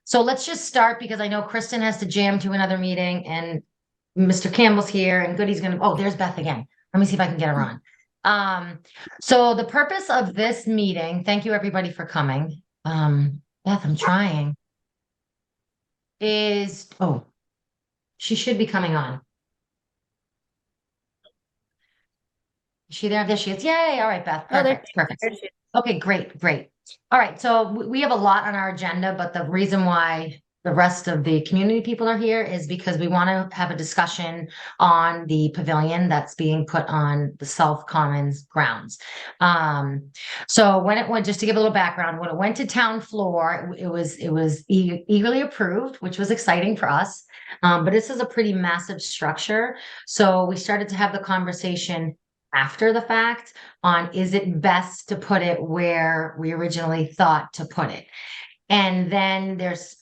So let's just start because I know Kristen has to jam to another meeting and Mr. Campbell's here and Goody's gonna, oh, there's Beth again. Let me see if I can get her on. So the purpose of this meeting, thank you everybody for coming. Beth, I'm trying, is, oh, she should be coming on. Is she there? There she is. Yay. All right, Beth. Oh, there, Perfect. Perfect. there she is. Okay, great, great. All right, so we have a lot on our agenda, but the reason why the rest of the community people are here is because we want to have a discussion on the pavilion that's being put on the South Commons grounds. So when it went, just to give a little background, when it went to town floor, it was eagerly approved, which was exciting for us. But this is a pretty massive structure, so we started to have the conversation after the fact on is it best to put it where we originally thought to put it. And then there's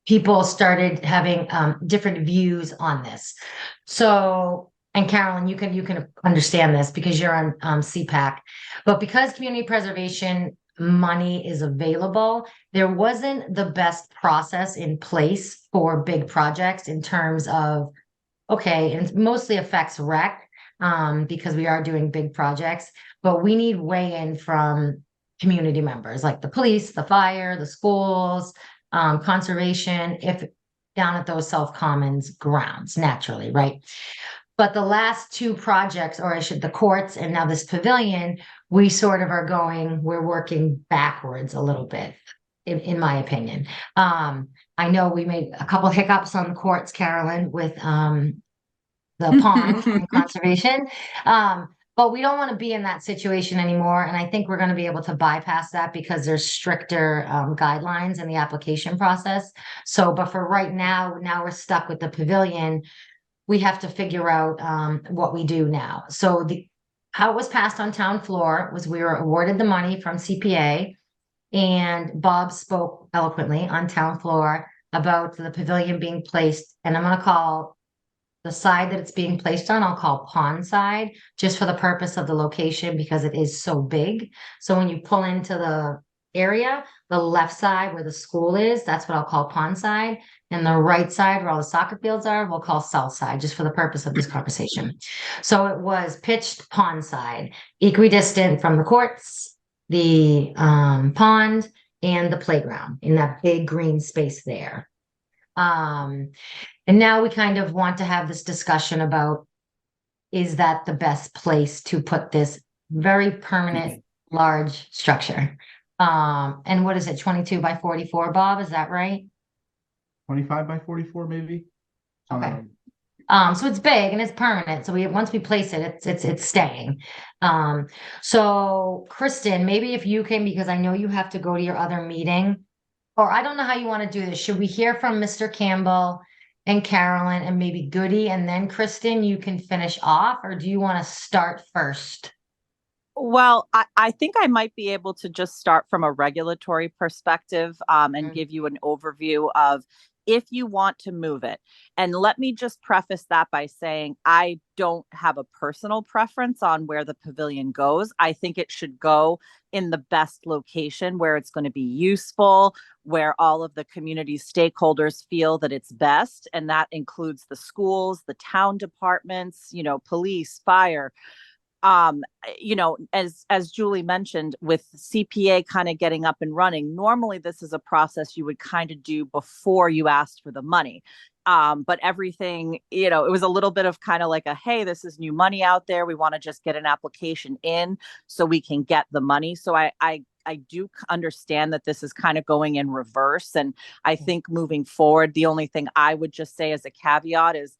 people started having different views on this. So, and Carolyn, you can understand this because you're on CPAC, but because community preservation money is available, there wasn't the best process in place for big projects in terms of, okay, and it mostly affects rec because we are doing big projects, but we need weigh-in from community members like the police, the fire, the schools, conservation, if down at those South Commons grounds, naturally, right? But the last two projects, or I should, the courts and now this pavilion, we sort of are going, we're working backwards a little bit, in my opinion. I know we made a couple hiccups on the courts, Carolyn, with the pond and conservation. But we don't want to be in that situation anymore. And I think we're going to be able to bypass that because there's stricter guidelines in the application process. So, but for right now, now we're stuck with the pavilion. We have to figure out what we do now. So how it was passed on town floor was we were awarded the money from CPA, and Bob spoke eloquently on town floor about the pavilion being placed. And I'm going to call the side that it's being placed on, I'll call pond side, just for the purpose of the location because it is so big. So when you pull into the area, the left side where the school is, that's what I'll call pond side. And the right side where all the soccer fields are, we'll call south side, just for the purpose of this conversation. So it was pitched pond side, equidistant from the courts, the pond, and the playground in that big green space there. And now we kind of want to have this discussion about, is that the best place to put this very permanent, large structure? And what is it, 22 by 44, Bob? Is that right? 25 by 44, maybe. Okay. So it's big and it's permanent. So once we place it, it's staying. So Kristen, maybe if you can, because I know you have to go to your other meeting, or I don't know how you want to do this. Should we hear from Mr. Campbell and Carolyn and maybe Goody, and then Kristen, you can finish off, or do you want to start first? Well, I think I might be able to just start from a regulatory perspective and give you an overview of if you want to move it. And let me just preface that by saying I don't have a personal preference on where the pavilion goes. I think it should go in the best location where it's going to be useful, where all of the community stakeholders feel that it's best. And that includes the schools, the town departments, police, fire. As Julie mentioned, with CPA kind of getting up and running, normally this is a process you would kind of do before you asked for the money. But everything, it was a little bit of kind of like hey, this is new money out there. We want to just get an application in so we can get the money. So I do understand that this is kind of going in reverse. And I think moving forward, the only thing I would just say as a caveat is,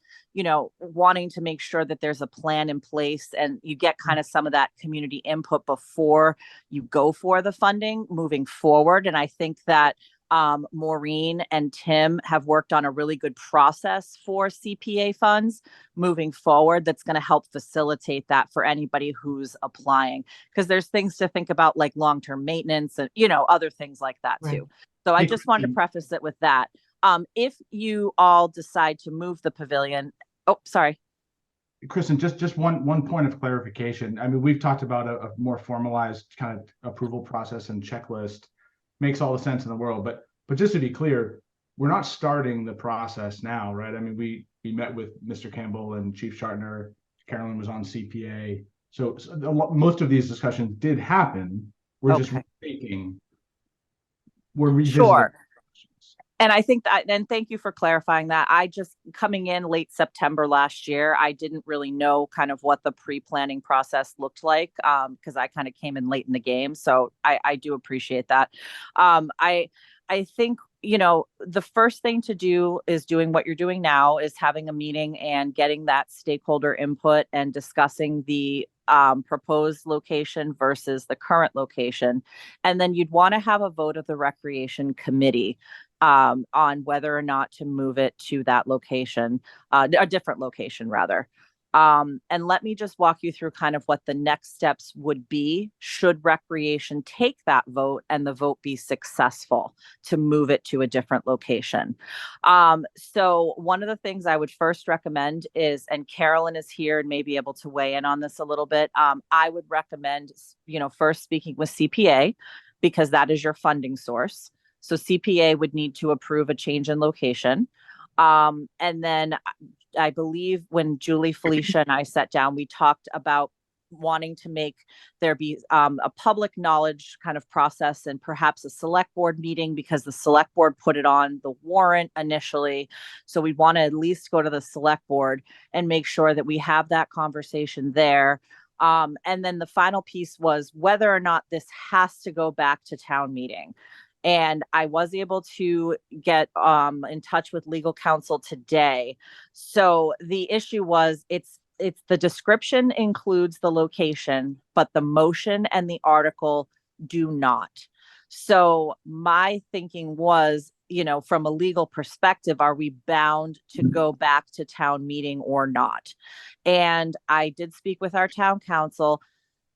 wanting to make sure that there's a plan in place and you get kind of some of that community input before you go for the funding moving forward. And I think that Maureen and Tim have worked on a really good process for CPA funds moving forward that's going to help facilitate that for anybody who's applying, because there's things to think about like long-term maintenance and other things like that too. So I just wanted to preface it with that. If you all decide to move the pavilion, sorry. Kristen, just one point of clarification. I mean, we've talked about a more formalized kind of approval process and checklist. Makes all the sense in the world, but But just to be clear, we're not starting the process now, right? I mean, we met with Mr. Campbell and Chief Shartner. Carolyn was on CPA. So most of these discussions did happen. We're just Okay. rethinking. We're revisiting. Sure. And I think that, and thank you for clarifying that. I just coming in late September last year, I didn't really know kind of what the pre-planning process looked like because I kind of came in late in the game. So I do appreciate that. I think, you know, the first thing to do is doing what you're doing now is having a meeting and getting that stakeholder input and discussing the proposed location versus the current location. And then you'd want to have a vote of the recreation committee on whether or not to move it to that location, a different location rather. And let me just walk you through kind of what the next steps would be should recreation take that vote and the vote be successful to move it to a different location. So one of the things I would first recommend is, and Carolyn is here and may be able to weigh in on this a little bit. I would recommend, you know, first speaking with CPA because that is your funding source. So CPA would need to approve a change in location. And then I believe when Julie, Felicia, and I sat down, we talked about wanting to make there be a public knowledge kind of process and perhaps a select board meeting because the select board put it on the warrant initially. So we want to at least go to the select board and make sure that we have that conversation there. And then the final piece was whether or not this has to go back to town meeting. And I was able to get in touch with legal counsel today. So the issue was it's the description includes the location, but the motion and the article do not. So my thinking was, you know, from a legal perspective, are we bound to go back to town meeting or not? And I did speak with our town council.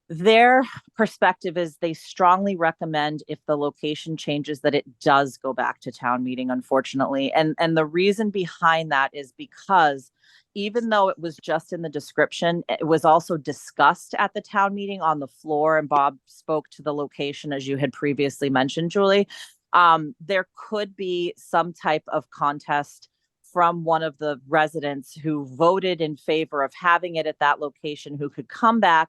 Their perspective is they strongly recommend if the location changes that it does go back to town meeting, unfortunately. And the reason behind that is because even though it was just in the description, it was also discussed at the town meeting on the floor. And Bob spoke to the location, as you had previously mentioned, Julie. There could be some type of contest from one of the residents who voted in favor of having it at that location, who could come back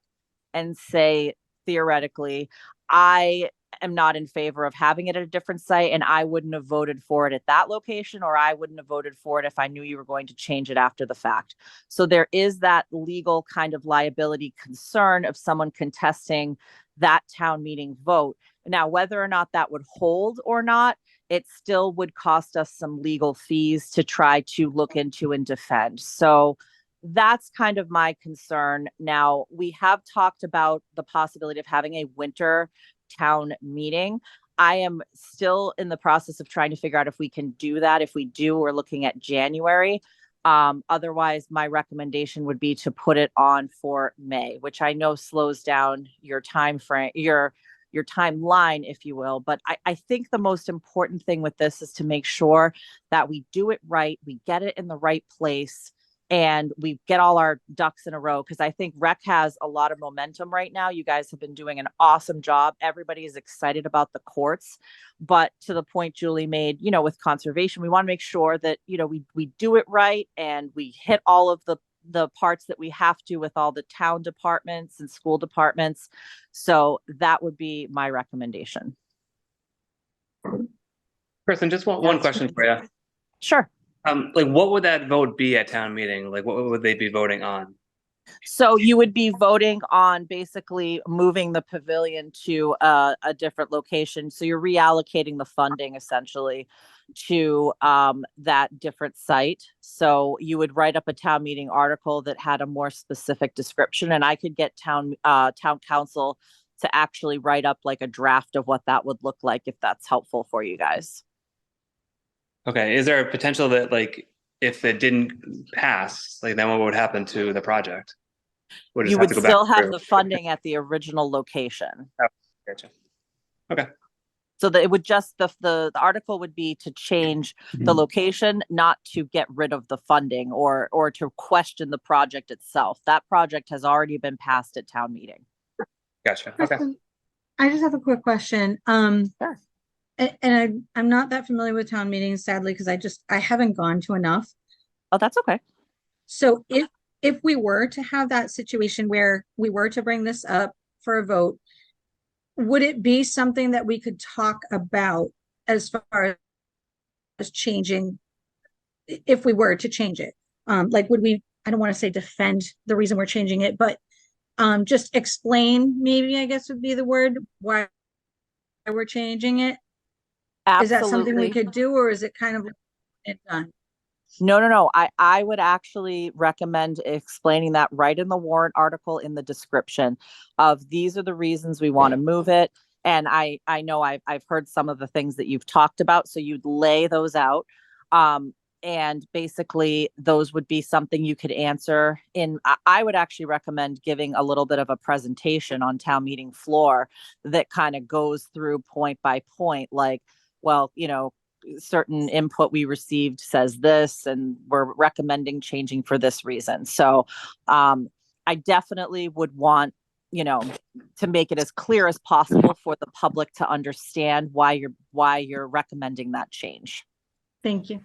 and say, theoretically, I am not in favor of having it at a different site and I wouldn't have voted for it at that location, or I wouldn't have voted for it if I knew you were going to change it after the fact. So there is that legal kind of liability concern of someone contesting that town meeting vote. Now, whether or not that would hold or not, it still would cost us some legal fees to try to look into and defend. So that's kind of my concern. Now, we have talked about the possibility of having a winter town meeting. I am still in the process of trying to figure out if we can do that. If we do, we're looking at January. Otherwise, my recommendation would be to put it on for May, which I know slows down your time frame, your timeline, if you will. But I think the most important thing with this is to make sure that we do it right, we get it in the right place, and we get all our ducks in a row, because I think rec has a lot of momentum right now. You guys have been doing an awesome job. Everybody is excited about the courts, but to the point Julie made, you know, with conservation, we want to make sure that, you know, we do it right and we hit all of the parts that we have to with all the town departments and school departments. So that would be my recommendation. Kristen, just one question for you. Sure. Like, what would that vote be at town meeting? Like, what would they be voting on? So you would be voting on basically moving the pavilion to a different location. So you're reallocating the funding essentially to that different site. So you would write up a town meeting article that had a more specific description, and I could get town council to actually write up like a draft of what that would look like, if that's helpful for you guys. Okay, is there a potential that, like, if it didn't pass, like, then what would happen to the project? Would it You have would to go still back have through? the funding at the original location. Gotcha. Okay. So that it would just, the article would be to change the location, not to get rid of the funding or to question the project itself. That project has already been passed at town meeting. Gotcha. Okay. Kristen, I just have a quick question. Sure. I'm not that familiar with town meetings, sadly, because I haven't gone to enough. Oh, that's okay. So if we were to have that situation where we were to bring this up for a vote, would it be something that we could talk about as far as changing, if we were to change it? Like, would we, I don't want to say defend the reason we're changing it, but just explain, maybe, I guess would be the word, why we're changing it? Is that something we Absolutely. could do, or is it kind of it done? No. I would actually recommend explaining that right in the warrant article in the description of these are the reasons we want to move it. And I know I've heard some of the things that you've talked about, so you'd lay those out. And basically those would be something you could answer in. I would actually recommend giving a little bit of a presentation on town meeting floor that kind of goes through point by point, like, well, certain input we received says this, and we're recommending changing for this reason. So I definitely would want, to make it as clear as possible for the public to understand why you're recommending that change. Thank you.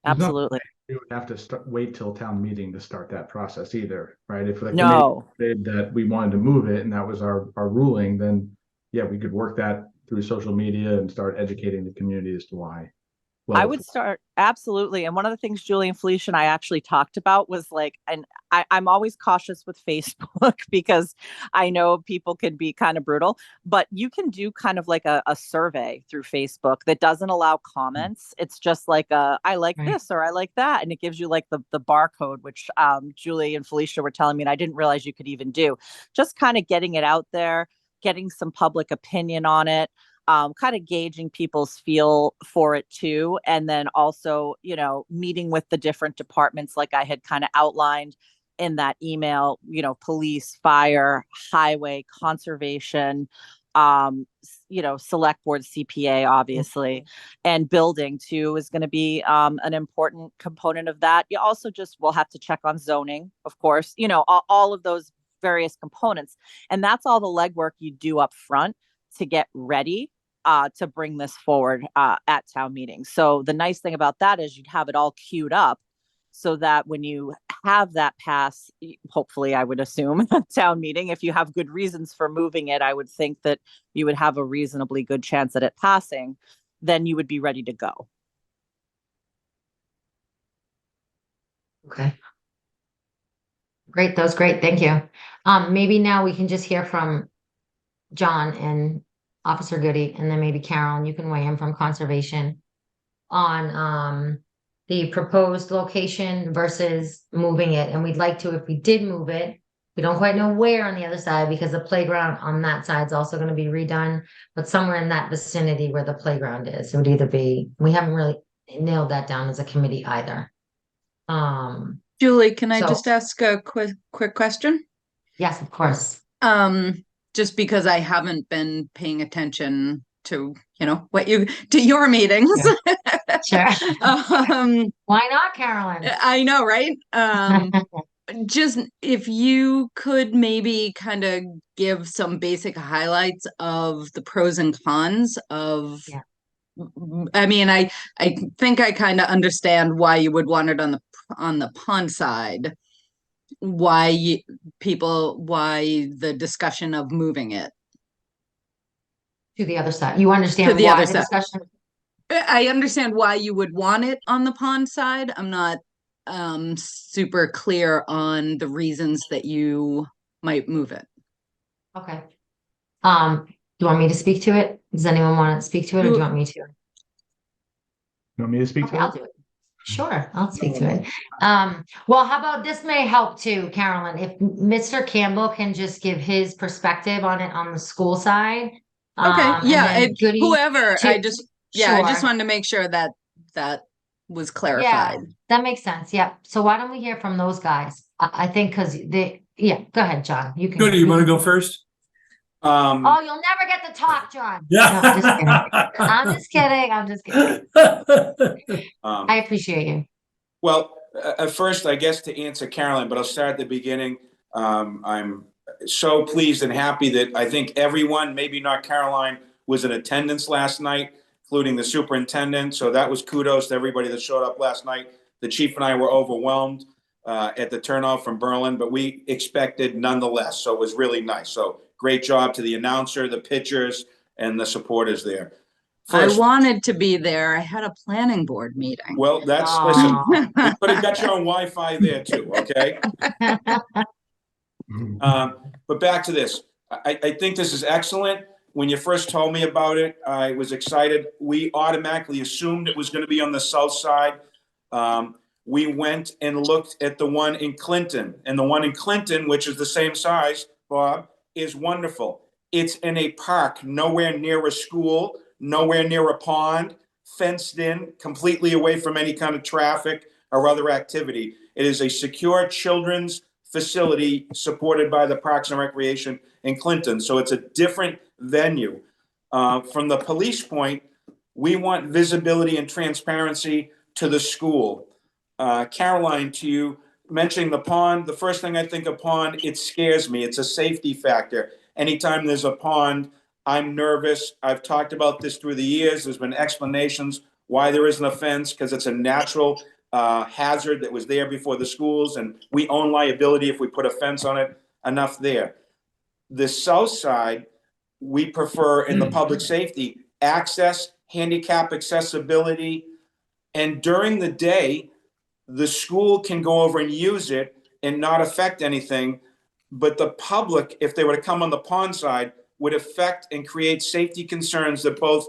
Absolutely. We would have to wait till town meeting to start that process either, right? If the No. committee said that we wanted to move it and that was our ruling, then yeah, we could work that through social media and start educating the community as to why. I would start, absolutely. And one of the things Julie and Felicia and I actually talked about was like, and I'm always cautious with Facebook because I know people can be kind of brutal, but you can do kind of like a survey through Facebook that doesn't allow comments. It's just like I like Right. this or I like that. And it gives you like the barcode, which Julie and Felicia were telling me, and I didn't realize you could even do. Just kind of getting it out there, getting some public opinion on it. Kind of gauging people's feel for it too. And then also, meeting with the different departments, like I had kind of outlined in that email, police, fire, highway, conservation, select board, CPA, obviously, and building too is going to be an important component of that. You also will have to check on zoning, of course, all of those various components. And that's all the legwork you do up front to get ready to bring this forward at town meeting. So the nice thing about that is you'd have it all queued up so that when you have that pass, hopefully I would assume at town meeting, if you have good reasons for moving it, I would think that you would have a reasonably good chance at it passing, then you would be ready to go. Okay. Great, that was great, thank you. Maybe now we can just hear from John and Officer Goody, and then maybe Carolyn, you can weigh in from conservation on the proposed location versus moving it. And we'd like to, if we did move it, we don't quite know where on the other side because the playground on that side is also going to be redone, but somewhere in that vicinity where the playground is, it would either be, we haven't really nailed that down as a committee either. Julie, can I So- just ask a quick question? Yes, of course. Just because I haven't been paying attention to, to your meetings. Sure. Um, Why not, Carolyn? I know, right? Just if you could maybe kind of give some basic highlights of the pros and cons of, Yeah. I mean, I think I kind of understand why you would want it on the pond side. Why the discussion of moving it To the other side. You understand To the why other the side. discussion? I understand why you would want it on the pond side. I'm not super clear on the reasons that you might move it. Okay. Do you want me to speak to it? Does anyone want to speak to it, or do you want me to? You want me to speak Okay, to I'll it? do it. Sure, I'll speak to it. Well, how about this may help too, Carolyn, if Mr. Campbell can just give his perspective on it on the school side. Okay, and yeah, then Goody whoever, I to- just Sure. wanted to make sure that was Yeah, clarified. that makes sense. Yeah. So why don't we hear from those guys? I think because go ahead, John. You can. Good, you want to go first? Oh, you'll never get to talk, John. Yeah. No, just kidding. I'm just kidding. I'm just kidding. I appreciate you. Well, at first, I guess to answer Carolyn, but I'll start at the beginning. I'm so pleased and happy that I think everyone, maybe not Caroline, was in attendance last night including the superintendent. So that was kudos to everybody that showed up last night. The chief and I were overwhelmed at the turnout from Berlin, but we expected nonetheless. So it was really nice. So great job to the announcer, the pitchers, and the supporters there. I First, wanted to be there. I had a planning board meeting. well, that's, Aw. listen, you could have got your own Wi-Fi there too, okay? But back to this, I think this is excellent. When you first told me about it, I was excited. We automatically assumed it was going to be on the south side. We went and looked at the one in Clinton, and the one in Clinton, which is the same size, Bob, is wonderful. It's in a park, nowhere near a school, nowhere near a pond, fenced in, completely away from any kind of traffic or other activity. It is a secure children's facility supported by the Parks and Recreation in Clinton. So it's a different venue. From the police point, we want visibility and transparency to the school. Caroline, to you, mentioning the pond, the first thing I think of pond, it scares me. It's a safety factor. Anytime there's a pond, I'm nervous. I've talked about this through the years. There's been explanations why there isn't a fence, because it's a natural hazard that was there before the schools, and we own liability if we put a fence on it. Enough there. The south side, we prefer in the public safety, access, handicap accessibility, and during the day, the school can go over and use it and not affect anything. But the public, if they were to come on the pond side, would affect and create safety concerns that both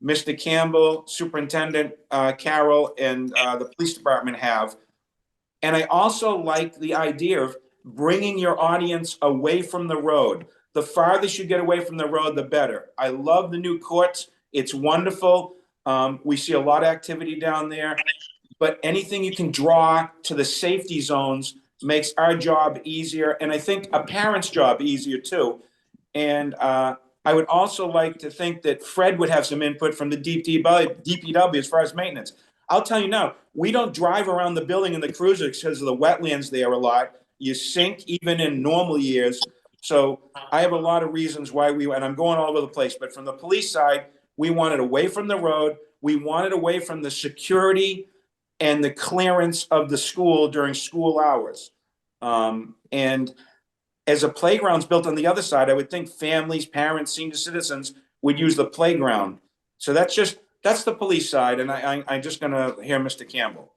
Mr. Campbell, Superintendent Carroll, and the police department have. And I also like the idea of bringing your audience away from the road. The farthest you get away from the road, the better. I love the new courts. It's wonderful. We see a lot of activity down there. But anything you can draw to the safety zones makes our job easier, and I think a parent's job easier too. And I would also like to think that Fred would have some input from the DPW as far as maintenance. I'll tell you now, we don't drive around the building in the cruiser because of the wetlands there a lot. You sink even in normal years. So I have a lot of reasons why and I'm going all over the place, but from the police side, we want it away from the road. We want it away from the security and the clearance of the school during school hours. And as a playground's built on the other side, I would think families, parents, senior citizens would use the playground. So that's the police side. And I'm just going to hear Mr. Campbell.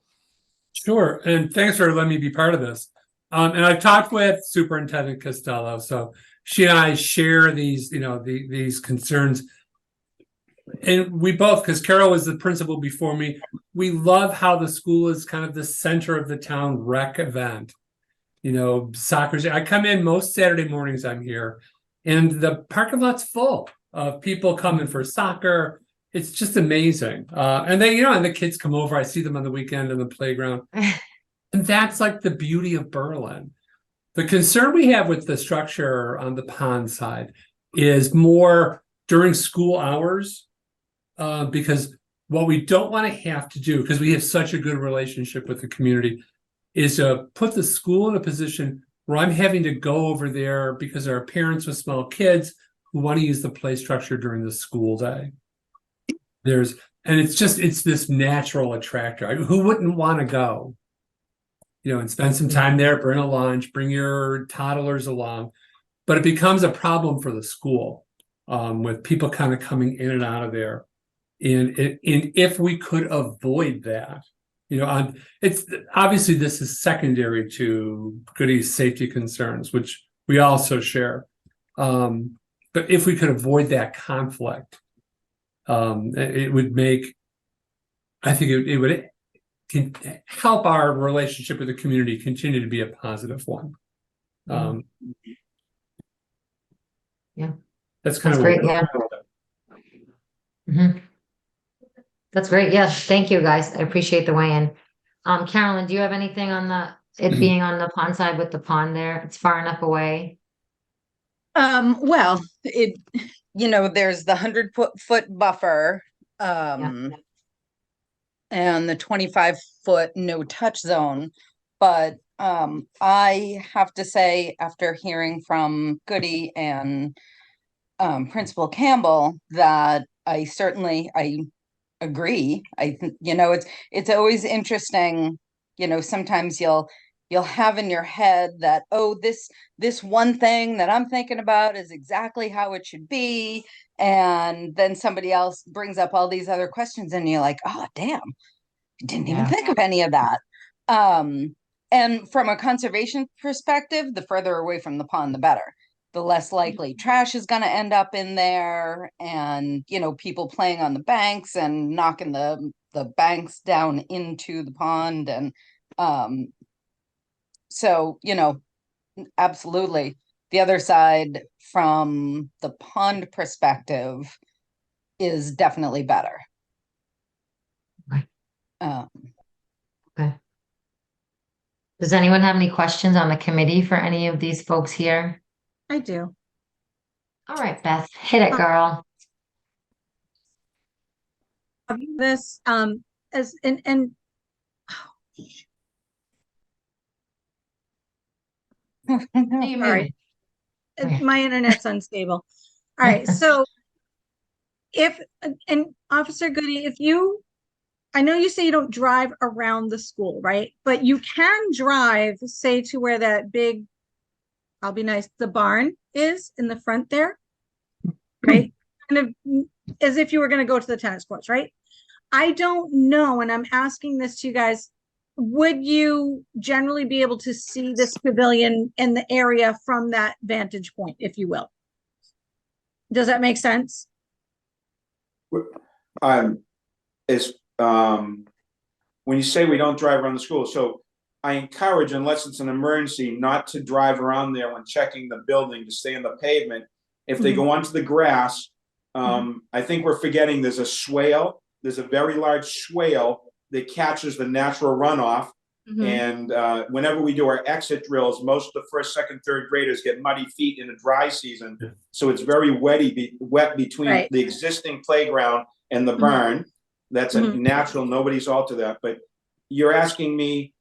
Sure. And thanks for letting me be part of this. And I've talked with Superintendent Costello. So she and I share these, these concerns. And we both, because Carol was the principal before me, we love how the school is kind of the center of the town rec event. Soccer. I come in most Saturday mornings, I'm here, and the parking lot's full of people coming for soccer. It's just amazing. And then, and the kids come over. I see them on the weekend in the playground. And that's like the beauty of Berlin. The concern we have with the structure on the pond side is more during school hours, because what we don't want to have to do, because we have such a good relationship with the community, is to put the school in a position where I'm having to go over there because there are parents with small kids who want to use the play structure during the school day. It's this natural attractor. Who wouldn't want to go, and spend some time there, bring a lunch, bring your toddlers along. But it becomes a problem for the school with people kind of coming in and out of there. And if we could avoid that, it's obviously this is secondary to Goody's safety concerns, which we also share. But if we could avoid that conflict, it would make, I think it would help our relationship with the community continue to be a positive one. Yeah, that's kind that's of great. Yeah. Mm-hmm. That's great. Yes. Thank you, guys. I appreciate the weigh-in. Carolyn, do you have anything on it being on the pond side with the pond there? It's far enough away. Well, there's the 100-foot buffer, and the 25-foot no touch zone. But I have to say, after hearing from Goody and Principal Campbell, that I agree. It's always interesting, sometimes you'll have in your head that, oh, this one thing that I'm thinking about is exactly how it should be. And then somebody else brings up all these other questions and you're like, oh, damn, I didn't even Yeah. think of any of that. And from a conservation perspective, the further away from the pond, the better. The less likely trash is going to end up in there, and people playing on the banks and knocking the banks down into the pond. And so absolutely, the other side from the pond perspective is definitely better. Right. Um, Okay. Does anyone have any questions on the committee for any of these folks here? I do. All right, Beth, hit it, girl. This, as, You Sorry. muted. Okay. my internet's unstable. All right, so and Officer Goody, I know you say you don't drive around the school, right? But you can drive, say, to where that big, I'll be nice, the barn is in the front there, right? Kind of as if you were going to go to the tennis courts, right? I don't know, and I'm asking this to you guys, would you generally be able to see this pavilion in the area from that vantage point, if you will? Does that make sense? When you say we don't drive around the school, so I encourage, unless it's an emergency, not to drive around there when checking the building, to stay on the pavement. If they go onto the grass, I think we're forgetting there's a swale. There's a very large swale that catches the natural runoff. And whenever we do our exit drills, most of the first, second, third graders get muddy feet in the dry season. So it's very wet between the existing playground and the barn. That's a natural, nobody's altered that. But you're asking me,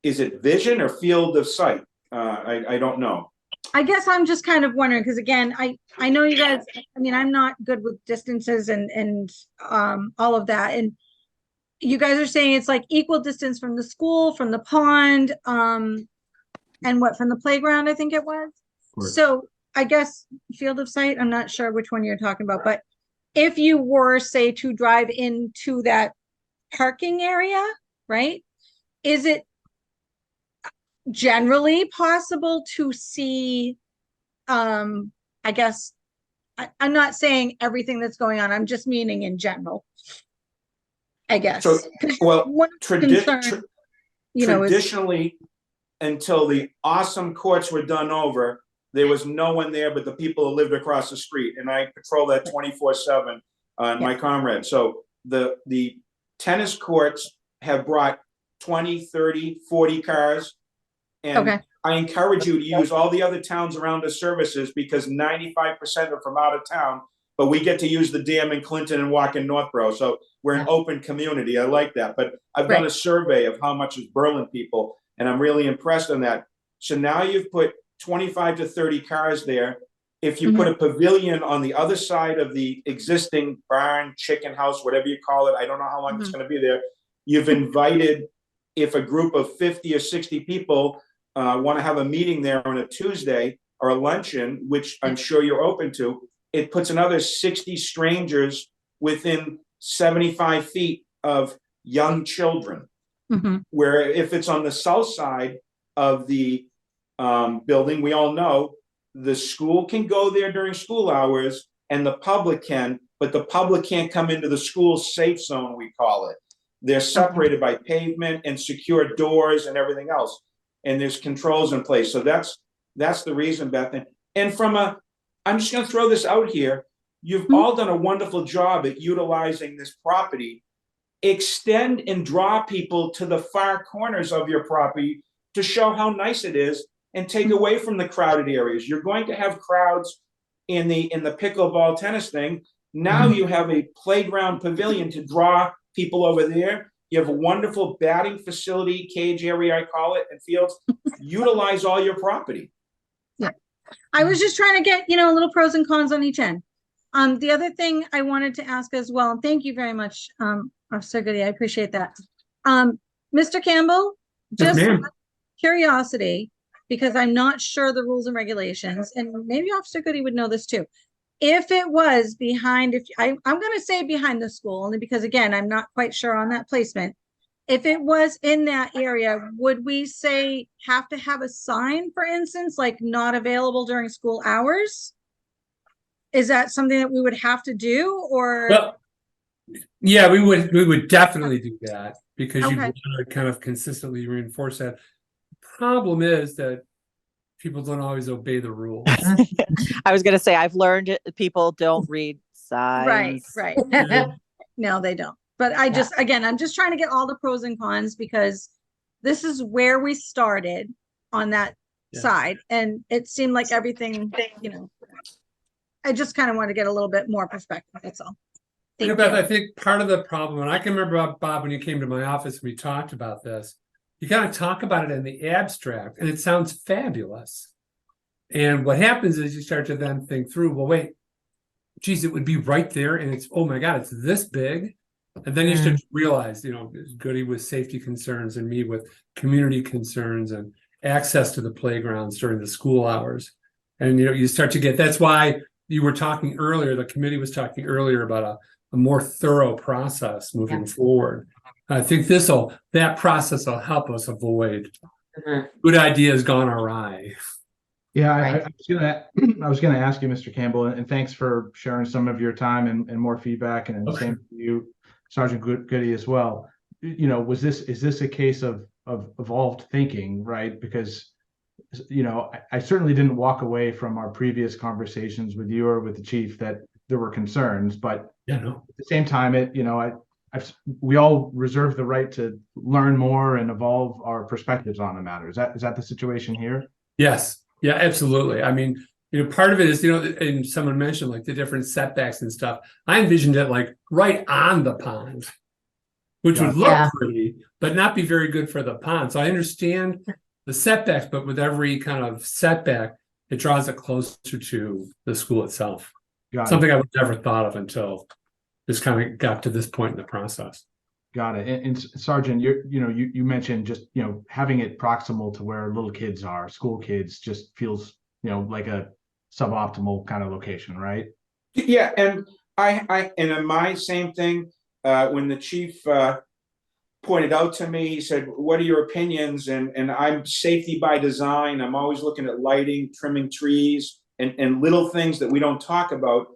is it vision or field of sight? I don't know. I guess I'm just kind of wondering, because again, I know you guys, I mean, I'm not good with distances and all of that. And you guys are saying it's like equal distance from the school, from the pond, and what, from the playground, I think it was. Correct. So I guess field of sight, I'm not sure which one you're talking about, but if you were, say, to drive into that parking area, right? Is it generally possible to see, I guess, I'm not saying everything that's going on, I'm just meaning in general, I guess. So, well, One concern, you know, is, traditionally, until the awesome courts were done over, there was no one there but the people who lived across the street, and I patrol that 24/7 on my comrade. So the tennis courts have brought 20, 30, 40 cars, and okay, I encourage you to use all the other towns around us services, because 95% are from out of town, but we get to use the dam in Clinton and walk in Northborough. So we're an open community. I like that. But I've done a survey of how much is Berlin people, and I'm really impressed on that. So now you've put 25 to 30 cars there. If you put a pavilion on the other side of the existing barn, chicken house, whatever you call it, I don't know how long it's going to be there. You've invited, if a group of 50 or 60 people want to have a meeting there on a Tuesday or a luncheon, which I'm sure you're open to, it puts another 60 strangers within 75 feet of young children. Where if it's on the south side of the building, we all know the school can go there during school hours and the public can, but the public can't come into the school safe zone, we call it. They're separated by pavement and secure doors and everything else. And there's controls in place. So that's the reason, Beth. And I'm just going to throw this out here. You've all done a wonderful job at utilizing this property. Extend and draw people to the far corners of your property to show how nice it is, and take away from the crowded areas. You're going to have crowds in the pickleball tennis thing. Now you have a playground pavilion to draw people over there. You have a wonderful batting facility, cage area, I call it, and fields. Utilize all your property. I was just trying to get, little pros and cons on each end. The other thing I wanted to ask as well, and thank you very much, Officer Goody, I appreciate that. Mr. Campbell, Yes, just ma'am. curiosity, because I'm not sure the rules and regulations, and maybe Officer Goody would know this too. If it was behind, I'm gonna say behind the school, only because again, I'm not quite sure on that placement. If it was in that area, would we say have to have a sign, for instance, like not available during school hours? Is that something that we would have to do, or? Well, yeah, we would definitely do that because you Okay. want to kind of consistently reinforce that. Problem is that people don't always obey the rules. I was gonna say, I've learned people don't read Right, signs. right. Yeah. No, they don't. But I just, again, I'm just trying to get all the pros and cons because this is where we started on that Yeah. side. And it seemed like everything, you know, I just kind of want to get a little bit more perspective. That's all. You know, Thank Beth, you. I think part of the problem, and I can remember, Bob, when you came to my office, we talked about this. You kind of talk about it in the abstract, and it sounds fabulous. And what happens is you start to then think through, well, wait, geez, it would be right there, and it's, oh my God, it's this big. And then you start to realize, you know, Goody with safety concerns and me with community concerns and access to the playgrounds during the school hours. And, you know, you start to get, that's why you were talking earlier, the committee was talking earlier about a more thorough process moving forward. I think that process will help us avoid good ideas gone awry. Yeah, Right. I was gonna ask you, Mr. Campbell, and thanks for sharing some of your time and more feedback, and Okay. same for you, Sergeant Goody, as well. You know, is this a case of evolved thinking, right? Because, you know, I certainly didn't walk away from our previous conversations with you or with the chief that there were concerns, but Yeah, no. at the same time, we all reserve the right to learn more and evolve our perspectives on the matter. Is that the situation here? Yes, yeah, absolutely. I mean, you know, part of it is, you know, and someone mentioned like the different setbacks and stuff. I envisioned it like right on the pond, which would look Yeah. pretty, but not be very good for the pond. So I understand the setbacks, but with every kind of setback, it draws it closer to the school itself. Got it. Something I would never thought of until this kind of got to this point in the process. Got it. And Sergeant, you mentioned just, you know, having it proximal to where little kids are, school kids, just feels, you know, like a suboptimal kind of location, right? Yeah, and I and in my same thing, when the chief pointed out to me, he said, what are your opinions? And I'm safety by design. I'm always looking at lighting, trimming trees, and little things that we don't talk about.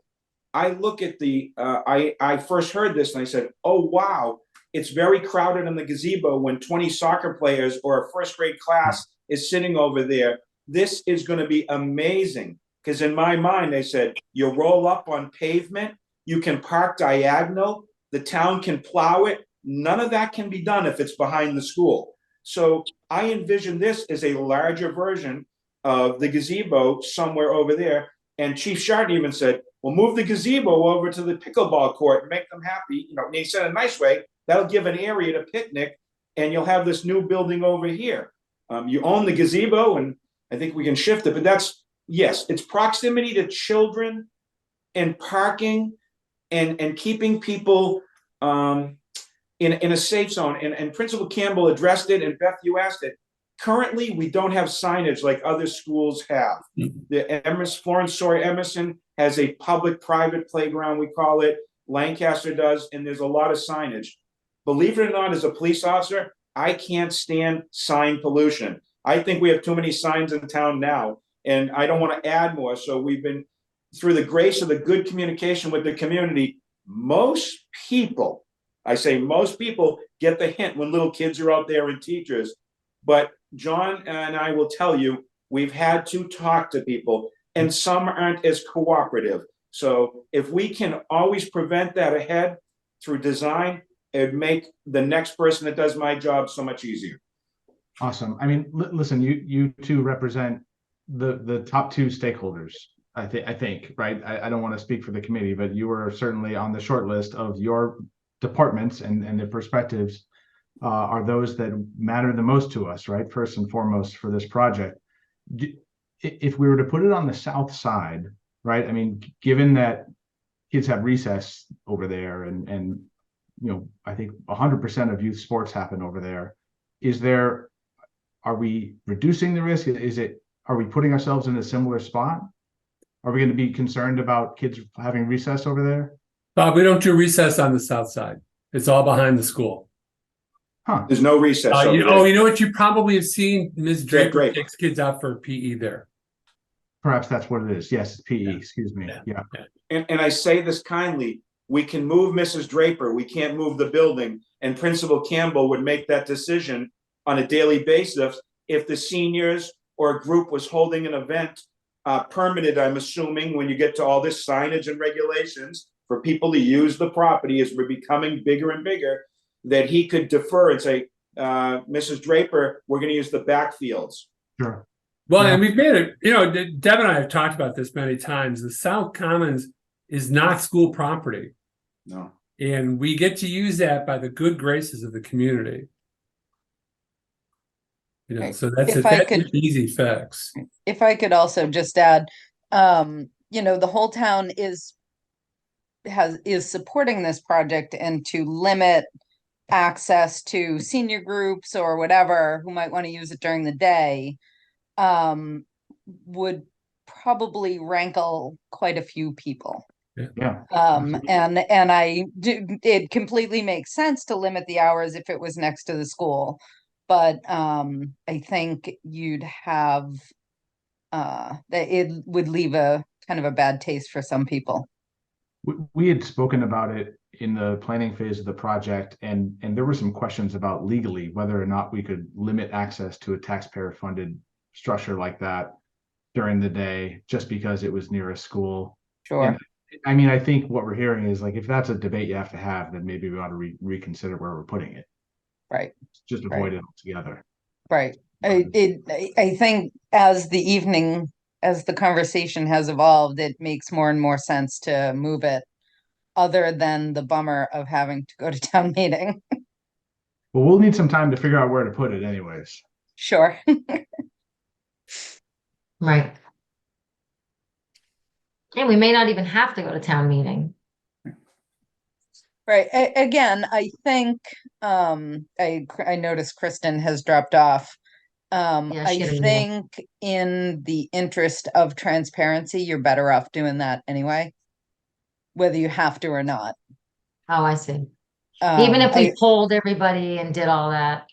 I look at I first heard this and I said, oh, wow, it's very crowded in the gazebo when 20 soccer players or a first grade class is sitting over there. This is going to be amazing. Because in my mind, they said, you roll up on pavement, you can park diagonal, the town can plow it. None of that can be done if it's behind the school. So I envision this as a larger version of the gazebo somewhere over there. And Chief Chardon even said, well, move the gazebo over to the pickleball court and make them happy. You know, and he said in a nice way, that'll give an area to picnic and you'll have this new building over here. You own the gazebo and I think we can shift it, but that's, yes, it's proximity to children and parking and keeping people in a safe zone. And Principal Campbell addressed it, and Beth, you asked it. Currently, we don't have signage like other schools have. The Florence Sawyer Emerson has a public-private playground, we call it. Lancaster does, and there's a lot of signage. Believe it or not, as a police officer, I can't stand sign pollution. I think we have too many signs in town now, and I don't want to add more. So we've been, through the grace of the good communication with the community, most people, I say most people, get the hint when little kids are out there and teachers. But John and I will tell you, we've had to talk to people, and some aren't as cooperative. So if we can always prevent that ahead through design, it'd make the next person that does my job so much easier. Awesome. I mean, listen, you two represent the top two stakeholders. I think, right? I don't want to speak for the committee, but you were certainly on the short list of your departments, and the perspectives are those that matter the most to us, right? First and foremost for this project. If we were to put it on the south side, right? I mean, given that kids have recess over there and, I think 100% of youth sports happen over there. Are we reducing the risk? Are we putting ourselves in a similar spot? Are we going to be concerned about kids having recess over there? Bob, we don't do recess on the south side. It's all behind the school. Huh. There's no recess. over You there. know what? You probably have seen Ms. Draper Draper. takes kids out for PE there. Perhaps that's what it is. Yes, it's PE, excuse me. Yeah. And I say this kindly, we can move Mrs. Draper, we can't move the building, and Principal Campbell would make that decision on a daily basis if the seniors or a group was holding an event permitted, I'm assuming, when you get to all this signage and regulations for people to use the property as we're becoming bigger and bigger, that he could defer and say, Mrs. Draper, we're gonna use the backfields. Sure. Well, Yeah. and we've made it, Deb and I have talked about this many times. The South Commons is not school property. No. And we get to use that by the good graces of the community. Right. So that's If I that's could- an easy fix. If I could also just add, the whole town is supporting this project, and to limit access to senior groups or whatever who might want to use it during the day would probably rankle quite a few people. Yeah. It completely makes sense to limit the hours if it was next to the school. But I think you'd have that it would leave a kind of a bad taste for some people. We had spoken about it in the planning phase of the project, and there were some questions about legally whether or not we could limit access to a taxpayer-funded structure like that during the day just because it was near a school. Sure. And, I mean, I think what we're hearing is like, if that's a debate you have to have, then maybe we ought to reconsider where we're putting it. Right. Just Right. avoid it altogether. Right. I think as the conversation has evolved, it makes more and more sense to move it, other than the bummer of having to go to town meeting. Well, we'll need some time to figure out where to put it anyways. Sure. Right. And we may not even have to go to town meeting. Right. Again, I think I noticed Kristen has dropped off. Yeah, she I had a meeting. think in the interest of transparency, you're better off doing that anyway, whether you have to or not. Oh, I see. Even if we I- polled everybody and did all that.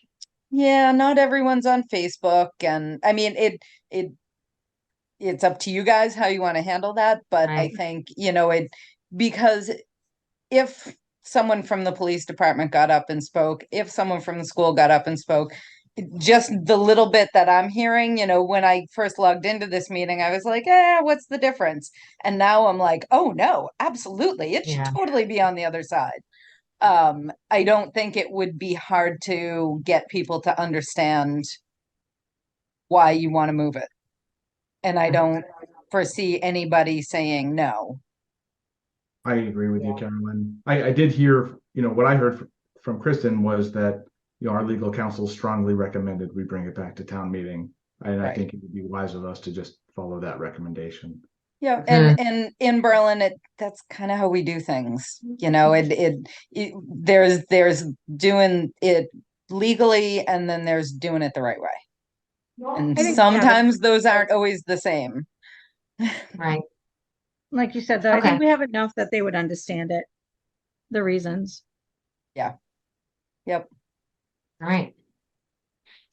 Yeah, not everyone's on Facebook, and I mean it's up to you guys how you want to handle that, but I Right. think, because if someone from the police department got up and spoke, if someone from the school got up and spoke, just the little bit that I'm hearing, when I first logged into this meeting, I was like, what's the difference? And now I'm like, oh no, absolutely. It should Yeah. totally be on the other side. I don't think it would be hard to get people to understand why you want to move it. And I don't foresee anybody saying no. I agree with you, Carolyn. I did hear, what I heard from Kristen was that, our legal counsel strongly recommended we bring it back to town meeting. And I Right. think it would be wise of us to just follow that recommendation. Yeah, and in Berlin, that's kind of how we do things. There's doing it legally, and then there's doing it the right way. And I think, sometimes those aren't always the same. Right. like you said, though, I Okay. think we have enough that they would understand it, the reasons. Yep. All right.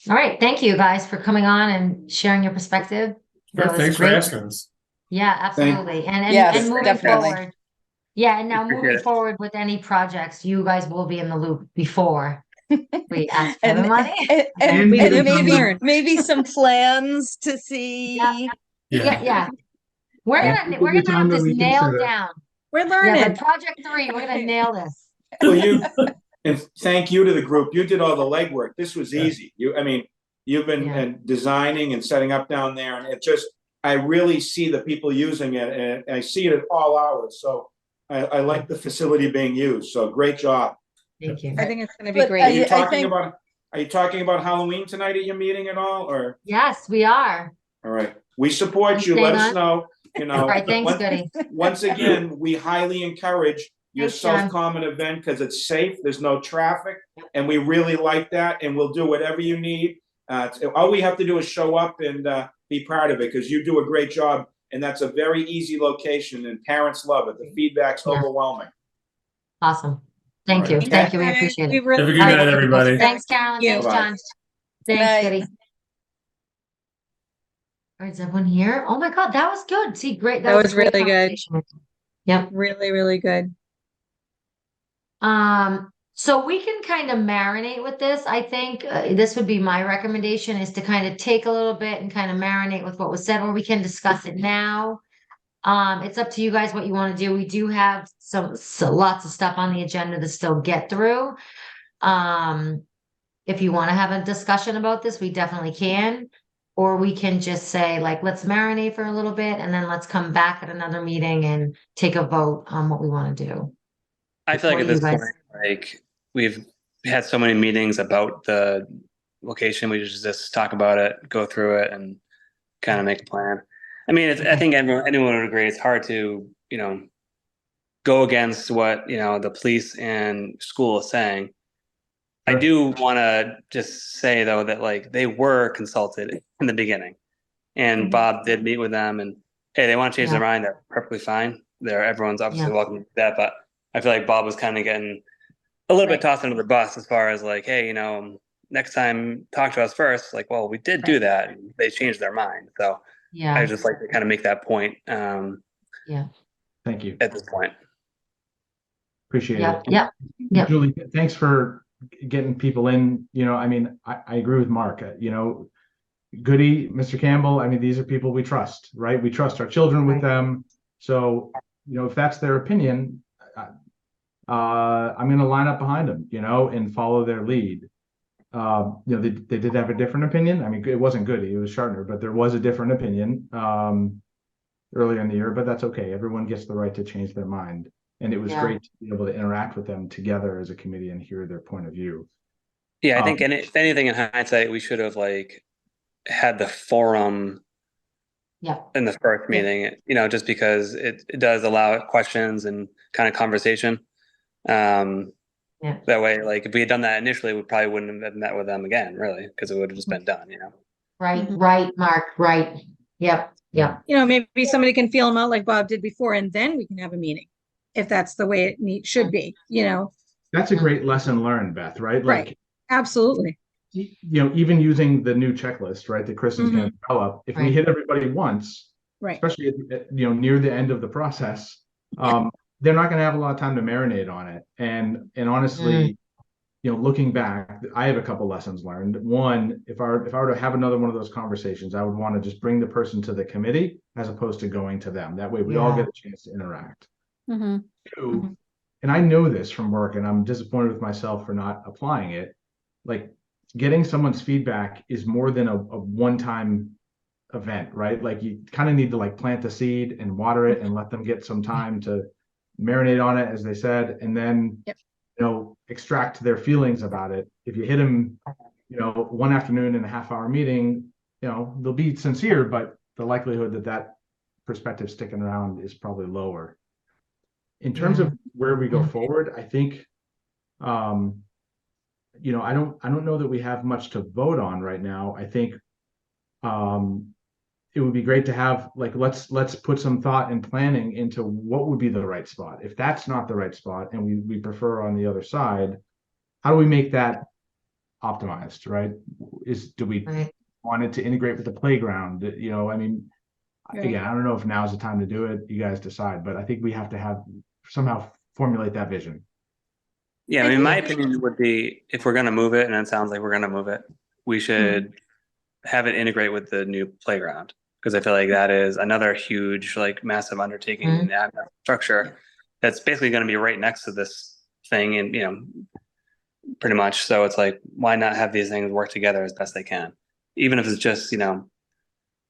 All right. Thank you guys for coming on and sharing your perspective. That Sure, was thanks for great. asking us. Yeah, absolutely. And Yes, and moving definitely. forward. Yeah, and now Appreciate moving it. forward with any projects, you guys will be in the loop before we ask for And, the money. and We didn't maybe learn. maybe some plans to see. Yeah. Yeah. We're Yeah, gonna it will be have time to this nailed reconsider. down. We're Yeah, learning. but project 3, we're gonna nail this. Well, and thank you to the group. You did all the legwork. This was Yeah. easy. You've been Yeah. designing and setting up down there, and I really see the people using it, and I see it at all hours. So I like the facility being used. So great job. Thank you. I think it's gonna be But great. Are you I talking think- about? Are you talking about Halloween tonight at your meeting at all? Or Yes, we are. all right, we support you. Staying Let us on? know. you know. All right, thanks, once- Goody. Once again, we highly encourage your Thanks, John. self-common event because it's safe, there's no traffic, and we really like that, and we'll do whatever you need. All we have to do is show up and be part of it, because you do a great job, and that's a very easy location, and parents love it. The feedback's Yeah. overwhelming. Awesome. Thank you. All right. Thank you. We appreciate We it. really Have a good All right, night, everybody. Thanks, Carolyn. you. Thanks, Bye-bye. John. Thanks, Night. Goody. All right, is everyone here? Oh my God, that was good. See, great. That was a was great really good. conversation. Yep. Really, really good. So we can kind of marinate with this. I think this would be my recommendation, is to kind of take a little bit and kind of marinate with what was said, or we can discuss it now. It's up to you guys what you want to do. We do have lots of stuff on the agenda to still get through. If you want to have a discussion about this, we definitely can. Or we can just say, like, let's marinate for a little bit and then let's come back at another meeting and take a vote on what we want to do. I feel like What at do you this guys- point, like we've had so many meetings about the location, we should just talk about it, go through it, and kind of make a plan. I mean, I think anyone would agree it's hard to, go against what, the police and school is saying. I Sure. do want to just say though that like they were consulted in the beginning, and Mhm. Bob did meet with them, and hey, they want to change their Yeah. mind, they're perfectly fine. Everyone's obviously Yeah. welcome to that, but I feel like Bob was kind of getting a little Right. bit tossed under the bus as far as like, hey, next time talk to us first. Like, well, we did do Right. that. And they changed their mind. So Yeah, I just like to kind of make that point Thank you. at this point. Appreciate yeah, it. yeah, yeah. Julie, thanks for getting people in. I mean, I agree with Mark. Goody, Mr. Campbell, I mean, these are people we trust, right? We trust our children with Right. them. So, if that's their opinion, I'm going to line up behind them, and follow their lead. They did have a different opinion. I mean, it wasn't Goody, it was Shartner, but there was a different opinion earlier in the year, but that's okay. Everyone gets the right to change their mind. And it was Yeah. great to be able to interact with them together as a committee and hear their point of view. Yeah, I think if anything in hindsight, we should have like had the forum Yeah, in the first meeting, just because it does allow questions and kind of conversation. Yeah. That way, like if we had done that initially, we probably wouldn't have met with them again, really, because it would have just been done, right, Mhm. right, Mark, right. Yep, yep. Maybe somebody can feel them out like Bob did before, and then we can have a meeting. If that's the way it should be, That's a great lesson learned, Beth, right? Right. Absolutely. Even using the new checklist, right, that Kristen's going to develop, if we Right. hit everybody once, Right. especially near the end of the process, they're not going to have a lot of time to marinate on it. And honestly, looking back, I have a couple lessons learned. One, if I were to have another one of those conversations, I would want to just bring the person to the committee as opposed to going to them. That way, we all Yeah. get a chance to interact. Mhm. Two, and I know this from work, and I'm disappointed with myself for not applying it. Like, getting someone's feedback is more than a one-time event, right? Like, you kind of need to like plant the seed and water it and let them get some time to marinate on it, as they said, and then Yep. extract their feelings about it. If you hit them one afternoon in a half-hour meeting, they'll be sincere, but the likelihood that perspective sticking around is probably lower. In terms of where we go forward, I think I don't know that we have much to vote on right now. I think it would be great to have, like, let's put some thought and planning into what would be the right spot. If that's not the right spot and we prefer on the other side, how do we make that optimized, right? Do we Right. want it to integrate with the playground? I mean, Right. again, I don't know if now's the time to do it. You guys decide, but I think we have to somehow formulate that vision. Yeah, I I mean, my think- opinion would be if we're going to move it, and it sounds like we're going to move it, we should have it integrate with the new playground, because I feel like that is another huge, like, massive undertaking in that structure that's basically going to be right next to this thing, and pretty much. So it's like, why not have these things work together as best they can, even if it's just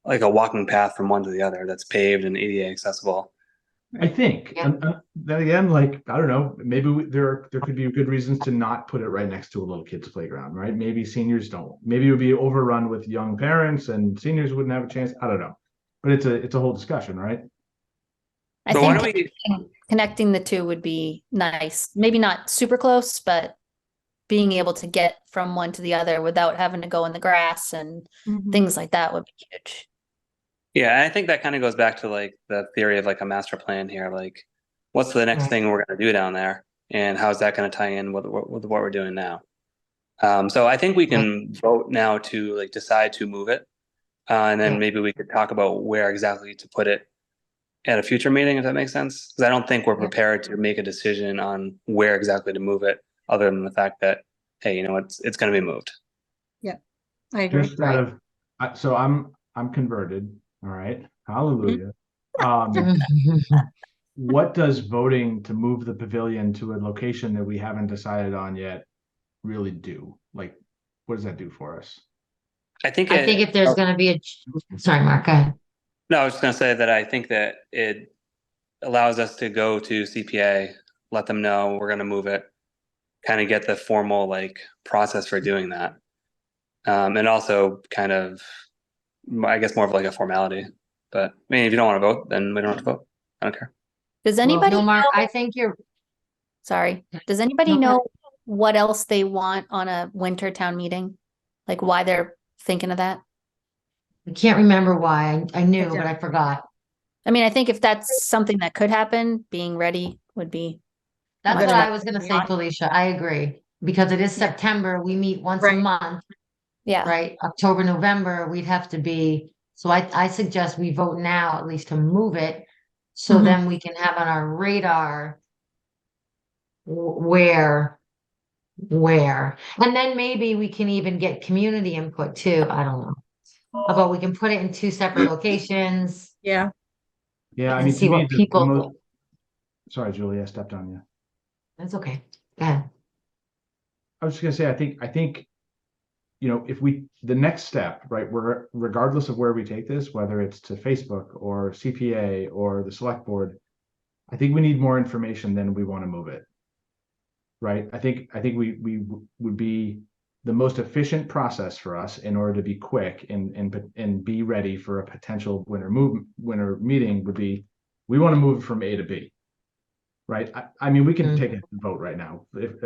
like a walking path from one to the other that's paved and ADA accessible. I think. Yeah. And then again, like, I don't know, maybe there could be good reasons to not put it right next to a little kid's playground, right? Maybe seniors don't. Maybe it would be overrun with young parents and seniors wouldn't have a chance. I don't know. but it's a whole discussion, right? I But why think don't we, connecting the two would be nice. Maybe not super close, but being able to get from one to the other without having to go in the grass and things like that would be huge. yeah, and I think that kind of goes back to like the theory of like a master plan here. Like, what's the next Right. thing we're going to do down there, and how's that going to tie in with what we're doing now? So I think we can vote now to like decide to move it, and then Yeah. maybe we could talk about where exactly to put it at a future meeting, if that makes sense. Because I don't think we're Yeah. prepared to make a decision on where exactly to move it, other than the fact that, hey, you know, it's going to be moved. I agree. Just out of, so I'm converted. All right, hallelujah. What does voting to move the pavilion to a location that we haven't decided on yet really do? Like, what does that do for us? I think I think if there's gonna be sorry, Mark, go ahead. No, I was just gonna say that I think that it allows us to go to CPA, let them know we're gonna move it, kind of get the formal like process for doing that. And also kind of, I guess more of like a formality. But I mean, if you don't want to vote, then we don't have to vote. I don't care. Does Well, anybody no, Mark, know, I think you're, sorry, does anybody No, go know what else they want on a winter town meeting? Like why they're thinking of that? I can't remember why. I knew, don't. but I forgot. I mean, I think if that's something that could happen, being ready would be, That's Much what I better. was gonna say, Felicia. I agree. Because it is September, we meet once a Right. month, yeah. right? October, November, we'd have to be, so I suggest we vote now at least to move it. So Mhm. then we can have on our radar where, and then maybe we can even get community input too. I don't know. About we can put it in two separate locations Yeah, Yeah, I and mean, see to me, what the people most, think. sorry, Julie, I stepped on you. That's okay. Go ahead. I was just gonna say, I think, you know, if the next step, right, we're regardless of where we take this, whether it's to Facebook or CPA or the select board, I think we need more information than we want to move it. Right? I think we would be the most efficient process for us in order to be quick and be ready for a potential winter meeting would be, we want to move from A to B. Right? I mean, we can take a vote right now. If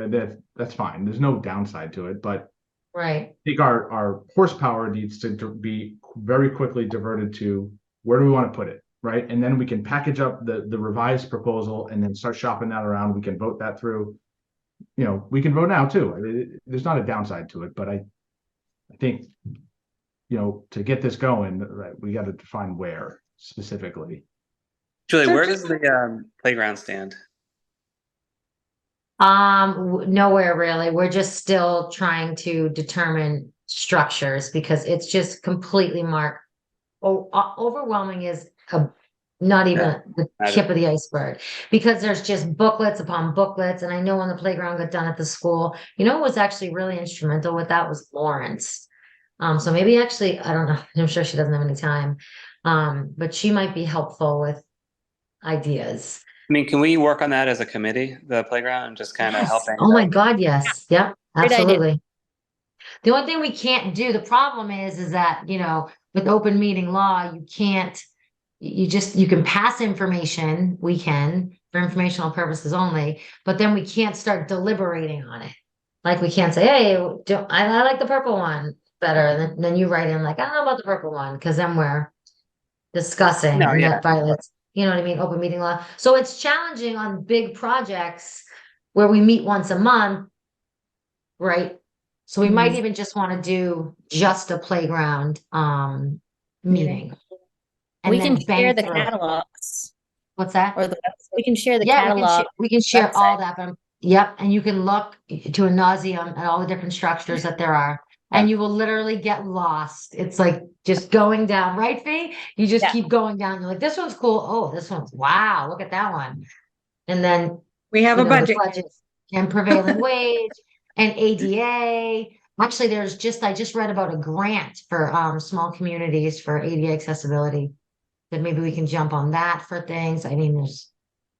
that's fine. There's no downside to it, but Right. I think our horsepower needs to be very quickly diverted to where do we want to put it, right? And then we can package up the revised proposal and then start shopping that around. We can vote that through. You know, we can vote now too. I mean, there's not a downside to it, but I think, you know, to get this going, right, we got to define where specifically. Julie, So where just- does the playground stand? Nowhere really. We're just still trying to determine structures because it's just completely overwhelming is not even the tip of the iceberg because there's just booklets upon booklets. And I know when the playground got done at the school, you know, what was actually really instrumental with that was Lawrence. So maybe actually, I don't know, I'm sure she doesn't have any time. But she might be helpful with ideas. I mean, can we work on that as a committee, the playground, and just kind of Yes. helping? Oh my God, yes. Yep, Great idea. absolutely. The only thing we can't do, the problem is that, you know, with open meeting law, you can't, you can pass information, we can, for informational purposes only, but then we can't start deliberating on it. Like we can't say, hey, I like the purple one better, and then you write in like, I don't know about the purple one, because then we're discussing No, and yeah. that violates, you know what I mean, open meeting law. So it's challenging on big projects where we meet once a month, right? So we might even just want to do just a playground meeting. And We then can share bang the through. catalogs What's that? or we can share the Yeah, catalog. we can share all website. that, but yep, and you can look to a nauseam at all the different structures that there are. And you will literally get lost. It's like just going down, right, Fee? You just Yeah. keep going down. You're like, this one's cool. Oh, this one's wow, look at that one. And then we have you a know, the budget. budgets and prevailing wage and ADA. Actually, I just read about a grant for small communities for ADA accessibility. That maybe we can jump on that for things. I mean,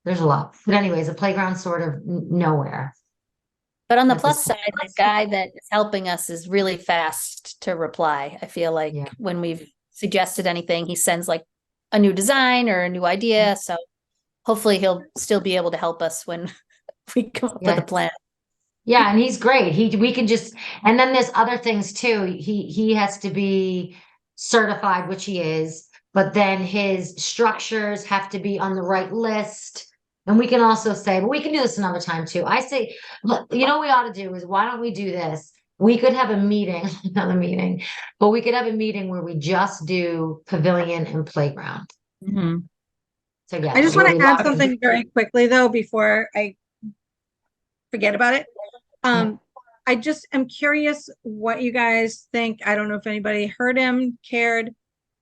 there's a lot. But anyways, a playground sort of nowhere. But on the At plus this side, the guy that is helping us is really fast to reply. I feel like Yeah. when we've suggested anything, he sends like a new design or a new idea. So hopefully he'll still be able to help us when we come up with Yeah. a plan. Yeah, and he's great. We can just, and then there's other things too. He has to be certified, which he is, but then his structures have to be on the right list. And we can also say, but we can do this another time too. I say, look, you know what we ought to do is why don't we do this? We could have a meeting, another meeting, but we could have a meeting where we just do pavilion and playground. So yeah. I just where want we to add lock in- something very quickly though, before I forget about it. I just am curious what you guys think. I don't know if anybody heard him, cared.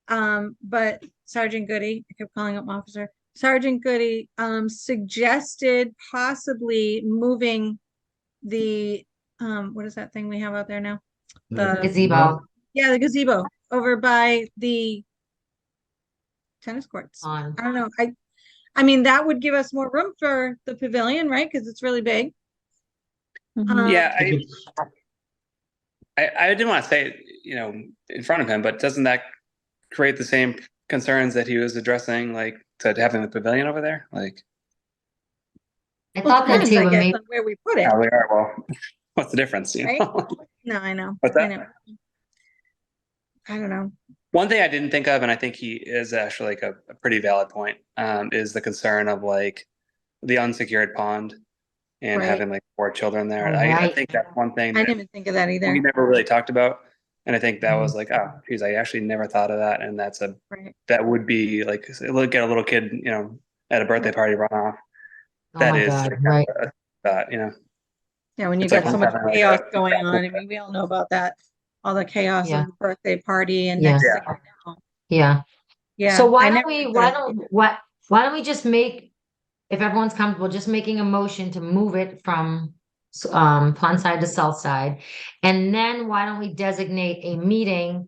But Sergeant Goody, I kept calling him officer. Sergeant Goody, suggested possibly moving the, what is that thing we have out there now? The Gazebo Yeah, the gazebo over by the tennis courts. on. I don't know. I mean, that would give us more room for the pavilion, right? Because it's really big. Yeah, I think it's- I didn't want to say it, in front of him, but doesn't that create the same concerns that he was addressing, like to having the pavilion over there? Like, I Well, thought that depends, too, I but guess, maybe on where we put it. oh, they are. Well, what's the difference? Right? No, I know. What's I that? know. I don't know. One thing I didn't think of, and I think he is actually like a pretty valid point, is the concern of like the unsecured pond and Right. having like 4 children there. Oh, I right. think that's one thing I that didn't even think of that either. we never really talked about. And I think that Mhm. was like, oh, geez, I actually never thought of that. And Right. that would be like, look at a little kid, at a birthday party run off. Oh That my is God, like right. a thought, Yeah, when you It's like got so much something like chaos that. going on. I mean, we all know about that. All the chaos Yeah. of the birthday party and Yeah. next Yeah. thing you know. Yeah. Yeah. So why I don't never we, did why that. don't we just make, if everyone's comfortable, just making a motion to move it from Pond side to south side. And then why don't we designate a meeting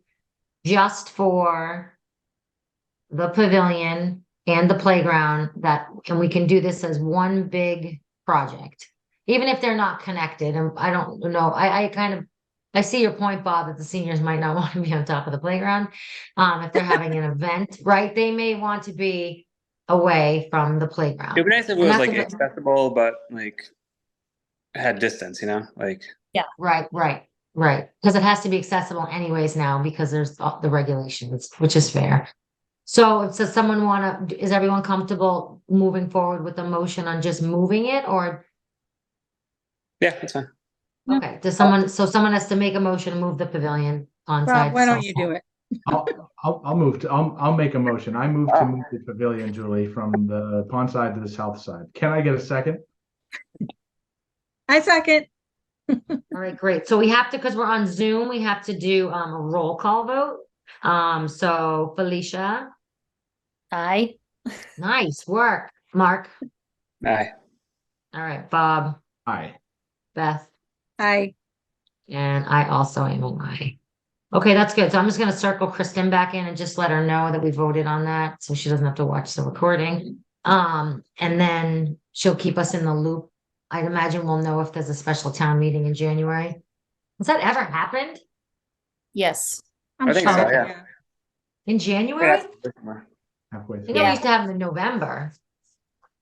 just for the pavilion and the playground and we can do this as one big project. Even if they're not connected, and I don't know, I see your point, Bob, that the seniors might not want to be on top of the playground. If they're having an event, right? They may want to be away from the playground. It'd be nice if it And was that's like a- accessible, but like had distance, like Right. Because it has to be accessible anyways now because there's all the regulations, which is fair. So is everyone comfortable moving forward with the motion on just moving it or, yeah, that's fine. Yeah. okay, someone has to make a motion to move the pavilion on side. Bob, why don't south you side. do it? I'll make a motion. I move to move the pavilion, Julie, from the pond side to the south side. Can I get a second? I second. All right, great. So we have to, because we're on Zoom, we have to do a roll call vote. So Felicia, Aye. nice work. Mark, Aye. all right, Bob, Aye. Beth. I And I also am an aye. Okay, that's good. So I'm just gonna circle Kristen back in and just let her know that we voted on that, so she doesn't have to watch the recording. And then she'll keep us in the loop. I'd imagine we'll know if there's a special town meeting in January. Has that ever happened? Yes. I'm I think so, sure, yeah. In January? Halfway I through. know we Yeah. used to have them in November.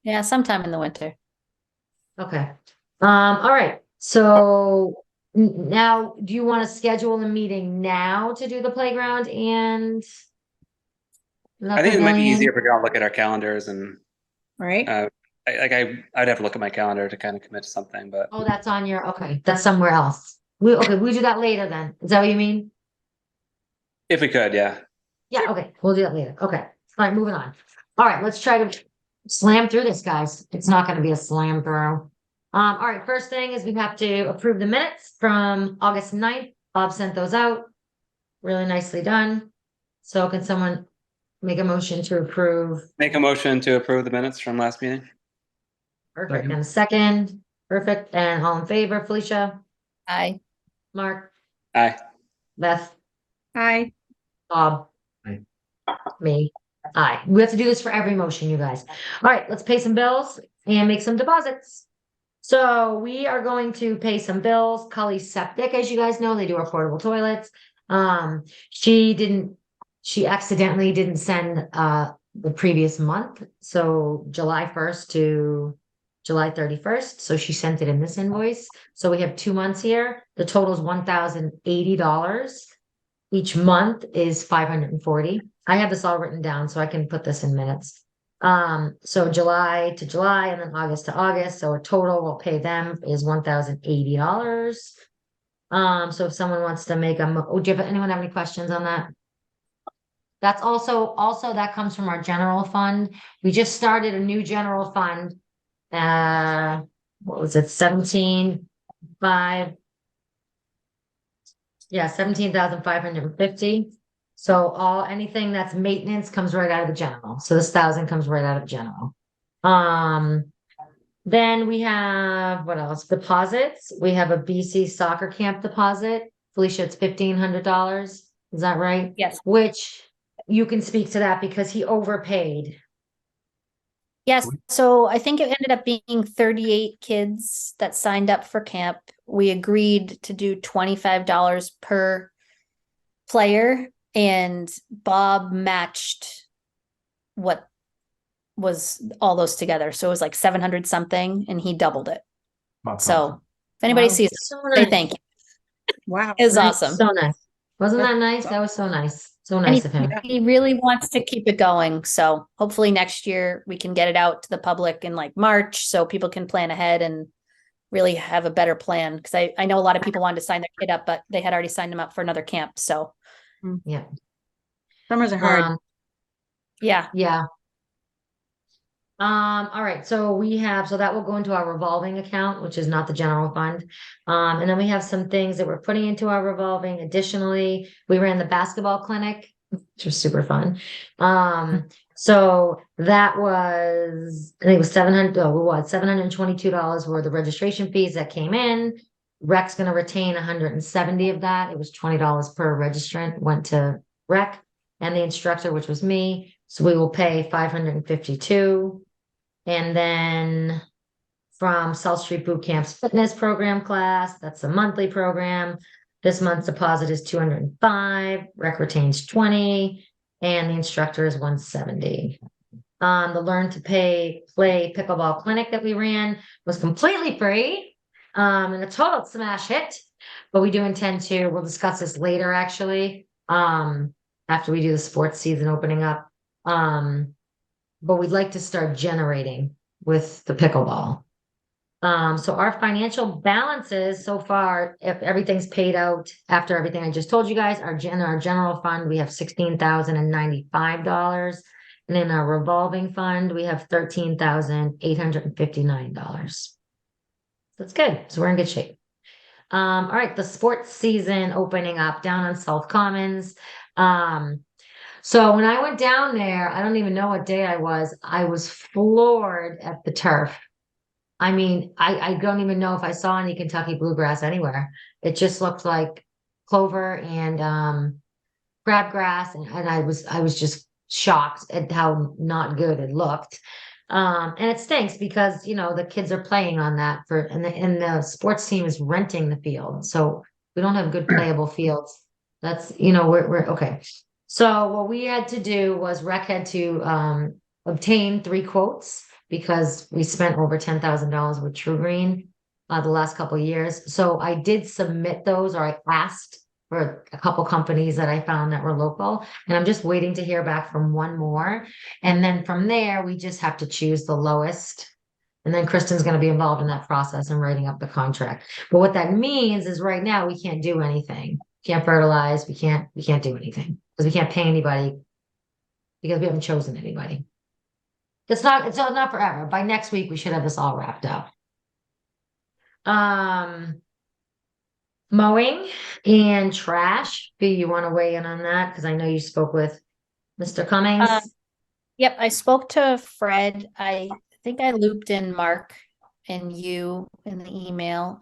Yeah, sometime in the winter. Okay. All right. So now, do you want to schedule a meeting now to do the playground and the I think it might be pavilion? easier if we all look at our calendars and right? I'd have to look at my calendar to kind of commit to something, but Oh, that's on your, okay, that's somewhere else. We do that later then. Is that what you mean? if we could, yeah. Yeah, okay, we'll do that later. Okay, all right, moving on. All right, let's try to slam through this, guys. It's not gonna be a slam through. All right, first thing is we have to approve the minutes from August 9th. Bob sent those out. Really nicely done. So can someone make a motion to approve? Make a motion to approve the minutes from last meeting. Perfect, Second. and a second, perfect, and all in favor, Felicia, Aye. Mark, Aye. Beth, I Bob. Aye. Me, aye. We have to do this for every motion, you guys. All right, let's pay some bills and make some deposits. So we are going to pay some bills. Cully Septic, as you guys know, they do our portable toilets. She accidentally didn't send the previous month, so July 1st to July 31st. So she sent it in this invoice. So we have 2 months here. The total is $1,080. Each month is 540. I have this all written down, so I can put this in minutes. So July to July and then August to August. So a total we'll pay them is $1,080. So if someone wants to make anyone have any questions on that? That's also that comes from our general fund. We just started a new general fund. What was it? 17,550. So anything that's maintenance comes right out of the general. So this 1,000 comes right out of general. Then we have, what else? Deposits. We have a BC soccer camp deposit. Felicia, it's $1,500. Is that right? Yes. Which you can speak to that because he overpaid. Yes, so I think it ended up being 38 kids that signed up for camp. We agreed to do $25 per player, and Bob matched what was all those together. So it was like 700 something, and he doubled it. So if anybody Wow. sees it, So say nice. thank you. Wow. It was Nice. awesome. So nice. Wasn't that That's nice? That was so nice. So And nice of him. he really wants to keep it going. So hopefully next year we can get it out to the public in like March so people can plan ahead and really have a better plan. Because I know a lot of people wanted to sign their kid up, but they had already signed them up for another camp. So Yeah. Summers are hard. yeah. Yeah. All right, so that will go into our revolving account, which is not the general fund. And then we have some things that we're putting into our revolving. Additionally, we ran the basketball clinic, which was super fun. So that was, I think it was $722 were the registration fees that came in. Rec's gonna retain 170 of that. It was $20 per registrant, went to Rec and the instructor, which was me. So we will pay 552. And then from South Street Boot Camp's fitness program class, that's a monthly program. This month's deposit is 205, Rec retains 20, and the instructor is 170. The Learn to Play pickleball clinic that we ran was completely free, and a total smash hit. But we do intend we'll discuss this later actually, after we do the sports season opening up. But we'd like to start generating with the pickleball. So our financial balances so far, if everything's paid out after everything I just told you guys, our general fund, we have $16,095. And in our revolving fund, we have $13,859. That's good. So we're in good shape. All right, the sports season opening up down on South Commons. So when I went down there, I don't even know what day I was floored at the turf. I mean, I don't even know if I saw any Kentucky bluegrass anywhere. It just looked like clover and crabgrass, and I was just shocked at how not good it looked. And it stinks because the kids are playing on that and the sports team is renting the field, so we don't have good playable fields. That's we're okay. So what we had to do was Rec had to obtain 3 quotes because we spent over $10,000 with True Green the last couple of years. So I did submit those, or I asked for a couple companies that I found that were local, and I'm just waiting to hear back from one more. And then from there, we just have to choose the lowest. And then Kristen's going to be involved in that process and writing up the contract. But what that means is right now we can't do anything. Can't fertilize. We can't do anything because we can't pay anybody because we haven't chosen anybody. It's not forever. By next week, we should have this all wrapped up. Mowing and trash. B, you want to weigh in on that? Because I know you spoke with Mr. Cummings. Yep, I spoke to Fred. I think I looped in Mark and you in the email.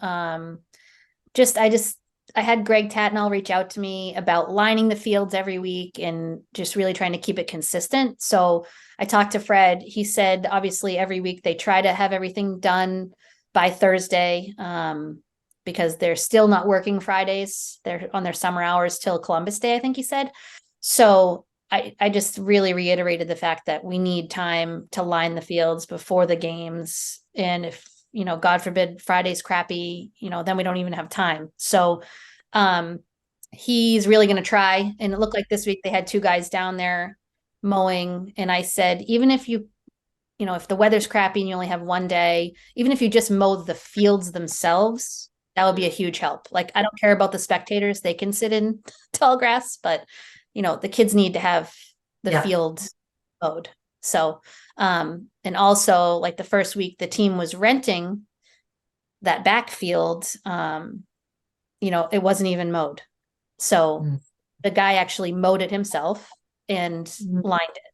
I had Greg Tatnall reach out to me about lining the fields every week and just really trying to keep it consistent. So I talked to Fred. He said, obviously, every week they try to have everything done by Thursday because they're still not working Fridays. They're on their summer hours till Columbus Day, I think he said. So I just really reiterated the fact that we need time to line the fields before the games. And if, God forbid Friday's crappy, then we don't even have time. So, he's really going to try. And it looked like this week they had 2 guys down there mowing. And I said, even if if the weather's crappy and you only have 1 day, even if you just mow the fields themselves, that would be a huge help. Like, I don't care about the spectators. They can sit in tall grass, but the kids need to have the Yeah. field mowed. So, and also like the first week the team was renting that backfield, it wasn't even mowed. So Mm. the guy actually mowed it himself and Mhm. lined it.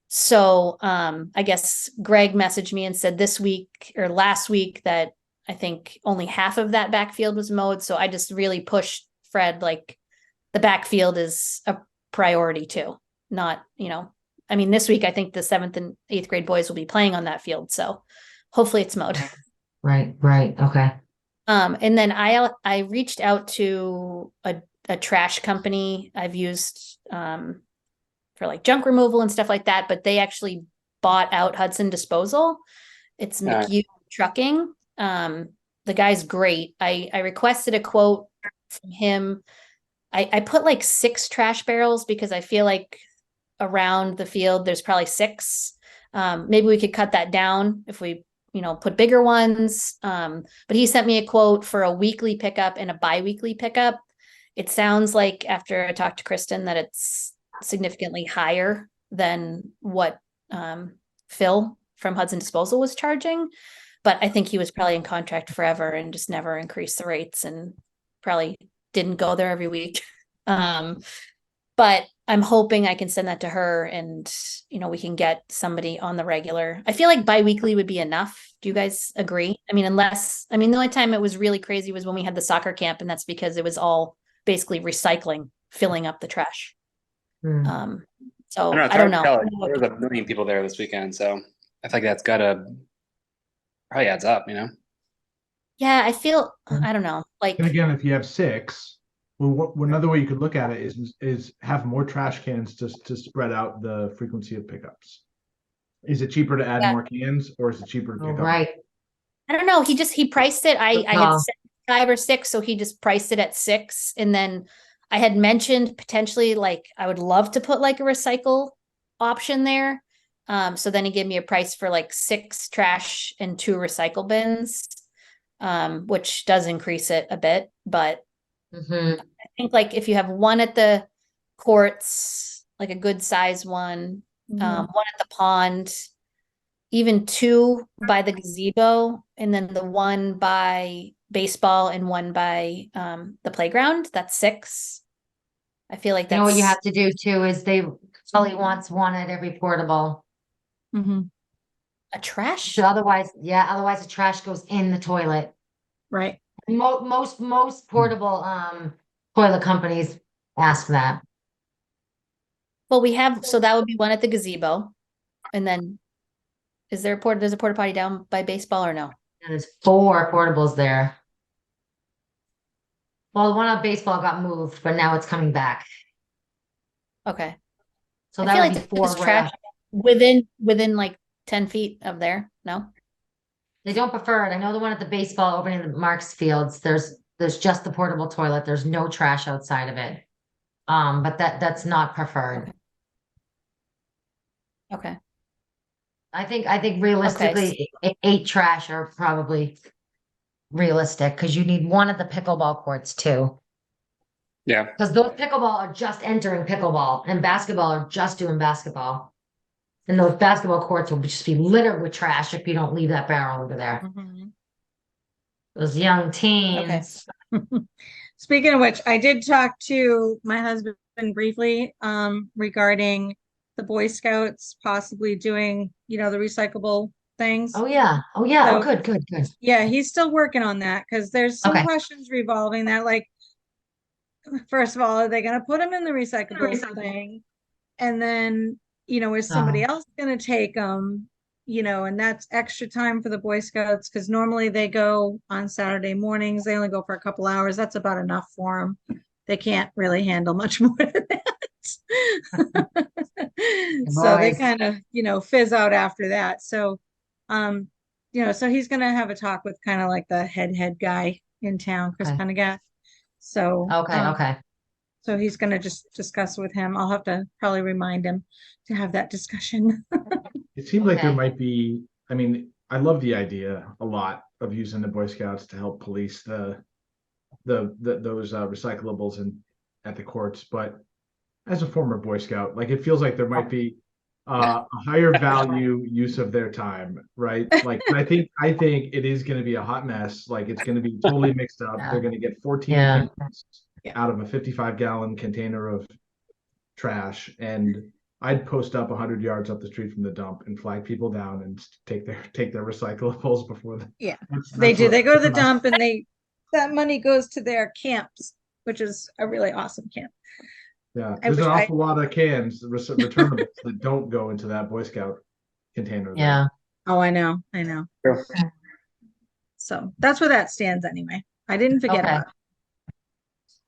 So, I guess Greg messaged me and said this week or last week that I think only half of that backfield was mowed. So I just really pushed Fred, like, the backfield is a priority too. Not, this week I think the 7th and 8th grade boys will be playing on that field. So hopefully it's mowed. Right. Okay. And then I reached out to a trash company I've used for like junk removal and stuff like that, but they actually bought out Hudson Disposal. It's McHugh Trucking. The guy's great. I requested a quote from him. I put like 6 trash barrels because I feel like around the field there's probably 6. Maybe we could cut that down if we put bigger ones. But he sent me a quote for a weekly pickup and a bi-weekly pickup. It sounds like after I talked to Kristen that it's significantly higher than what Phil from Hudson Disposal was charging. But I think he was probably in contract forever and just never increased the rates and probably didn't go there every week. But I'm hoping I can send that to her and, we can get somebody on the regular. I feel like bi-weekly would be enough. Do you guys agree? The only time it was really crazy was when we had the soccer camp, and that's because it was all basically recycling, filling up the trash. Mm. So It's I don't hard know. to tell. There was 1 million people there this weekend, so I think that's probably adds up, Yeah, I feel, I don't know, like, And again, if you have 6, well, another way you could look at it is have more trash cans to spread out the frequency of pickups. Is it cheaper to add Yeah. more cans, or is it cheaper to Oh, pick up? right. I don't know. He priced it. I had Oh. said 5 or 6, so he just priced it at 6. And then I had mentioned potentially like I would love to put like a recycle option there. So then he gave me a price for like 6 trash and 2 recycle bins, which does increase it a bit. But Mhm. I think like if you have one at the courts, like a good size one, one at the pond, even 2 by the gazebo, and then the one by baseball and one by the playground, that's 6. I feel like You know what you that's have to do too is Sully wants one at every portable. a trash. So otherwise the trash goes in the toilet. Right. Most portable toilet companies ask for that. Well, so that would be one at the gazebo. And then there's a porta potty down by baseball or no? And there's 4 portables there. Well, the one on baseball got moved, but now it's coming back. Okay. So I that feel would like be 4 there's trash within like 10 feet of there. No? They don't prefer it. I know the one at the baseball opening the Marks Fields, there's just the portable toilet. There's no trash outside of it. But that's not preferred. Okay. I think realistically 8 trash are probably realistic because you need one at the pickleball courts too. Yeah. Because those pickleball are just entering pickleball and basketball are just doing basketball. And those basketball courts will just be littered with trash if you don't leave that barrel over there. Those young teens. Speaking of which, I did talk to my husband briefly regarding the Boy Scouts possibly doing, the recyclable things. Oh yeah. Oh yeah. So- Oh good. Yeah, he's still working on that because there's some Okay. questions revolving that. Like, first of all, are they going to put them in the recyclable thing? And then, is somebody else going to take them? And that's extra time for the Boy Scouts because normally they go on Saturday mornings. They only go for a couple hours. That's about enough for them. They can't really handle much more than that. So they Boys. kind of, fizz out after that. So, so he's gonna have a talk with kind of like the head guy in town, Chris Okay. Pendergast. So, Okay, okay. so he's gonna just discuss with him. I'll have to probably remind him to have that discussion. It seemed like there Okay. might be, I mean, I love the idea a lot of using the Boy Scouts to help police those recyclables at the courts, but as a former Boy Scout, like it feels like there might be a higher value use of their time, right? Like I think it is going to be a hot mess. Like it's going to be totally mixed up. Yeah. They're going to get 14 Yeah. cans Yeah. out of a 55-gallon container of trash, and I'd post up 100 yards up the street from the dump and flag people down and take their recyclables before the, Yeah, that's they do. what- They go to the that's what I- dump and that money goes to their camps, which is a really awesome camp. Yeah, I there's an wish I- awful lot of cans, returnables that don't go into that Boy Scout container. there. Yeah. Oh, I know. Sure. So that's where that stands anyway. I didn't forget Okay. about it.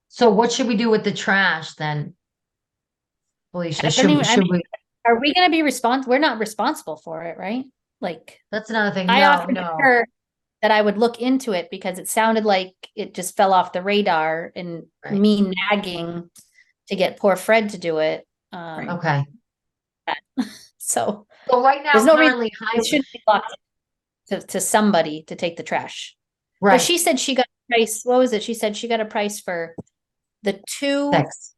So what should we do with the trash then? Felicia, I should, don't even- I should mean- we, Are we gonna be we're not responsible for it, right? Like, that's another thing. I No, offered no. her that I would look into it because it sounded like it just fell off the radar and Right. me nagging to get poor Fred to do it. Okay. So So right now, There's no reason- currently it highway, should be locked to somebody to take the trash. But right, she said she got a price, what was it? She said she got a price for the 2 6.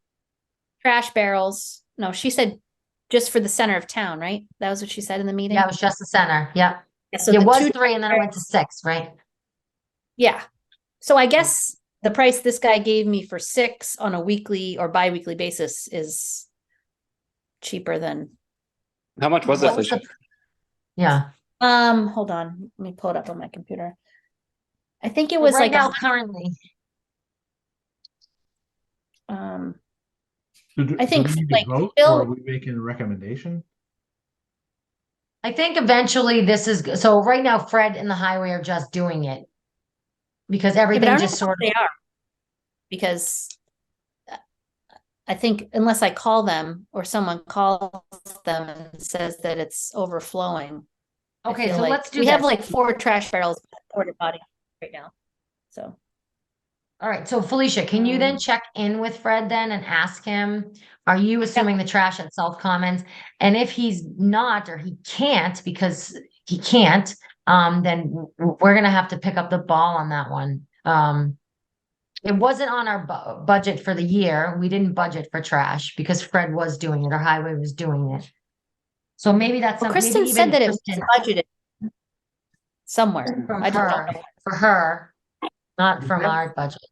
trash barrels. No, she said just for the center of town, right? That was what she said in the meeting. Yeah, it was just the center. Yeah. Yeah, so It the was 2 3 and then it went to 6, right? Yeah. So I guess the price this guy gave me for 6 on a weekly or bi-weekly basis is cheaper than, How much was it, What was Felicia? Yeah. hold on, let me pull it up on my computer. I think it was Right like, now, currently, um, So I think, do we need to like, vote, Bill- or are we making a recommendation? I think eventually this is, so right now Fred and the highway are just doing it. Because yeah, but I everything don't just know sort if of, they are. Because I think unless I call them or someone calls them and says that it's overflowing. I okay, feel so like- let's do We have this. like 4 trash barrels porta potty right now. So, All right, so Felicia, can you then Um, check in with Fred then and ask him, are you assuming the trash at South Commons? And if he's not, or he can't, because he can't, then we're gonna have to pick up the ball on that one. It wasn't on our budget for the year. We didn't budget for trash because Fred was doing it, or highway was doing it. So maybe that's well, something. Kristen said that it was budgeted somewhere. From I don't her, know. for her, not from Yeah. our budget.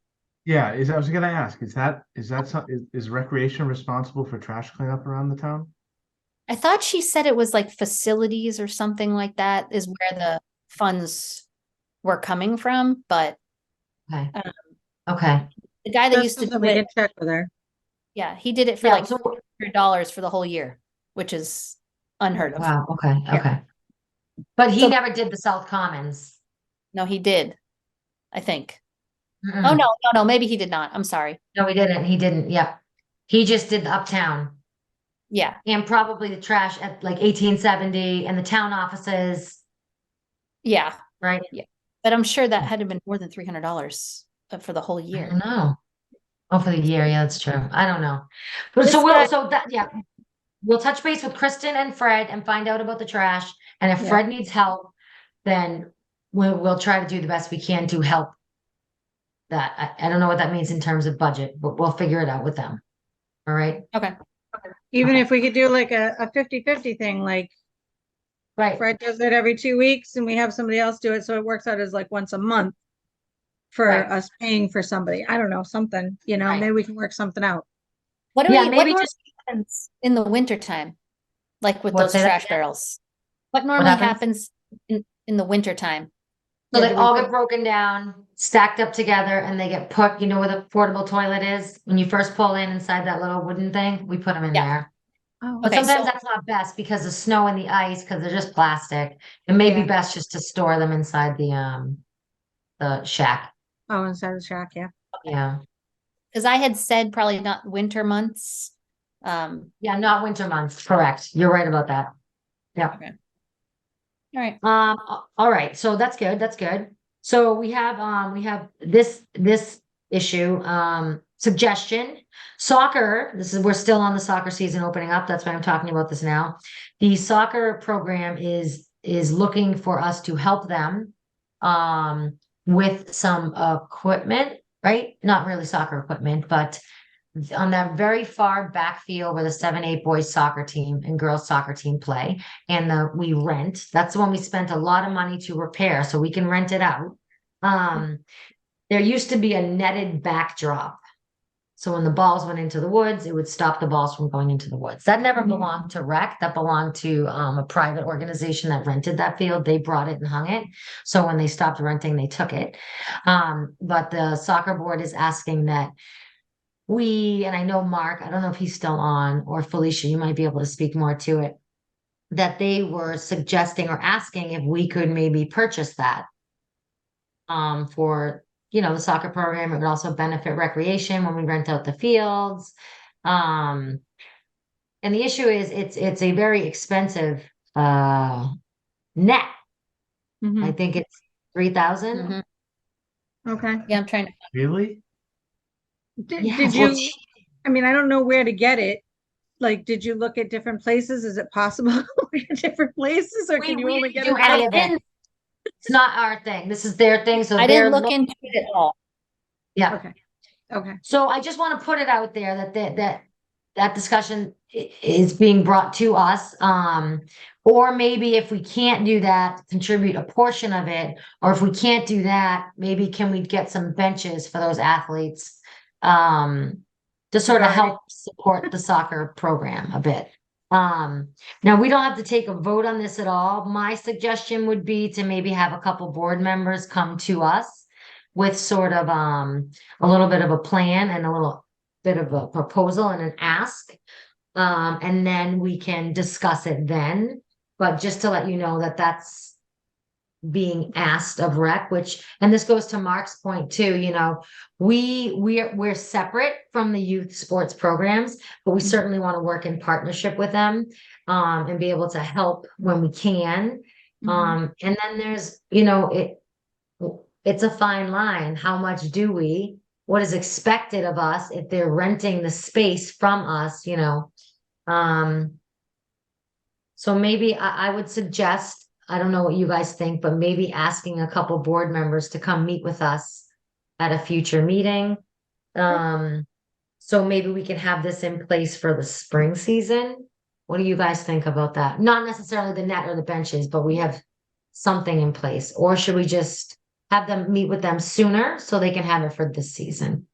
Yeah, I was gonna ask, is recreation responsible for trash cleanup around the town? I thought she said it was like facilities or something like that is where the funds were coming from, but Okay. Um, Okay. the guy that That's used to something do we it, can check with her. yeah, he did it for Yeah, like so, $400 for the whole year, which is unheard of. wow, okay, Yeah. okay. But he So- never did the South Commons. No, he did, I think. Mm-mm. Oh, no, maybe he did not. I'm sorry. No, he didn't. He didn't. Yep. He just did the uptown Yeah, and probably the trash at like 1870 and the town offices, yeah, right? but I'm sure that had to have been more than $300 for the whole I year. don't know. Oh, for the year. Yeah, that's true. I don't know. But This so guy- yeah, we'll touch base with Kristen and Fred and find out about the trash. And if Yeah. Fred needs help, then we'll try to do the best we can to help that. I don't know what that means in terms of budget, but we'll figure it out with them. All right. Okay. Even Okay. if we could do like a 50-50 thing, like Right. Fred does it every 2 weeks and we have somebody else do it, so it works out as like once a month for Right. us paying for somebody. I don't know, something, Right. maybe we can work something out. What Yeah, what maybe normally just- happens in the wintertime? Like with What, those say that trash again? barrels? What normally happens? happens in the wintertime? So Yeah, they do we all put- get broken down, stacked up together, and they get put, you know where the portable toilet is? When you first pull in inside that little wooden thing, we put them in Yeah. there. Oh, But Okay, sometimes so- that's not best because of snow and the ice, because they're just plastic. It may be Yeah. best just to store them inside the shack. Oh, inside the shack, yeah. Yeah. Because I had said probably not winter months, Yeah, not winter months, correct. You're right about that. Yeah. All right. All right, so that's good, that's good. So we have this issue, suggestion. Soccer, we're still on the soccer season opening up, that's why I'm talking about this now. The soccer program is looking for us to help them with some equipment, right? Not really soccer equipment, but on that very far backfield where the 7-8 boys soccer team and girls soccer team play, and we rent. That's the one we spent a lot of money to repair, so we can rent it out. There used to be a netted backdrop. So when the balls went into the woods, it would stop the balls from going into the woods. That never belonged to rec. That belonged to a private organization that rented that field. They brought it and hung it. So when they stopped renting, they took it. But the soccer board is asking that and I know Mark, I don't know if he's still on, or Felicia, you might be able to speak more to it, that they were suggesting or asking if we could maybe purchase that for, the soccer program. It would also benefit recreation when we rent out the fields. And the issue is it's a very expensive net. I think it's 3,000. Mhm. Okay. Yeah, I'm trying to. Really? Did Yes, you, well, I mean, I don't know where to get it. Like, did you look at different places? Is it possible to look at different places, or can you we only didn't get do it? any I of it. didn't, It's not our thing. This is their thing. So I they're didn't look into it at all. yeah. Okay. Okay. So I just want to put it out there that discussion is being brought to us. Or maybe if we can't do that, contribute a portion of it, or if we can't do that, maybe can we get some benches for those athletes? To sort of Got it. help support the soccer program a bit. Now we don't have to take a vote on this at all. My suggestion would be to maybe have a couple board members come to us with sort of a little bit of a plan and a little bit of a proposal and an ask. And then we can discuss it then. But just to let you know that that's being asked of rec, and this goes to Mark's point too, we're separate from the youth sports programs, but we certainly want to work in partnership with them, and be able to help when we can. And then there's, it's a fine line. How much do what is expected of us if they're renting the space from us, so maybe I would suggest, I don't know what you guys think, but maybe asking a couple board members to come meet with us at a future meeting. So maybe we can have this in place for the spring season. What do you guys think about that? Not necessarily the net or the benches, but we have something in place. Or should we just have them meet with them sooner so they can have it for this season?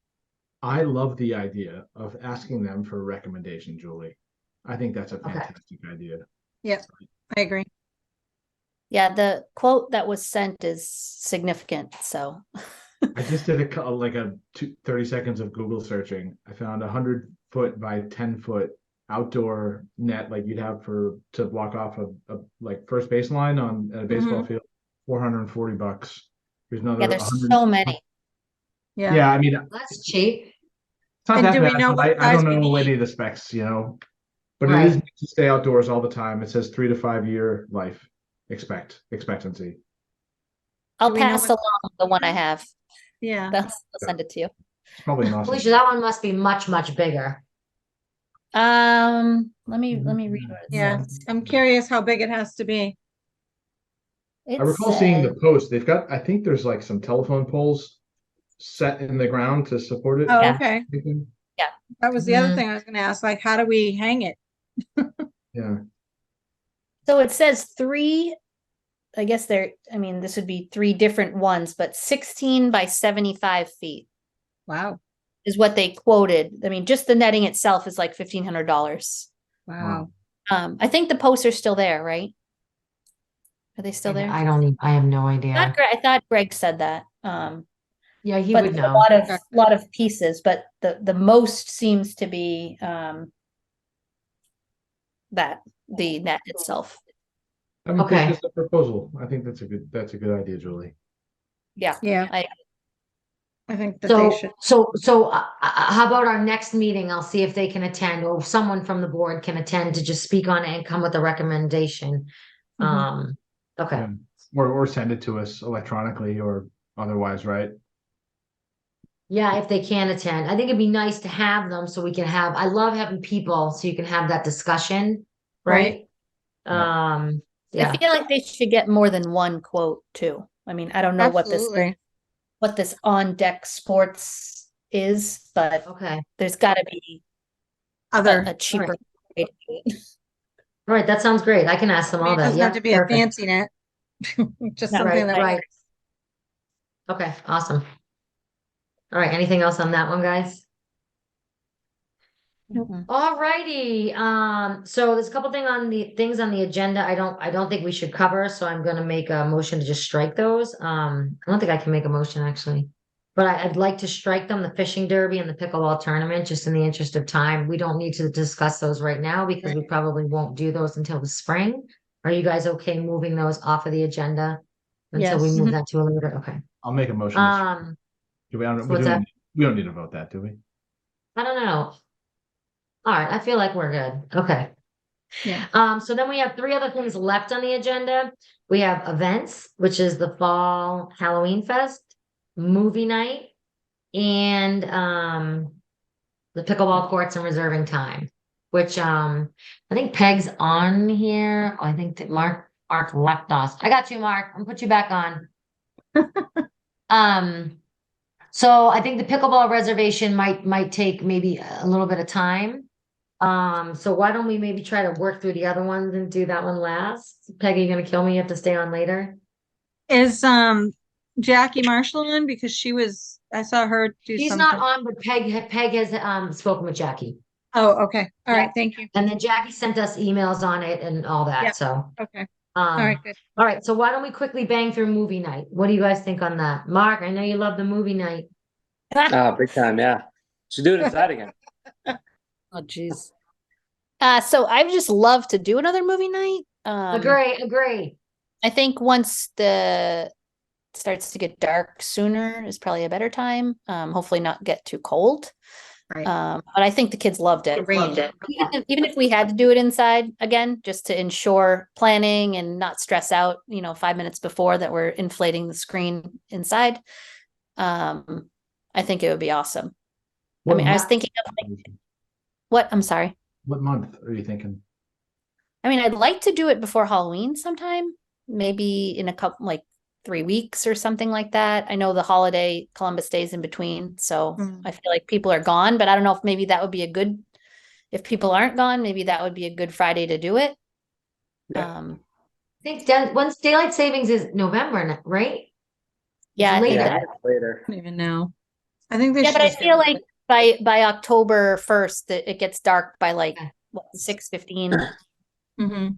I love the idea of asking them for a recommendation, Julie. I think that's a fantastic idea. Yep, I agree. Yeah, the quote that was sent is significant, so. I just did 30 seconds of Google searching. I found 100-foot by 10-foot outdoor net like you'd have to block off a first baseline on a baseball field, $440. There's another. Yeah, there's so many. Yeah. Yeah, I mean, That's cheap. it's not And that do we bad, know but what I don't size we know need? any of the specs, but Right. it is nice to stay outdoors all the time. It says 3 to 5 year life expectancy. I'll Do we know pass what- along the one I have. Yeah. I'll send it to you. It's probably an awesome. Felicia, that one must be much, much bigger. Let me read what it Yeah. says. I'm curious how big it has to be. I It recall seeing says- the post. They've got, I think there's some telephone poles set in the ground to support it. Oh, Yeah. okay. Yeah. That was the other Mhm. thing I was gonna ask, how do we hang it? Yeah. So it says three, I guess this would be three different ones, but 16 by 75 feet Wow. is what they quoted. I mean, just the netting itself is like $1,500. Wow. I think the posts are still there, right? Are they still there? I have no idea. I thought Greg said that. Yeah, he But would there's a know. lot of pieces, but the most seems to be that the net itself. I mean, Okay. Just a proposal. I think that's a good idea, Julie. Yeah. Yeah. I think that they should. How about our next meeting? I'll see if they can attend, or someone from the board can attend to just speak on it and come with a recommendation. Mhm. Okay. Yeah. Or send it to us electronically or otherwise, right? Yeah, if they can attend. I think it'd be nice to have them so we can have, I love having people so you can have that discussion, right? Yeah. Yeah. I feel like they should get more than one quote too. I mean, I don't know Absolutely. what this on deck sports is, but Okay. there's gotta be Other, a cheaper way to do it. All right, that sounds great. I can ask them I mean, all it that. doesn't Yeah, have to be a perfect. fancy net. Just No, something Right, that. right. Okay, awesome. All right, anything else on that one, guys? Mhm. All righty, so there's a couple things on the agenda I don't think we should cover, so I'm gonna make a motion to just strike those. I don't think I can make a motion actually. But I'd like to strike them, the fishing derby and the pickleball tournament, just in the interest of time. We don't need to discuss those right now because we probably won't do those until the spring. Are you guys okay moving those off of the agenda? Until we Yes. move that to a later, okay. I'll make a motion. Do we, what's that? we don't need to vote that, do we? I don't know. All right, I feel like we're good. Okay. Yeah. So then we have three other things left on the agenda. We have events, which is the fall Halloween fest, movie night, and the pickleball courts and reserving time, which I think Peg's on here. I think that Mark left us. I got you, Mark. I'm gonna put you back on. So I think the pickleball reservation might take maybe a little bit of time. So why don't we maybe try to work through the other ones and do that one last? Peggy, you gonna kill me? You have to stay on later. Is Jackie Marshall on? Because I saw her do She's something. not on, but Peg has spoken with Jackie. Oh, okay. All Yeah. right, thank you. And then Jackie sent us emails on it and all that, Yep. so. Okay. All right, good. All right, so why don't we quickly bang through movie night? What do you guys think on that? Mark, I know you love the movie night. Big time, yeah. Should do it inside again. Oh, geez. So I would just love to do another movie night. Agree. I think once the starts to get dark sooner is probably a better time. Hopefully not get too cold. Right. But I think the kids loved it. Loved it. Even if we had to do it inside again, just to ensure planning and not stress out, 5 minutes before that we're inflating the screen inside. I think it would be awesome. I mean, I was thinking of what? I'm sorry. What month are you thinking? I mean, I'd like to do it before Halloween sometime, maybe in a couple, like 3 weeks or something like that. I know the holiday, Columbus Day is in between, so I feel like people are gone, but I don't know if maybe that would be if people aren't gone, maybe that would be a good Friday to do it. Yeah. I think once daylight savings is November, right? Yeah, I think later. that- Later. I don't even know. I think they yeah, should. but I just feel do like by October 1st, it gets dark by like Okay. 6:15. Mhm.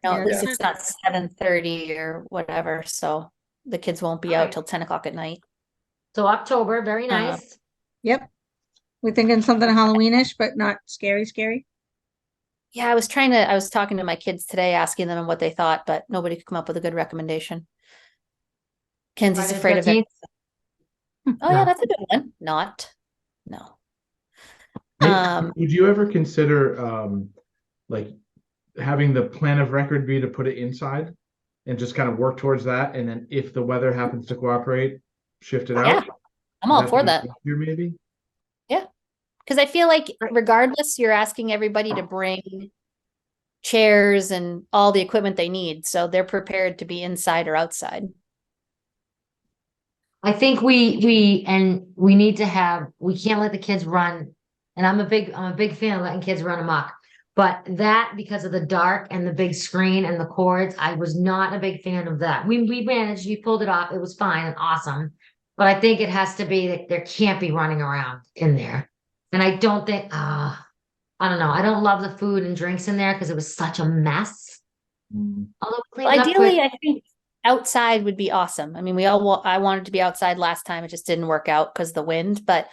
No, Yeah, at least that's it's not 7:30 or whatever, so the kids won't be out Alright. till 10 o'clock at night. So October, very nice. Yep. We're thinking something Halloweenish, but not scary. Yeah, I was talking to my kids today, asking them what they thought, but nobody could come up with a good recommendation. Kenzie's Friday the afraid of it. 13th? Oh yeah, that's a good one. No. Would you ever consider like having the plan of record be to put it inside and just kind of work towards that, and then if the weather happens to cooperate, shift it out? Yeah, I'm all Would for be that. easier, maybe. Because I feel like regardless, you're asking everybody to bring chairs and all the equipment they need, so they're prepared to be inside or outside. I think we need to we can't let the kids run. And I'm a big fan of letting kids run amok. But that, because of the dark and the big screen and the cords, I was not a big fan of that. We managed, we pulled it off. It was fine and awesome. But I think it has to be that there can't be running around in there. And I don't think, I don't know. I don't love the food and drinks in there because it was such a mess. Although we cleaned it up Ideally, quick. I think outside would be awesome. I mean, I wanted to be outside last time. It just didn't work out because of the wind. But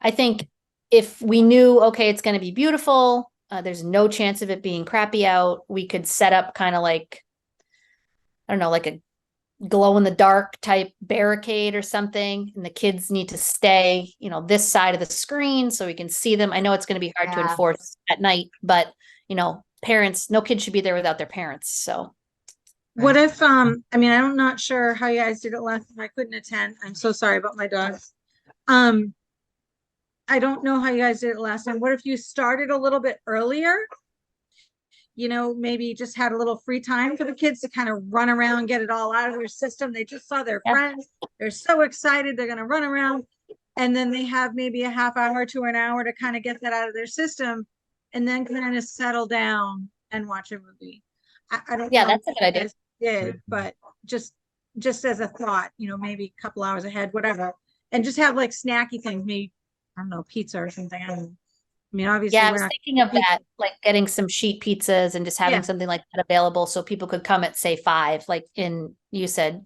I think if we knew, okay, it's going to be beautiful, there's no chance of it being crappy out, we could set up kind of like, I don't know, like a glow in the dark type barricade or something, and the kids need to stay, this side of the screen so we can see them. I know it's going to be hard to Yeah. enforce at night, but parents, no kid should be there without their parents. So What if, I mean, I'm not sure how you guys did it last time. I couldn't attend. I'm so sorry about my dogs. I don't know how you guys did it last time. What if you started a little bit earlier? Maybe just had a little free time for the kids to kind of run around, get it all out of their system. They just saw their Yeah. friends. They're so excited. They're going to run around. And then they have maybe a half hour to an hour to kind of get that out of their system and then kind of settle down and watch a movie. I don't Yeah, know that's a what good you idea. guys did, but just as a thought, maybe a couple hours ahead, whatever. And just have like snacky things, maybe, I don't know, pizza or something. I mean, obviously, yeah, I we're was not. thinking of that, like getting some sheet pizzas and just having Yeah. something like that available so people could come at say 5, like you said,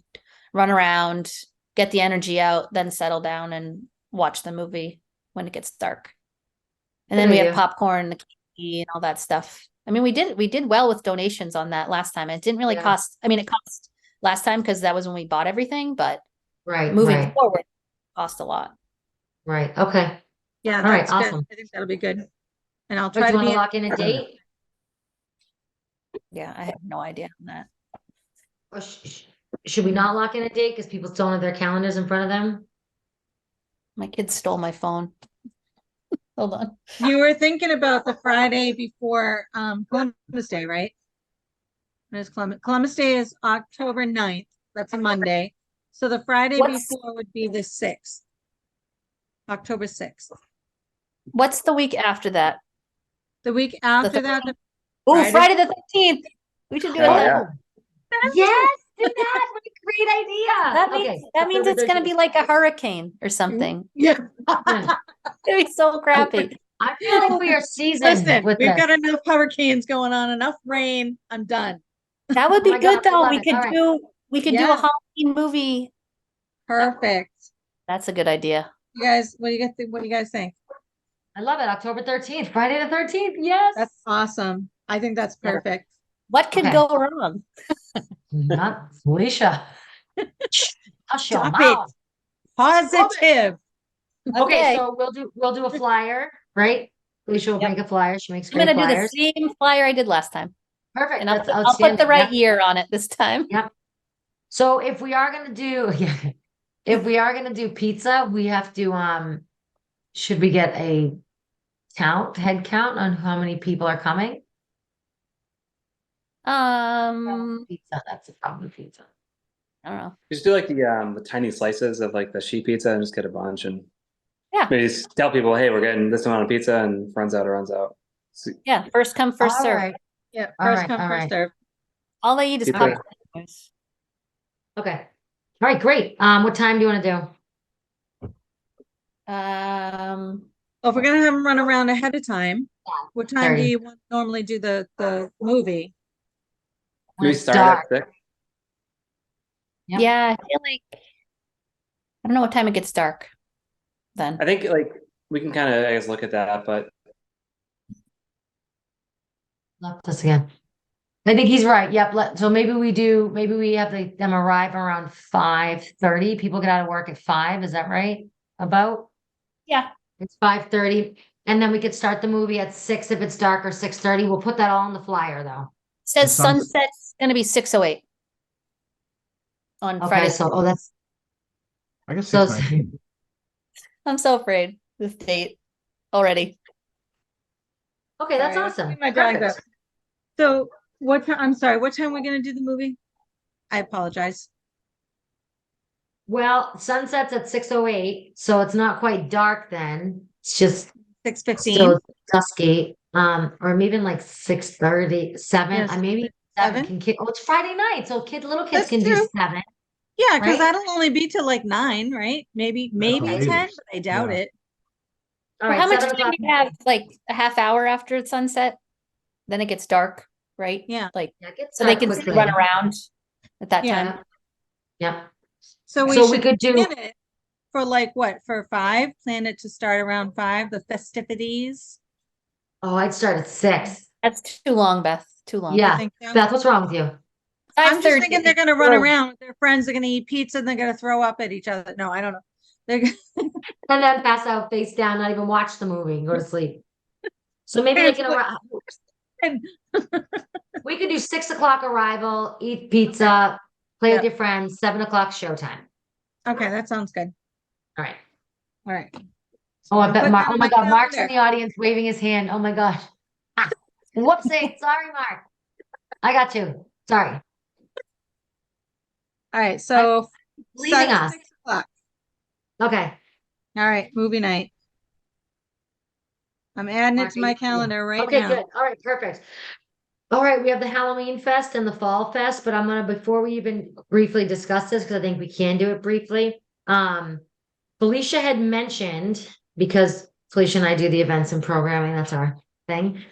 run around, get the energy out, then settle down and watch the movie when it gets dark. And then Good we have idea. popcorn, the candy and all that stuff. I mean, we did well with donations on that last time. It didn't really Yeah. cost, I mean, it cost last time because that was when we bought everything, but Right, moving right, forward, it cost a lot. right. Okay. Yeah, All right, that's good. awesome. I think that'll be good. And I'll Do try you to want be. to lock in a date? Yeah, I have no idea on that. Or should we not lock in a date because people still have their calendars in front of them? My kids stole my phone. Hold on. You were thinking about the Friday before Columbus Day, right? When is Columbus Day is October 9th. That's a Monday. So the Friday What's- before would be the 6th. October 6th. What's the week after that? The week after third that, Oh, Friday? Friday the 13th. We should do it Oh, then. yeah. Yes, do that. What a great idea. That Okay, means that means October it's gonna 13th. be like a hurricane or something. yeah. It'd be so crappy. I feel like we are seasoned Listen, with we've this. got enough hurricanes going on, enough rain. I'm done. That would Oh be my good God, I though. love We it. could All right. do a Yeah. Halloween movie. Perfect. That's a good idea. You guys, what do you guys think? What do you guys think? I love it. October 13th, Friday the 13th. Yes. That's awesome. I think that's Yeah. perfect. What could Okay. go wrong? Not Felicia. Hush your Stop it. mouth. Positive. Okay, so we'll do a flyer, right? Felicia will Yep. make a flyer. She makes I'm great gonna do the flyers. same flyer I did last time. Perfect. And I'll That's put the outstanding. right Yep. year on it this time. Yep. So if we are gonna do, yeah, if we are gonna do pizza, we have to, should we get a head count on how many people are coming? Pizza, that's a problem, pizza. I don't know. Just do like the tiny slices of like the sheet pizza and just get a bunch and Yeah. maybe just tell people, hey, we're getting this amount of pizza and runs out or runs out. So- Yeah, first come, first All serve. right. Yeah, All first right, come, all first right. serve. All they eat is Pizza. popcorn. anyways. Okay. All right, great. What time do you want to do? If we're gonna have them run around ahead of time, what time do 30. you normally do the movie? Do we When it's start dark. at 6? Yep. Yeah, I feel like I don't know what time it gets dark then. I think like we can kind of I guess look at that, but Left this again. I think he's right. Yep. So maybe we have them arrive around 5:30. People get out of work at 5. Is that right? About? Yeah. It's 5:30. And then we could start the movie at 6 if it's dark, or 6:30. We'll put that all in the flyer though. Says The sun- sunset's gonna be 6:08 on Okay, Friday. so that's I guess So- 6:19. I'm so afraid this date already. okay, that's Sorry, I was awesome. putting my dog Perfect. up. So what time, I'm sorry, what time are we gonna do the movie? I apologize. Well, sunset's at 6:08, so it's not quite dark then. It's just 6:15. still dusky. Or maybe like 6:30, 7. Yes, maybe 7? 7 can it's Friday night, so little kids That's can do true. 7. Yeah, because Right? that'll only be till like 9, right? Maybe maybe. 10, but I doubt Yeah. it. All Well, right, how much 7 time do you have? Like a half hour after sunset? Then it gets dark, right? Yeah. Like Yeah, it gets so they dark can quickly. run around at that Yeah. time. Yeah. So we So we should could do- plan it for like what, for 5? Plan it to start around 5, the festivities. Oh, I'd start at 6. That's too long, Beth. Too long. Yeah. I think so. Beth, what's wrong with you? I'm just 5:30, thinking they're gonna run oh, around with their friends, they're gonna eat pizza, and they're gonna throw up at each other. No, I don't know. They're And then pass out face down, not even watch the movie, go to sleep. So maybe they Parents can would- arrive. We could do 6 o'clock arrival, eat pizza, play with Yeah. your friends, 7 o'clock showtime. Okay, that sounds good. All right. All right. Oh, I I'll bet put Mark, that oh on my my God, Mark's in calendar. the audience waving his hand. Oh my God. Ah, whoopsie. Sorry, Mark. I got you. Sorry. All right, so Leaving us. 6 o'clock. Okay. All right, movie night. I'm adding Mark, it to are my you- yeah. calendar right Okay, now. good. All right, perfect. All right, we have the Halloween Fest and the Fall Fest, but I'm gonna, before we even briefly discuss this, because I think we can do it briefly. Felicia had mentioned, because Felicia and I do the events and programming, that's our thing.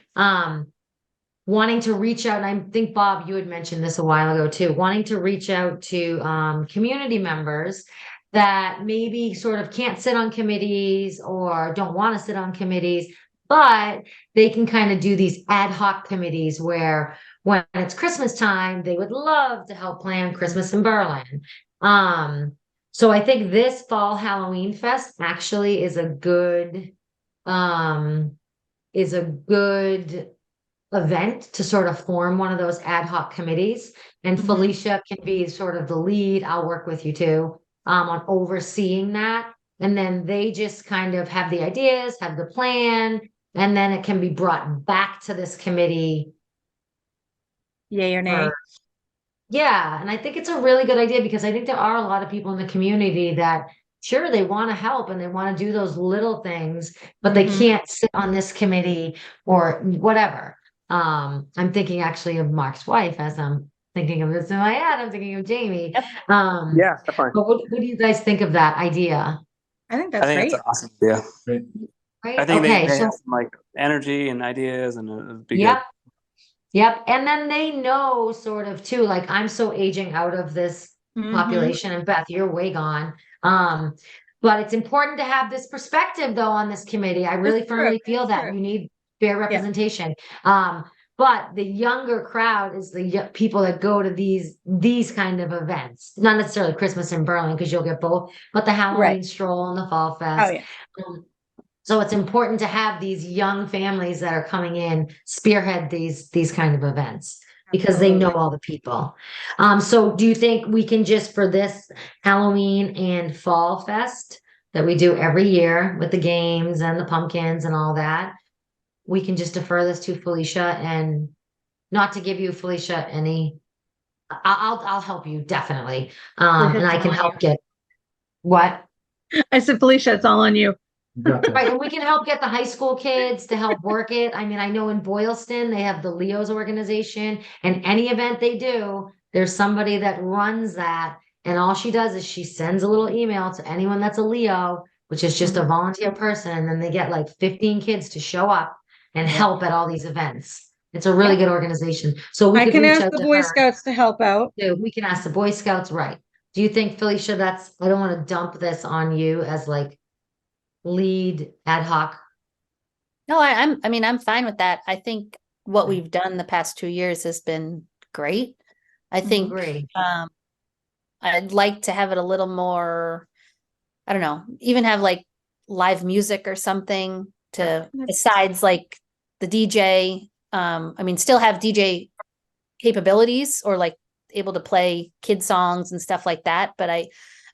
Wanting to reach out, and I think Bob, you had mentioned this a while ago too, wanting to reach out to community members that maybe sort of can't sit on committees or don't want to sit on committees, but they can kind of do these ad hoc committees where when it's Christmas time, they would love to help plan Christmas in Berlin. So I think this fall Halloween Fest actually is a good event to sort of form one of those ad hoc committees. And Mhm. Felicia can be sort of the lead. I'll work with you too, on overseeing that. And then they just kind of have the ideas, have the plan, and then it can be brought back to this committee. Yay or nay? Yeah, and I think it's a really good idea because I think there are a lot of people in the community that sure they want to help and they want to do those little things, but they Mhm. can't sit on this committee or whatever. I'm thinking actually of Mark's wife as I'm thinking of this in my head. I'm thinking of Jamie. Yep. Yeah, definitely. But what do you guys think of that idea? I think I that's think great. it's an awesome idea. Right? I think Okay, they so have some like energy and ideas, and it'd be yep. good. Yep. And then they know sort of too, like I'm so aging out of this Mhm. population, and Beth, you're way gone. But it's important to have this perspective though on this committee. I really That's true, firmly feel that's that true. you need fair representation. But the younger crowd is the people that go to these kind of events, not necessarily Christmas in Berlin, because you'll get both, but the Halloween stroll and the Fall Fest. Oh, yeah. So it's important to have these young families that are coming in spearhead these kind of events because they know Absolutely. all the people. So do you think we can just for this Halloween and Fall Fest that we do every year with the games and the pumpkins and all that, we can just defer this to Felicia and not to give you Felicia any. I'll help you definitely, Felicia, and I it's can all on help you. get what. I said, Felicia, it's all on you. You got this. Right, and we can help get the high school kids to help work it. I mean, I know in Boylston, they have the Leo's organization, and any event they do, there's somebody that runs that. And all she does is she sends a little email to anyone that's a Leo, which is just a volunteer person, and then they get like 15 kids to show up and help at all these events. It's a really good organization. So we I could can reach ask out the to Boy her. Scouts to help out. too. We can ask the Boy Scouts, right? Do you think, Felicia, I don't want to dump this on you as like lead ad hoc. No, I mean, I'm fine with that. I think what we've done the past 2 years has been great. I think, Agree. I'd like to have it a little more, I don't know, even have like live music or something to, besides like the DJ. I mean, still have DJ capabilities or like able to play kid songs and stuff like that. But I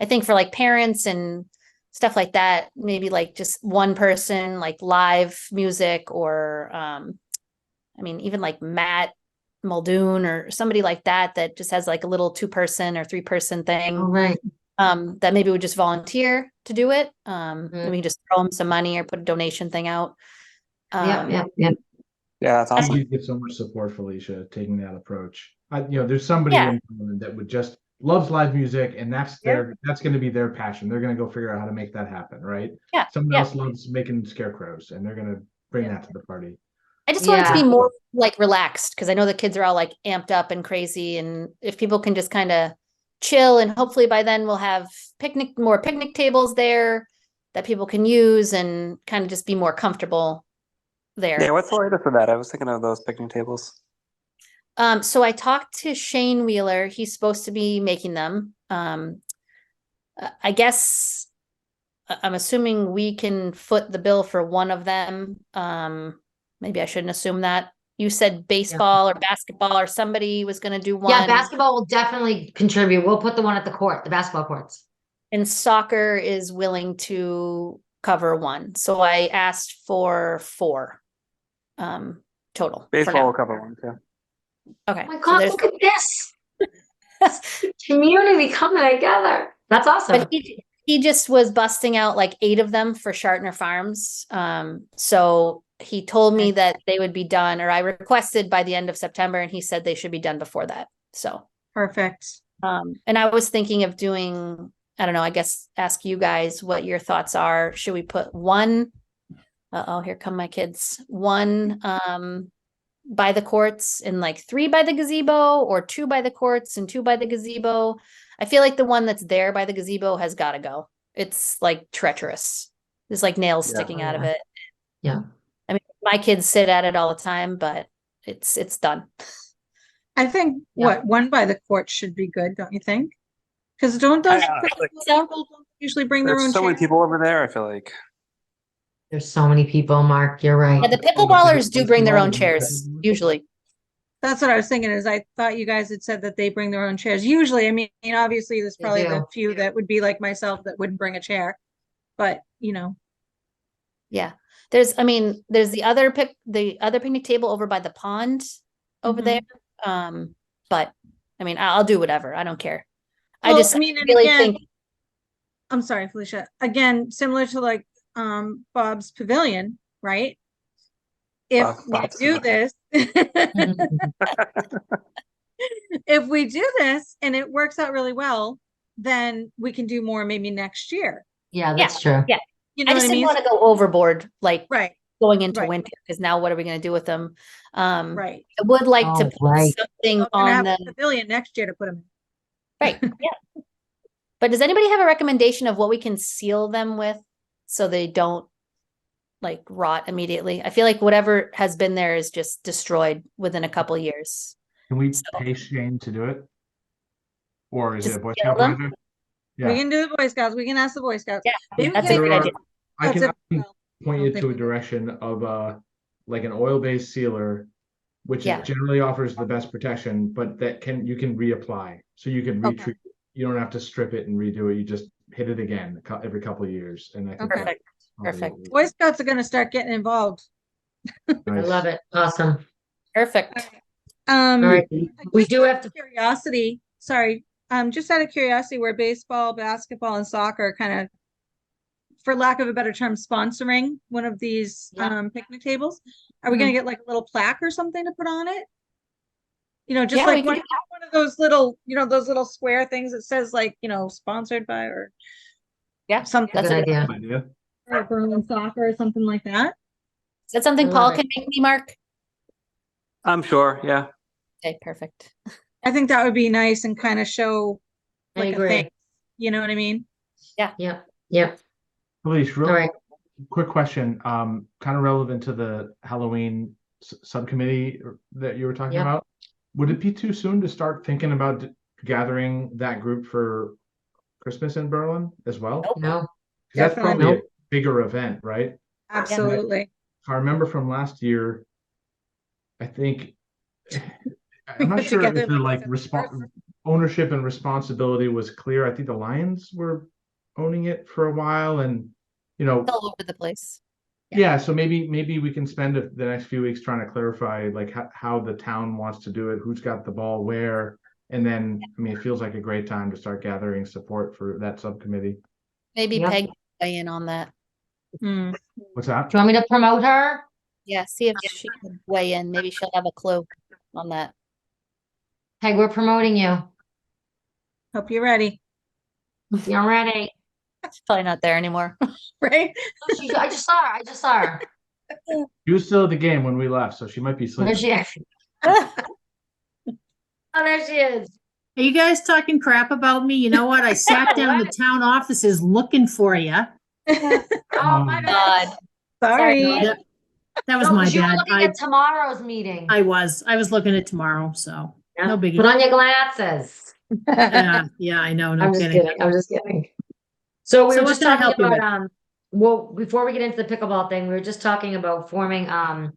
think for like parents and stuff like that, maybe like just one person, like live music or, I mean, even like Matt Muldoon or somebody like that, that just has like a little 2-person or 3-person thing. All right. That maybe would just volunteer to do it. Mhm. And we can just throw them some money or put a donation thing out. Yep. Yeah, that's awesome. You get so much support, Felicia, taking that approach. There's somebody Yeah. in Berlin that would just loves live music, and that's going to be their passion. They're going to go figure out how to make that happen, right? Yeah, Someone yeah. else loves making scarecrows, and they're going to bring that to the party. I just want it to be Yeah. more like relaxed because I know the kids are all like amped up and crazy. And if people can just kind of chill, and hopefully by then we'll have more picnic tables there that people can use and kind of just be more comfortable there. Yeah, what's the latest for that? I was thinking of those picnic tables. So I talked to Shane Wheeler. He's supposed to be making them. I guess I'm assuming we can foot the bill for one of them. Maybe I shouldn't assume that. You said baseball or basketball or somebody was going to do one. Yeah, basketball will definitely contribute. We'll put the one at the court, the basketball courts. And soccer is willing to cover one. So I asked for 4 total. for Baseball now. will cover one too. Okay. Oh my so God, there's- look at this. Community coming together. That's awesome. But he just was busting out like 8 of them for Shartner Farms. So he told me that they would be done, or I requested by the end of September, and he said they should be done before that. So, Perfect. and I was thinking of doing, I don't know, I guess ask you guys what your thoughts are. Should we put 1? Oh, here come my kids. 1 by the courts and like 3 by the gazebo, or 2 by the courts and 2 by the gazebo. I feel like the one that's there by the gazebo has got to go. It's like treacherous. There's like nails sticking out of it. Yeah. I mean, my kids sit at it all the time, but it's done. I think Yeah. one by the court should be good, don't you think? Because don't those like- people usually bring their There's own so many chairs? people over there. I feel like There's so many people, Mark. You're right. Yeah, the pickleballers do bring their own chairs, usually. That's what I was thinking, is I thought you guys had said that they bring their own chairs. Usually, I mean, obviously there's They probably the do. few that would be like myself that wouldn't bring a chair. But, Yeah. There's the other picnic table over by the pond over Mhm. there. But I mean, I'll do whatever. I don't care. Well, I and really again, think, I'm sorry, Felicia. Again, similar to like Bob's Pavilion, right? If we Bob's do this, if we do this and it works out really well, then we can do more maybe next year. Yeah, that's true. yeah. You know I just what I didn't mean? want to go overboard, like Right, going into right. winter, because now what are we going to do with them? right. I would like to Oh, put right. something We're gonna on have the a pavilion next year to put them in. right. Yeah. But does anybody have a recommendation of what we can seal them with so they don't like rot immediately? I feel like whatever has been there is just destroyed within a couple years. Can we So- pay Shane to do it? Or is it Just a Boy kill Scout them? project? We Yeah. can do the Boy Scouts. We can ask the Boy Scouts. Yeah, Maybe we that's a can- great There idea. are- I That's can it. Well, point I you don't to a think- direction of like an oil-based sealer, which Yeah. generally offers the best protection, but you can reapply. So you can Okay. retreat. You don't have to strip it and redo it. You just hit it again every couple of years. And I think Okay. Perfect. that's probably Perfect. what we- Boy Scouts are gonna start getting involved. I Nice. love it. Awesome. Perfect. All right. We just do out have of to, Curiosity, sorry, just out of curiosity, where baseball, basketball, and soccer are kind of, for lack of a better term, sponsoring one of these Yeah. picnic tables. Are we gonna get like a little plaque or something to put on it? Just Yeah, we like can one of those little, those little square things that says like, sponsored by or Yeah, something. That's a good idea. Idea. Or Berlin Soccer or something like that. Is that something I Paul love can make me, Mark? I'm sure. Yeah. Okay, perfect. I think that would be nice and kind of show I like a agree. thing. You know what I mean? Yep. Yep. Felice, All real right. quick question, kind of relevant to the Halloween subcommittee that you were talking Yep. about. Would it be too soon to start thinking about gathering that group for Christmas in Berlin as well? Nope. No. 'Cause that's Definitely. probably a bigger event, right? Absolutely. If I remember from last year, I think I'm not put sure if together the like like a response ownership and responsibility was clear. I think the Lions were owning it for a while, and It's all over the place. yeah, so maybe we can spend the next few weeks trying to clarify like how the town wants to do it, who's got the ball where, and then I mean it feels like a great time to start gathering support for that subcommittee. Maybe Yep. Peg will weigh in on that. Hmm. What's that? Do you want me to promote her? Yeah, see if she can weigh in. Maybe she'll have a clue on that. Peg, we're promoting you. Hope you're ready. You're ready. She's probably not there anymore. Right? I just saw her. I just saw her. She was still at the game when we left, so she might be There sleeping. she is. Oh, there she is. Are you guys talking crap about me? You know what? I sat down in the town offices looking for you. Oh, my bad. God. Sorry. Sorry. That was No, my 'cause you were bad. looking at tomorrow's meeting. I was looking at tomorrow, so Yeah. no biggie. Put on your glasses. Yeah, I know, no I'm just kidding. kidding. I'm just kidding. So we So were what just can I talking help you about, with? well, before we get into the pickleball thing, we were just talking about forming, ad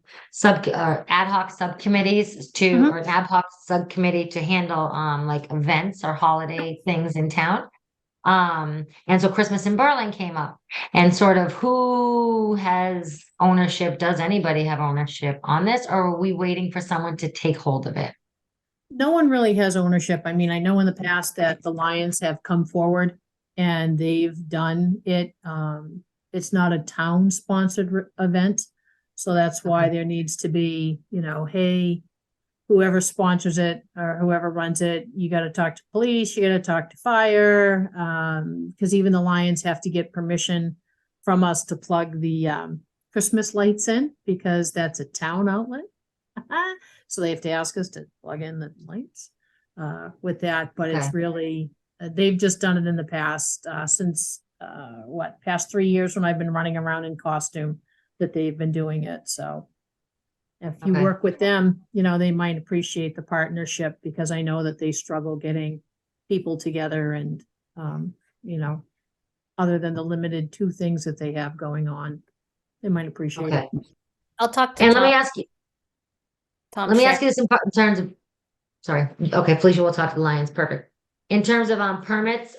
hoc subcommittees Mhm. or an ad hoc subcommittee to handle, like events or holiday things in town. And so Christmas in Berlin came up and sort of who has ownership? Does anybody have ownership on this? Or are we waiting for someone to take hold of it? No one really has ownership. I mean, I know in the past that the Lions have come forward and they've done it. It's not a town-sponsored event. So that's why there needs to be, hey, whoever sponsors it or whoever runs it, you got to talk to police, you got to talk to fire. Because even the Lions have to get permission from us to plug the Christmas lights in because that's a town outlet. So they have to ask us to plug in the lights with that, but Okay. it's really, they've just done it in the past, since, past 3 years when I've been running around in costume that they've been doing it, so. If you Okay. work with them, they might appreciate the partnership because I know that they struggle getting people together and, other than the limited 2 things that they have going on, they might appreciate Okay. it. I'll talk to And let me Tom. ask you, Tom let me Schick. ask you this in terms of, sorry, okay, Felicia, we'll talk to the Lions, perfect. In terms of permits,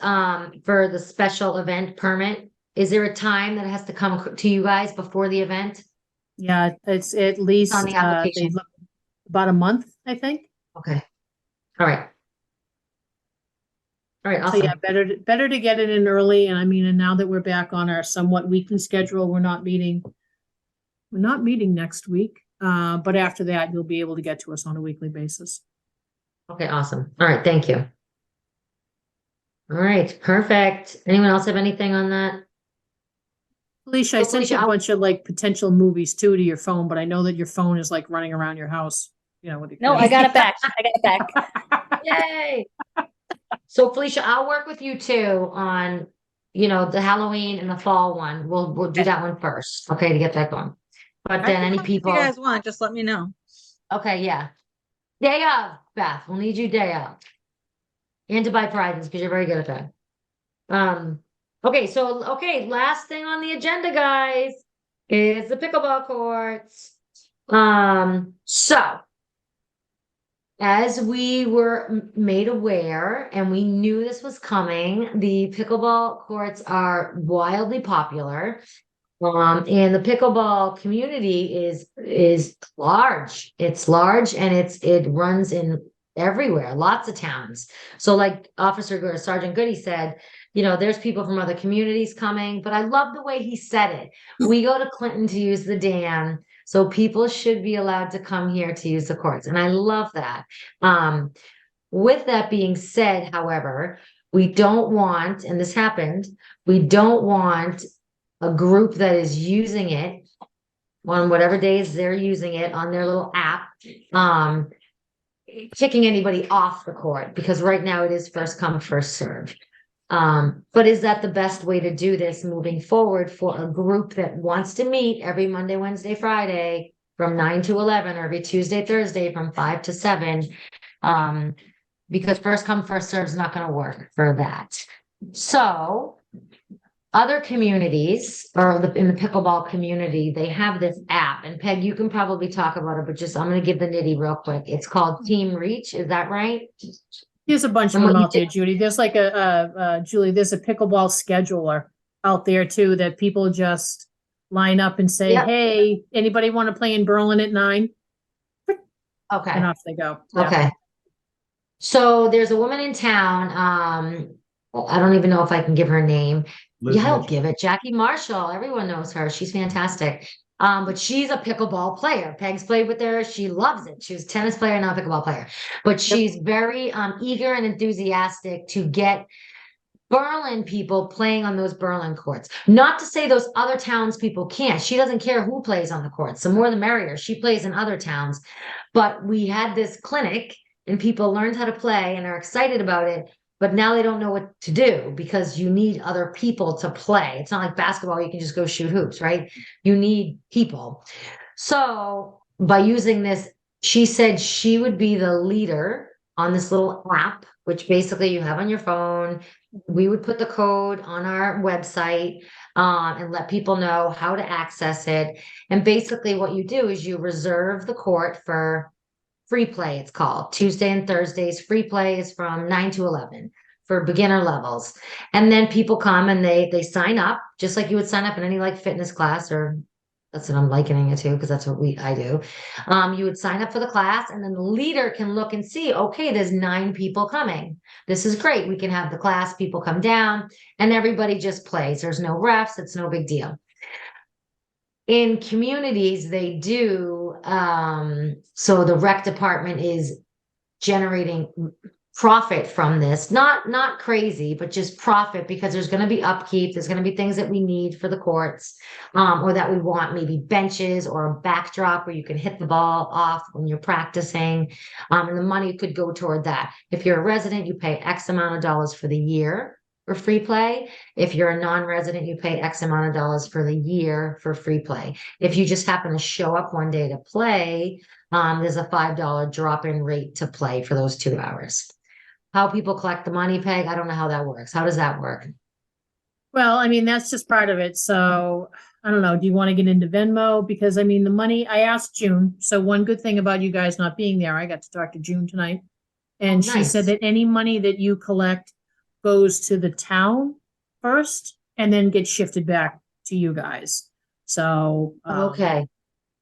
for the special event permit, is there a time that has to come to you guys before the event? Yeah, it's at least, On the application. about a month, I think. Okay, all right. All right, So awesome. yeah, better to get it in early. And I mean, and now that we're back on our somewhat weekly schedule, we're not meeting next week. But after that, you'll be able to get to us on a weekly basis. Okay, awesome. All right, thank you. All right, perfect. Anyone else have anything on that? Felicia, I So, sent you Felicia, a bunch of like potential movies too to your phone, but I know that your phone is like running around your house, with your No, I kids. got it back. I got it back. Yay! So Felicia, I'll work with you too on, the Halloween and the fall one. We'll do that one first, okay, to get that going. But I then can any come if you people, guys want, just let me know. okay, yeah. Day of, Beth, we'll need you day of. And to buy prizes, because you're very good at that. Okay, last thing on the agenda, guys, is the pickleball courts. So as we were made aware and we knew this was coming, the pickleball courts are wildly popular. And the pickleball community is large. It's large and it runs in everywhere, lots of towns. So like Sergeant Goody said, there's people from other communities coming, but I love the way he said it. We go to Clinton to use the dam, so people should be allowed to come here to use the courts. And I love that. With that being said, however, we don't want, and this happened, we don't want a group that is using it on whatever days they're using it on their little app, kicking anybody off the court, because right now it is first come, first served. But is that the best way to do this moving forward for a group that wants to meet every Monday, Wednesday, Friday from 9 to 11, or every Tuesday, Thursday from 5 to 7? Because first come, first served is not going to work for that. So other communities, or in the pickleball community, they have this app, and Peg, you can probably talk about it, but I'm going to give the nitty real quick. It's called Team Reach. Is that right? There's a bunch of And what them you out there, did- Judy. There's like Julie, there's a pickleball scheduler out there too that people just line up and say, Yep. hey, anybody want to play in Berlin at 9? Okay. And off they go. Yeah. Okay. So there's a woman in town. I don't even know if I can give her name. Liz Yeah, I'll Mitchell. give it. Jackie Marshall. Everyone knows her. She's fantastic. But she's a pickleball player. Peg's played with her. She loves it. She was a tennis player, now a pickleball player. But she's very eager and enthusiastic to get Berlin people playing on those Berlin courts. Not to say those other towns people can't. She doesn't care who plays on the courts. The more the merrier. She plays in other towns. But we had this clinic and people learned how to play and are excited about it. But now they don't know what to do because you need other people to play. It's not like basketball, you can just go shoot hoops, right? You need people. So by using this, she said she would be the leader on this little app, which basically you have on your phone. We would put the code on our website and let people know how to access it. And basically what you do is you reserve the court for free play, it's called. Tuesday and Thursdays, free play is from 9 to 11 for beginner levels. And then people come and they sign up, just like you would sign up in any like fitness class, or that's what I'm likening it to, because that's what I do. You would sign up for the class, and then the leader can look and see, okay, there's 9 people coming. This is great. We can have the class, people come down, and everybody just plays. There's no refs, it's no big deal. In communities, they do, so the rec department is generating profit from this, not crazy, but just profit, because there's going to be upkeep, there's going to be things that we need for the courts, or that we want, maybe benches or a backdrop where you can hit the ball off when you're practicing, and the money could go toward that. If you're a resident, you pay X amount of dollars for the year for free play. If you're a non-resident, you pay X amount of dollars for the year for free play. If you just happen to show up one day to play, there's a $5 drop-in rate to play for those 2 hours. How people collect the money, Peg, I don't know how that works. How does that work? Well, I mean, that's just part of it. So I don't know. Do you want to get into Venmo? Because I mean, the money, I asked June. So one good thing about you guys not being there, I got to talk to June tonight. And she Nice. said that any money that you collect goes to the town first and then gets shifted back to you guys. So, Okay,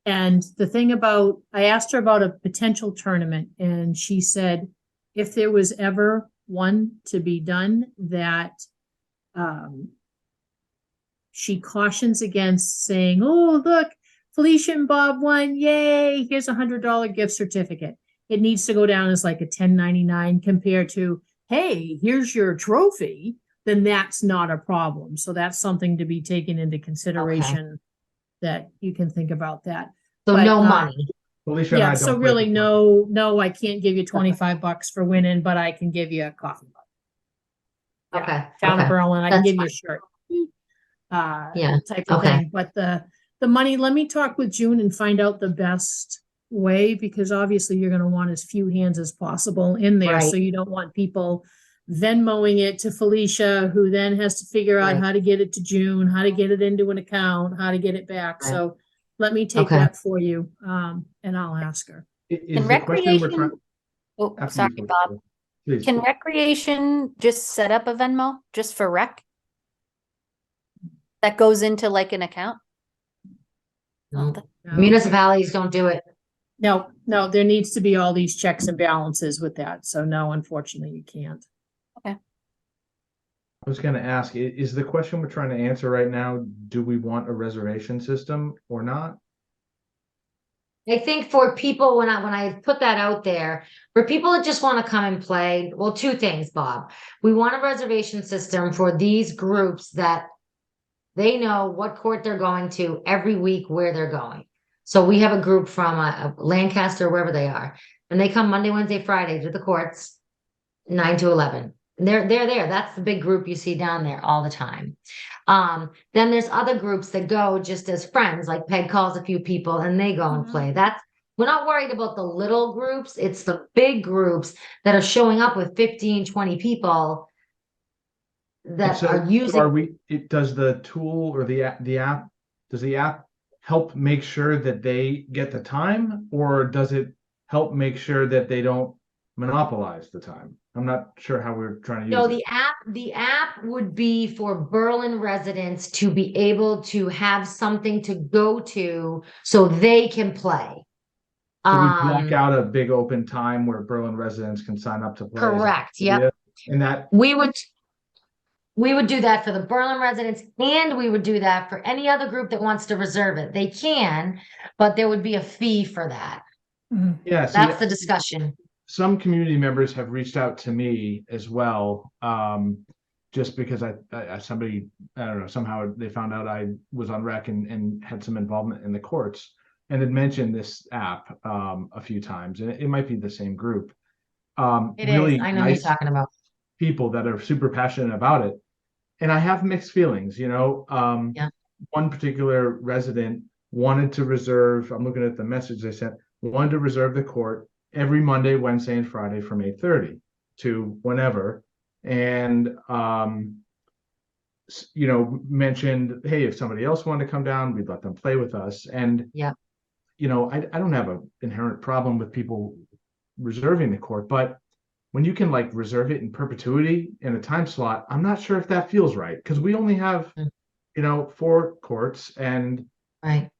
and the thing about, I asked her about a potential tournament, and she said if there was ever one to be done, that she cautions against saying, oh, look, Felicia and Bob won, yay, here's $100 gift certificate. It needs to go down as like a 1099 compared to, hey, here's your trophy, then that's not a problem. So that's something to be taken into consideration, that you can think about that. so But, no money. Felicia and I Yeah, don't so play really, for fun. no, I can't give you $25 for winning, but I can give you a coffee mug. Okay, Town of okay. Berlin, I can That's give you a shirt. Yeah, Type of okay. thing, but the money, let me talk with June and find out the best way, because obviously you're gonna want as few hands as possible in there, so Right. you don't want people Venmoing it to Felicia, who then has to figure out Right. how to get it to June, how to get it into an account, how to get it back, Right. so let me take Okay. that for you, and I'll ask her. Is Can the question we're recreation, trying? oh, after sorry, you, Bob. Felicia. Please. Can recreation just set up a Venmo just for rec? That goes into like an account? No. No. Municipalities don't do it. No, there needs to be all these checks and balances with that, so no, unfortunately, you can't. I was gonna ask, is the question we're trying to answer right now, do we want a reservation system or not? I think for people, when I put that out there, for people that just want to come and play, well, 2 things, Bob. We want a reservation system for these groups that they know what court they're going to every week, where they're going. So we have a group from Lancaster, wherever they are, and they come Monday, Wednesday, Friday to the courts, 9 to 11. And they're there. That's the big group you see down there all the time. Then there's other groups that go just as friends, like Peg calls a few people and they go and Mhm. play. We're not worried about the little groups. It's the big groups that are showing up with 15, 20 people that So- are so using. Are we, does the tool or the app, does the app help make sure that they get the time, or does it help make sure that they don't monopolize the time? I'm not sure how we're trying to use No, it. the app would be for Berlin residents to be able to have something to go to so they can play. So we block out a big open time where Berlin residents can sign up to play. Is that Correct, the yep. idea? And that, We would do that for the Berlin residents, and we would do that for any other group that wants to reserve it. They can, but there would be a fee for that. yeah, see, That's the discussion. some community members have reached out to me as well. Just because somebody, I don't know, somehow they found out I was on rec and had some involvement in the courts and had mentioned this app a few times, and it might be the same group. It Really is, I know who you're nice talking about. people that are super passionate about it. And I have mixed feelings, you know. Yeah. One particular resident wanted to reserve, I'm looking at the message they sent, wanted to reserve the court every Monday, Wednesday, and Friday from 8:30 to whenever. And, mentioned, hey, if somebody else wanted to come down, we'd let them play with us. And, Yeah. I don't have an inherent problem with people reserving the court, but when you can like reserve it in perpetuity in a time slot, I'm not sure if that feels right, because we only have, 4 courts, and Right.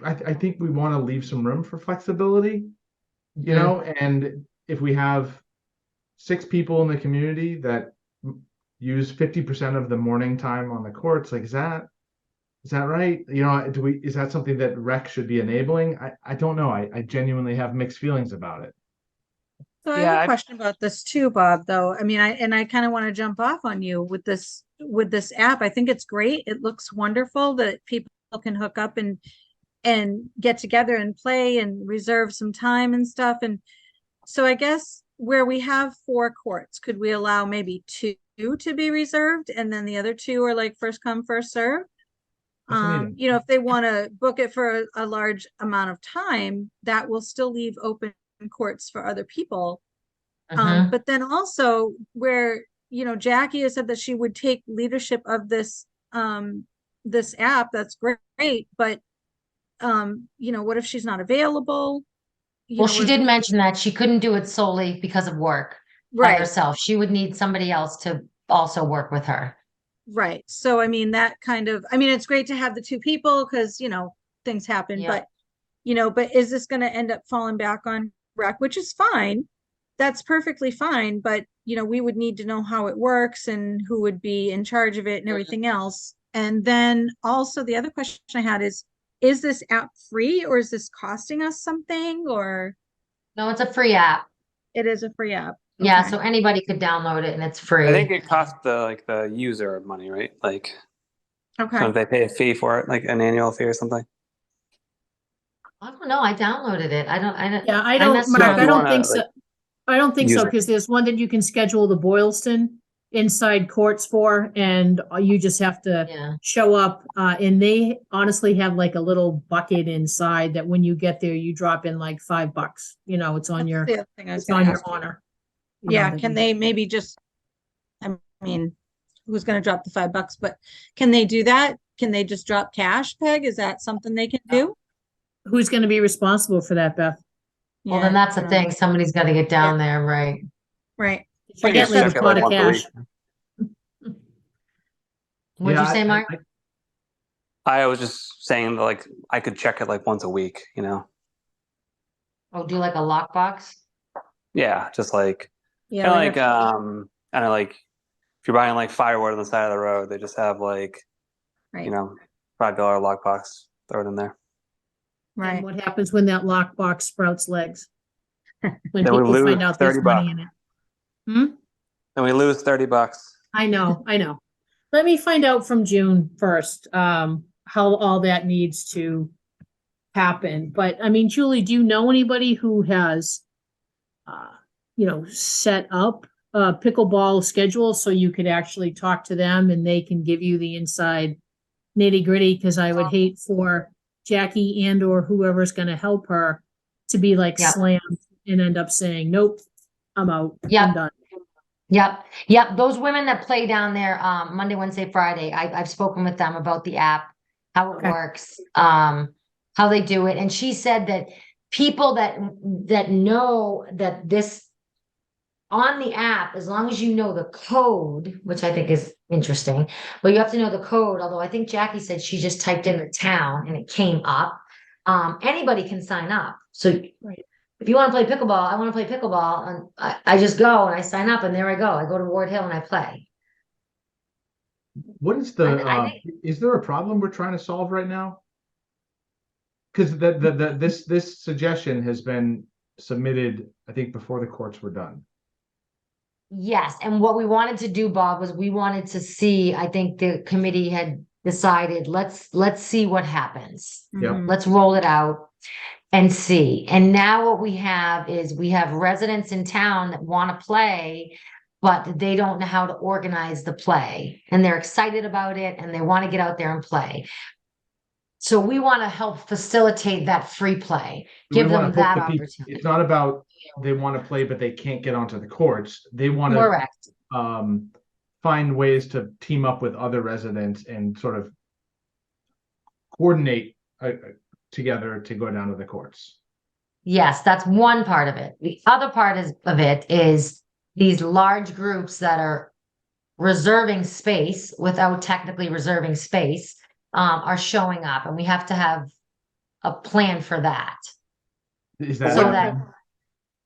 I think we want to leave some room for flexibility, and if we have 6 people in the community that use 50% of the morning time on the courts, like, is that right? Is that something that rec should be enabling? I don't know. I genuinely have mixed feelings about it. So I Yeah, have I- a question about this too, Bob, though. I mean, I kind of want to jump off on you with this app. I think it's great. It looks wonderful that people can hook up and get together and play and reserve some time and stuff. And so I guess where we have 4 courts, could we allow maybe 2 to be reserved and then the other 2 are like first come, first serve? Fascinating. If they want to book it for a large amount of time, that will still leave open courts for other people. Mhm. But then also where, Jackie has said that she would take leadership of this app, that's great, but what if she's not available? Well, she did mention that she couldn't do it solely because of work by Right, herself. She would need somebody else to also work with her. right. So, I mean, it's great to have the 2 people because, things happen, Yeah. but is this going to end up falling back on rec, which is fine. That's perfectly fine, but we would need to know how it works and who would be in charge of it and everything else. And then also the other question I had is this app free or is this costing us something, or No, it's a free app. it is a free app? Yeah, Okay. so anybody could download it and it's free. I think it costs the user money, right? Like, Okay. so if they pay a fee for it, like an annual fee or something. I don't know. I downloaded it. I don't. Yeah, I I don't, messed Mark, around. I you don't wanna, think so. like, I don't think so, use it. because there's one that you can schedule the Boylston inside courts for, and you just have to Yeah. show up. And they honestly have like a little bucket inside that when you get there, you drop in like $5. It's on That's your, the other thing I was it's gonna on your ask you. honor. Yeah, can they maybe just, I mean, who's gonna drop the $5, but can they do that? Can they just drop cash, Peg? Is that something they can do? Who's going to be responsible for that, Beth? Well, then Yeah, that's the thing. Somebody's got to get down there, right? right. If I you guess get like that's a check it pot like of once a cash. week. What'd you say, Mark? I was just saying that, like, I could check it like once a week, Oh, do like a lockbox? Yeah, just like Yeah, kind of we like have- kind of like if you're buying like firewood on the side of the road, they just have like right, $5 lockbox, throw it in there. right. And what happens when that lockbox sprouts legs? When Then we people lose find out there's 30 money bucks. in it. Hmm? And we lose $30. I know. Let me find out from June 1st, how all that needs to happen. But I mean, Julie, do you know anybody who has, set up a pickleball schedule so you could actually talk to them and they can give you the inside nitty gritty? Because I would hate for Jackie and or whoever's going to help her to be like Yeah. slammed and end up saying, nope, I'm out. Yeah. I'm done. Yep. Those women that play down there, Monday, Wednesday, Friday, I've spoken with them about the app, how it Okay. works, how they do it. And she said that people that know that this on the app, as long as you know the code, which I think is interesting, but you have to know the code. Although I think Jackie said she just typed in the town and it came up. Anybody can sign up. So Right. if you want to play pickleball, I want to play pickleball, and I just go and I sign up and there I go. I go to Ward Hill and I play. What is the, I think- is there a problem we're trying to solve right now? Because this suggestion has been submitted, I think, before the courts were done. Yes, and what we wanted to do, Bob, was we wanted to see, I think the committee had decided, let's see what happens. Yep. Mhm. Let's roll it out and see. And now what we have is we have residents in town that want to play, but they don't know how to organize the play. And they're excited about it and they want to get out there and play. So we want to help facilitate that free play, We give wanna them hook that the people- opportunity. It's not about they want to play, but they can't get onto the courts. They want to Correct. find ways to team up with other residents and sort of coordinate together to go down to the courts. Yes, that's one part of it. The other part of it is these large groups that are reserving space without technically reserving space, are showing up, and we have to have a plan for that. Is So that that,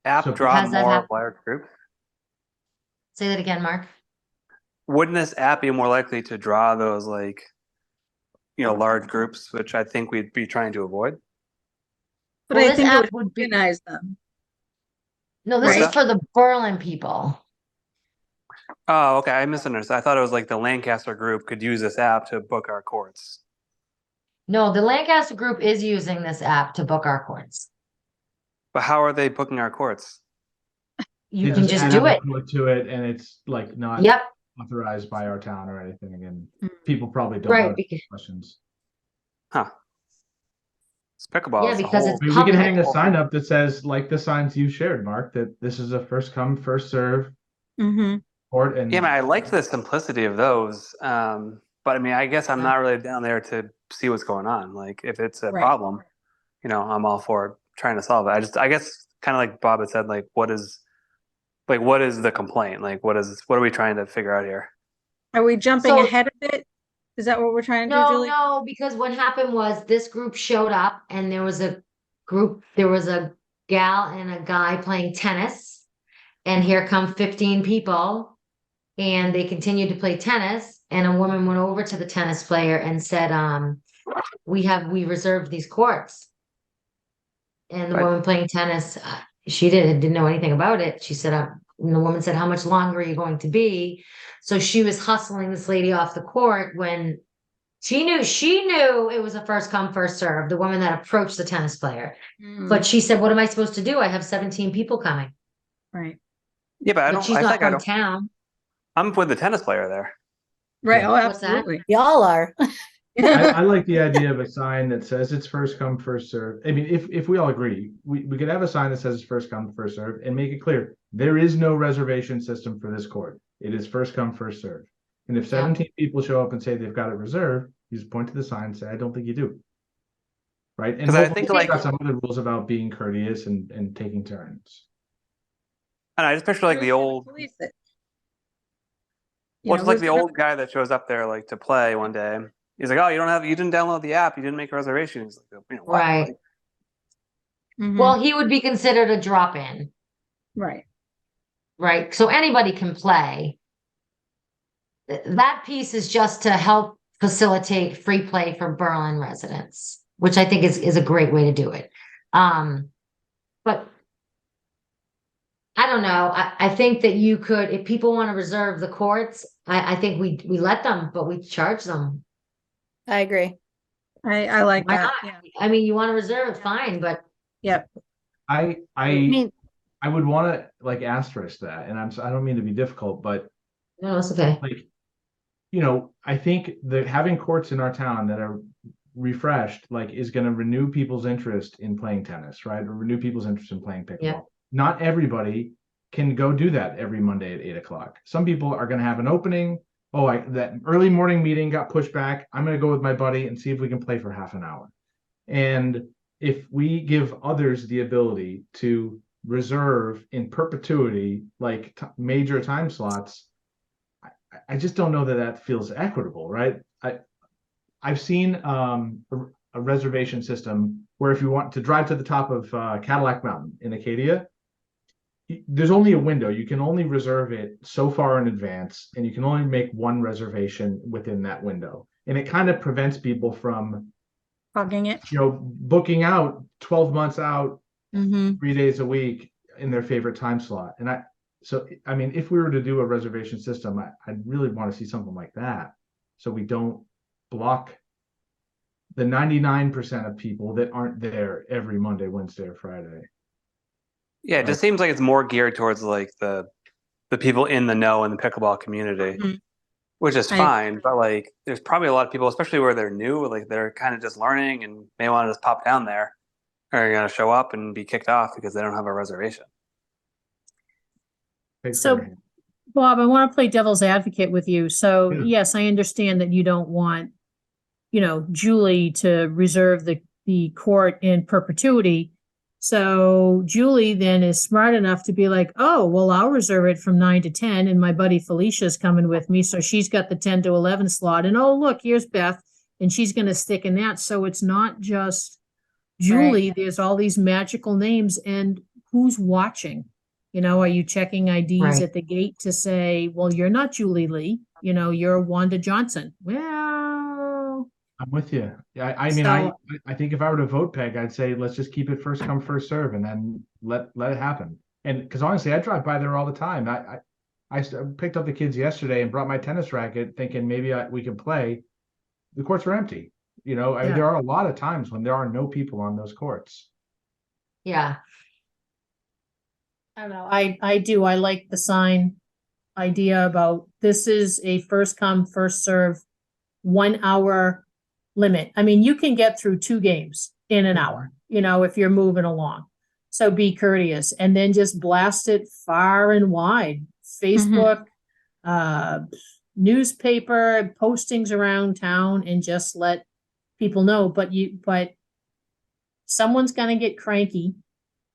App So draw has that more happened? large groups? say that again, Mark. Wouldn't this app be more likely to draw those like, large groups, which I think we'd be trying to avoid? But Well, I this think it app would would be, organize them. no, this is Right. for the Berlin people. Oh, okay. I misunderstood. I thought it was like the Lancaster group could use this app to book our courts. No, the Lancaster group is using this app to book our courts. But how are they booking our courts? You They can just add do a it. code to it, and it's like not Yep, authorized by our town or anything. Again, Mm. people probably don't right, have because, questions. It's pickleball. yeah, It's a because whole- it's I mean, we can public. hang a sign up that says, like the signs you shared, Mark, that this is a first come, first serve Mm-hmm. court. And Yeah, man, I liked the simplicity of those. But I mean, I guess I'm not really down there to see what's going on. Like, if it's a Right. problem, I'm all for trying to solve it. I guess, kind of like Bob had said, like, what is the complaint? Like, what are we trying to figure out here? Are we jumping So- ahead of it? Is that what we're trying to do, No, Julie? no, because what happened was this group showed up and there was a gal and a guy playing tennis. And here come 15 people. And they continued to play tennis. And a woman went over to the tennis player and said, we reserved these courts. And the Right. woman playing tennis, she didn't know anything about it. She said, and the woman said, how much longer are you going to be? So she was hustling this lady off the court when she knew it was a first come, first serve, the woman that approached the tennis player. Mm, But she said, what am I supposed to do? I have 17 people coming. right. Yeah, but But she's not I from don't. town. I'm with the tennis player there. Right. Oh, What's that? absolutely. Y'all are. I like the idea of a sign that says it's first come, first serve. I mean, if we all agree, we could have a sign that says it's first come, first serve, and make it clear there is no reservation system for this court. It is first come, first serve. And if 17 people show up and say they've got it reserved, you just point to the sign and say, I don't think you do. Right? And 'Cause I we'll think, discuss like- some other rules about being courteous and taking turns. And I just picture like the old, Police it. well, it's like who's the old guy that shows up there like to play one day. He's like, oh, you didn't download the app, you didn't make a reservation. He's like, what? Right. Mhm. Well, he would be considered a drop-in, Right. right? So anybody can play. That piece is just to help facilitate free play for Berlin residents, which I think is a great way to do it. But I don't know. I think that you could, if people want to reserve the courts, I think we let them, but we charge them. I agree. I like Why that. not? Yeah. I mean, you want to reserve it, fine, but Yep. I mean, would want to like asterisk that, and I don't mean to be difficult, but no, it's okay. like, I think that having courts in our town that are refreshed, like, is going to renew people's interest in playing tennis, right? Or renew people's interest in playing pickleball. Yeah. Not everybody can go do that every Monday at 8 o'clock. Some people are going to have an opening. Oh, that early morning meeting got pushed back. I'm going to go with my buddy and see if we can play for half an hour. And if we give others the ability to reserve in perpetuity, like major time slots, I just don't know that feels equitable, right? I've seen a reservation system where if you want to drive to the top of Cadillac Mountain in Acadia, there's only a window. You can only reserve it so far in advance, and you can only make one reservation within that window. And it kind of prevents people from, Hogging it. booking out 12 months out, Mm-hmm. 3 days a week in their favorite time slot. And I mean, if we were to do a reservation system, I'd really want to see something like that, so we don't block the 99% of people that aren't there every Monday, Wednesday, or Friday. Yeah, it just seems like it's more geared towards like the people in the know in the pickleball community. Mhm. which is I- fine, but like there's probably a lot of people, especially where they're new, like they're kind of just learning and may want to just pop down there, are going to show up and be kicked off because they don't have a reservation. Thanks, So- Larry. Bob, I want to play devil's advocate with you. So Yeah. yes, I understand that you don't want, Julie to reserve the court in perpetuity. So Julie then is smart enough to be like, oh, well, I'll reserve it from 9 to 10 and my buddy Felicia's coming with me. So she's got the 10 to 11 slot and oh, look, here's Beth and she's going to stick in that. So it's not just Julie, there's all these magical names and who's watching? Are you checking IDs Right. at the gate to say, well, you're not Julie Lee, you're Wanda Johnson. Well, I'm with you. Yeah, I mean, I So- think if I were to vote, Peg, I'd say let's just keep it first come first serve, and then let it happen. And because honestly, I drive by there all the time. I picked up the kids yesterday and brought my tennis racket, thinking maybe we could play. The courts are empty. I mean, Yeah. there are a lot of times when there are no people on those courts. Yeah, I don't know. I do. I like the sign idea about this is a first come, first serve, 1 hour limit. I mean, you can get through 2 games in an hour, if you're moving along. So be courteous and then just blast it far and wide. Facebook, newspaper, postings around town and just let people know. But someone's gonna get cranky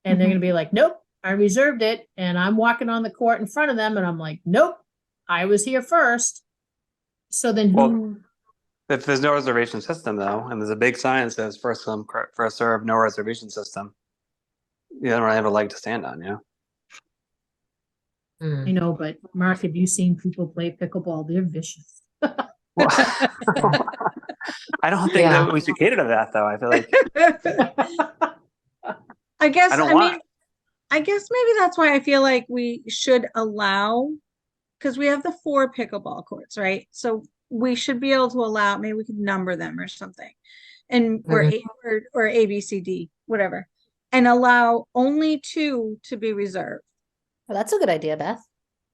and they're gonna be like, nope, I reserved it. And I'm walking on the court in front of them and I'm like, nope, I was here first. So then Well, if there's no reservation system though, and there's a big sign that says first come, first serve, no reservation system, you don't really have a leg to stand on, Mm. but Mark, have you seen people play pickleball? They're vicious. Well, I don't think Yeah. that we should cater to that though. I feel like I guess, I don't I want mean, I guess maybe that's why I feel like we should allow, because we have the 4 pickleball courts, right? So we should be able to allow, maybe we could number them or something. And or A, B, C, D, whatever. And allow only 2 to be reserved. Well, that's a good idea, Beth.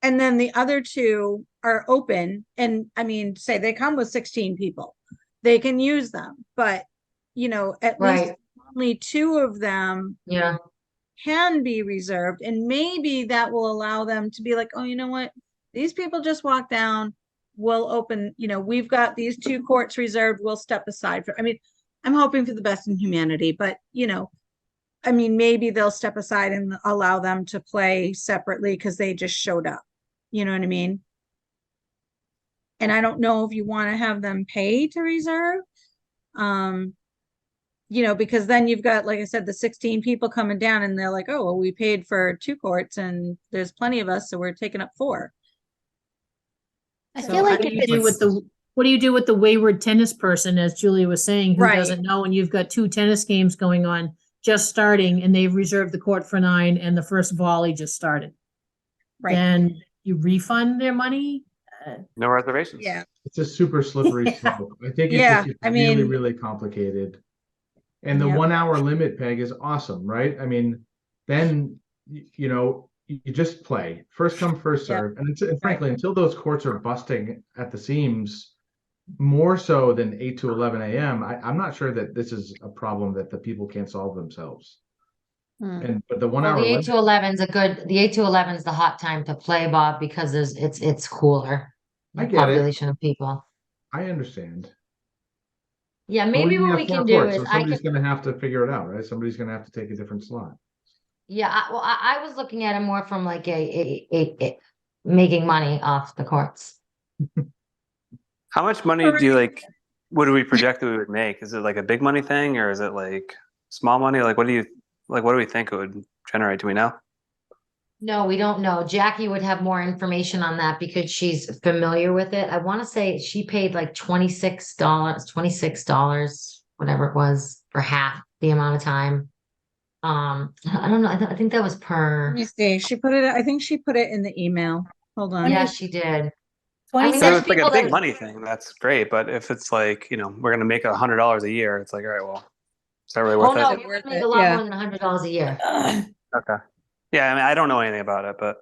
And then the other 2 are open. And I mean, say they come with 16 people, they can use them, but at least Right. only 2 of them Yeah, can be reserved. And maybe that will allow them to be like, oh, you know what? These people just walked down. We'll open, we've got these 2 courts reserved. We'll step aside for, I mean, I'm hoping for the best in humanity, but I mean, maybe they'll step aside and allow them to play separately because they just showed up. You know what I mean? And I don't know if you want to have them pay to reserve. Because then you've got, like I said, the 16 people coming down and they're like, oh, well, we paid for 2 courts and there's plenty of us, so we're taking up 4. I So feel like what do if you do it's, what do you do with the wayward tennis person, as Julia was saying, who Right. doesn't know, and you've got 2 tennis games going on, just starting, and they've reserved the court for 9, and the first volley just started. Right. Then you refund their money? no reservations. Yeah. It's a super slippery Yeah. slope. I think it Yeah, just gets I really, mean- really complicated. And the Yep. 1 hour limit, Peg, is awesome, right? I mean, then you just play first come first Yep. serve, and frankly, until those courts are busting at the seams, more so than 8 to 11 a.m. I'm not sure that this is a problem that the people can't solve themselves. But the 1 well, hour the 8 limit, to 11's the 8 to 11's the hot time to play, Bob, because it's cooler. I The get it. population of people. I understand. Yeah, But maybe only what have we 4 can do courts, is so I somebody's can, going to have to figure it out, right? Somebody's going to have to take a different slot. yeah, I was looking at it more from like a making money off the courts. How much money do you like? What do we project that we would make? Is it like a big money thing, or is it like small money? Like, what do we think it would generate? Do we know? No, we don't know. Jackie would have more information on that because she's familiar with it. I want to say she paid like $26, whatever it was, for half the amount of time. I don't know. I think that was Let per. me see. I think she put it in the email. Hold on. Yeah, she did. I mean, So there's if it's like people a big that- money thing, that's great. But if it's like, we're gonna make $100 a year, it's like, all right, well, is that really Oh worth no, it? we Worth would make it, a lot yeah. more than $100 a year. Okay. Yeah, I mean, I don't know anything about it, but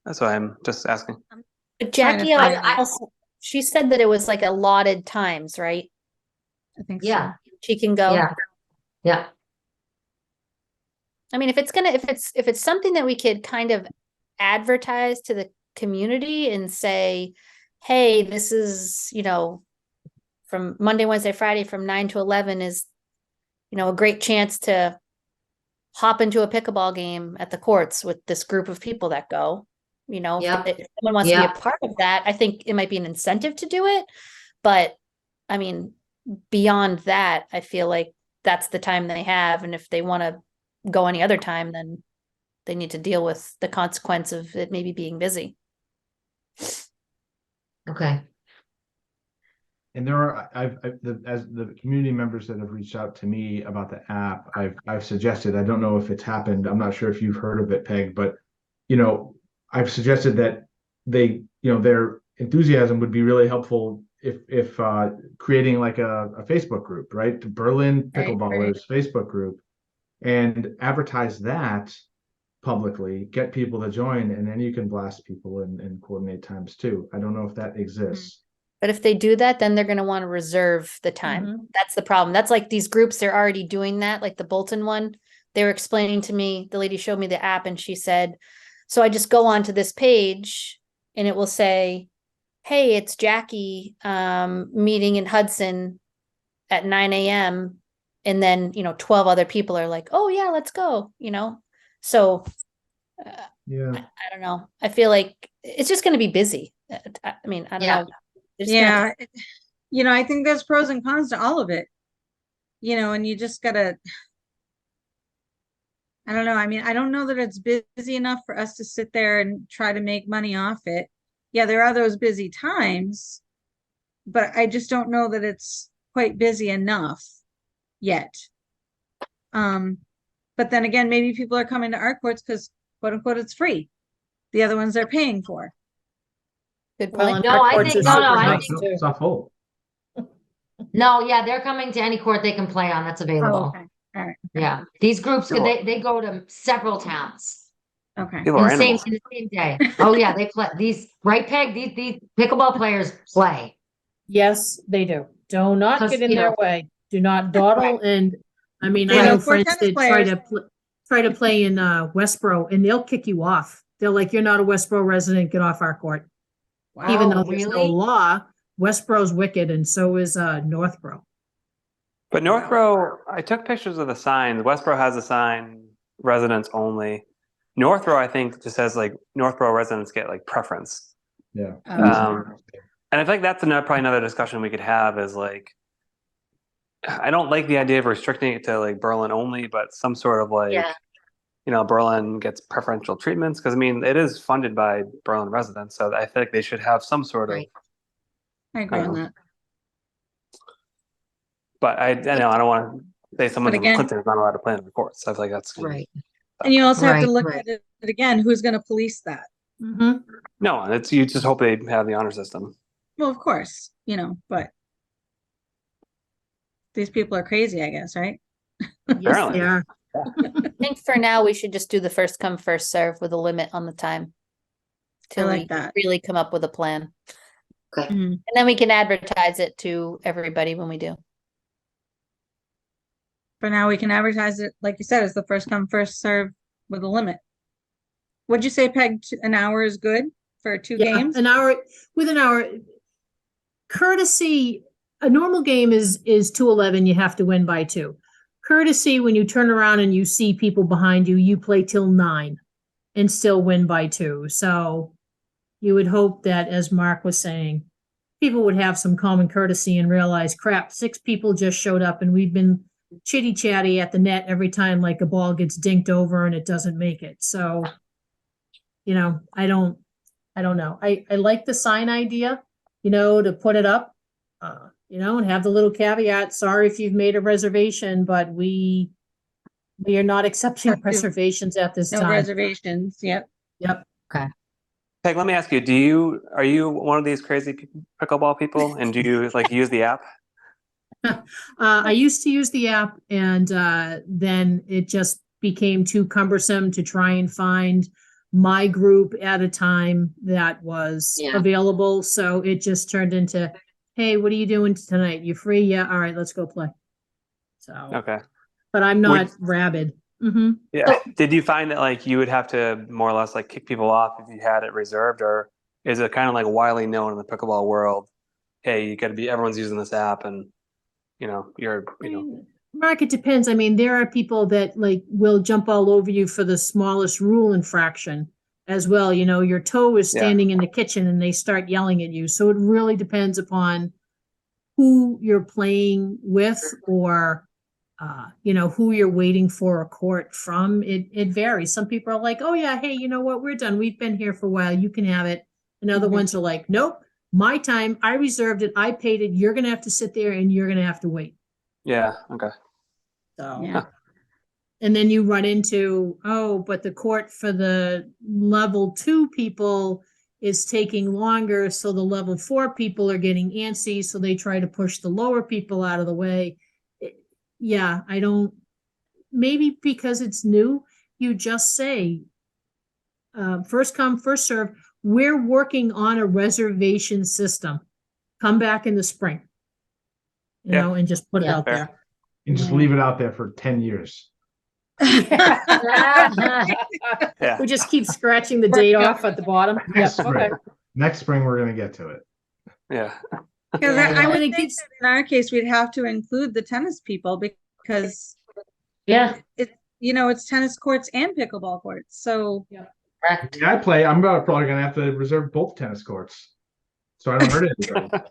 that's why I'm just asking. but Trying to Jackie find it. also, she said that it was like allotted times, right? I think so. Yeah, She can go. yeah, yeah. I mean, if it's something that we could kind of advertise to the community and say, hey, this is, from Monday, Wednesday, Friday from 9 to 11 is, a great chance to hop into a pickleball game at the courts with this group of people that go. Yeah. If someone wants to Yeah. be a part of that, I think it might be an incentive to do it. But I mean, beyond that, I feel like that's the time they have. And if they want to go any other time, then they need to deal with the consequence of it maybe being busy. Okay. And there are, as the community members that have reached out to me about the app, I've suggested, I don't know if it's happened, I'm not sure if you've heard of it, Peg, but, I've suggested that they, their enthusiasm would be really helpful if creating like a Facebook group, right? The Berlin Right, Pickleballers Facebook group, and advertise that publicly, get people to join, and then you can blast people and coordinate times too. I don't know if that exists. But if they do that, then they're going to want to reserve the time. Mhm. That's the problem. That's like these groups, they're already doing that, like the Bolton one. They were explaining to me, the lady showed me the app and she said, so I just go onto this page and it will say, hey, it's Jackie meeting in Hudson at 9 a.m. And then, 12 other people are like, oh yeah, let's go, So Yeah. I don't know. I feel like it's just going to be busy. I mean, I don't Yeah. know. There's gonna- Yeah. I think there's pros and cons to all of it. And you just gotta, I don't know. I mean, I don't know that it's busy enough for us to sit there and try to make money off it. Yeah, there are those busy times, but I just don't know that it's quite busy enough yet. But then again, maybe people are coming to our courts because quote unquote it's free. The other ones they're paying for. Good Well, point. and No, our I courts think- are no, super no, I nice, think- too. It's not full. No, yeah, they're coming to any court they can play on that's available. Okay. All right. Yeah, these groups, Sure. they go to several towns Okay. People in are the same, animals. in the same day. Oh, yeah, they play these, right, Peg? These pickleball players play. Yes, they do. Do not 'Cause, get in you their know- way. Do not dawdle. And I mean, They I know know poor friends tennis that players. try to play in Westboro and they'll kick you off. They're like, you're not a Westboro resident, get off our court. Even though there's no really? law, Westboro's wicked and so is Northborough. But Northborough, I took pictures of the signs. Westboro has a sign, residents only. Northborough, I think, just says like Northborough residents get like preference. Yeah. And I think that's probably another discussion we could have is like, I don't like the idea of restricting it to like Berlin only, but some sort of like, Yeah. Berlin gets preferential treatments. Cause I mean, it is funded by Berlin residents. So I think they should have some sort of, Right. I agree on that. but I know I don't want to say someone But from again- Clinton is not allowed to play in the courts. I feel like that's Right. And you also have to Right, look right. at it again, who's gonna police that? Mhm. no, it's you just hope they have the honor system. Well, of course, but these people are crazy, I guess, right? Yes, Apparently. they are. I think for now, we should just do the first come, first serve with a limit on the time. Till like we that. really come up with a plan. Okay. Mhm. And then we can advertise it to everybody when we do. For now, we can advertise it, like you said, as the first come, first serve with a limit. Would you say, Peg, an hour is good for two Yeah, games? an hour, with an hour. Courtesy, a normal game is 2-11, you have to win by 2. Courtesy, when you turn around and you see people behind you, you play till 9 and still win by 2. So you would hope that, as Mark was saying, people would have some common courtesy and realize, crap, 6 people just showed up and we've been chitty chatty at the net every time like a ball gets dinked over and it doesn't make it. So, I don't know. I like the sign idea, to put it up, and have the little caveat, sorry if you've made a reservation, but we are not accepting Have to. reservations at this No time. reservations, yep. Yep. Peg, let me ask you: are you one of these crazy pickleball people, and do you like use the app? I used to use the app and then it just became too cumbersome to try and find my group at a time that was Yeah. available. So it just turned into, hey, what are you doing tonight? You free? Yeah. All right, let's go play. So, Okay. but I'm not rabid. Mm-hmm. Yeah. Did you find that like you would have to more or less like kick people off if you had it reserved, or is it kind of like widely known in the pickleball world? Hey, you got to be, everyone's using this app, and Mark, it depends. I mean, there are people that like will jump all over you for the smallest rule infraction as well. You know, your toe is Yeah. standing in the kitchen and they start yelling at you. So it really depends upon who you're playing with, or who you're waiting for a court from. It varies. Some people are like, oh yeah, hey, you know what? We're done. We've been here for a while. You can have it. And other ones are like, nope, my time. I reserved it. I paid it. You're going to have to sit there and you're going to have to wait. Yeah. Okay. So, Yeah. and then you run into, oh, but the court for the level 2 people is taking longer. So the level 4 people are getting antsy. So they try to push the lower people out of the way. Yeah, maybe because it's new, you just say, first come, first serve. We're working on a reservation system. Come back in the spring, and just put it out fair. there. And just leave it out there for 10 years. Yeah. We just keep scratching the date off at the bottom. Next Yep, spring. okay. Next spring, we're going to get to it. Yeah. Because Yeah, I yeah. would And it think keeps- that in our case, we'd have to include the tennis people because Yeah, it's tennis courts and pickleball courts. So correct. Yeah, I'm probably going to have to reserve both tennis courts, so I don't hurt anybody.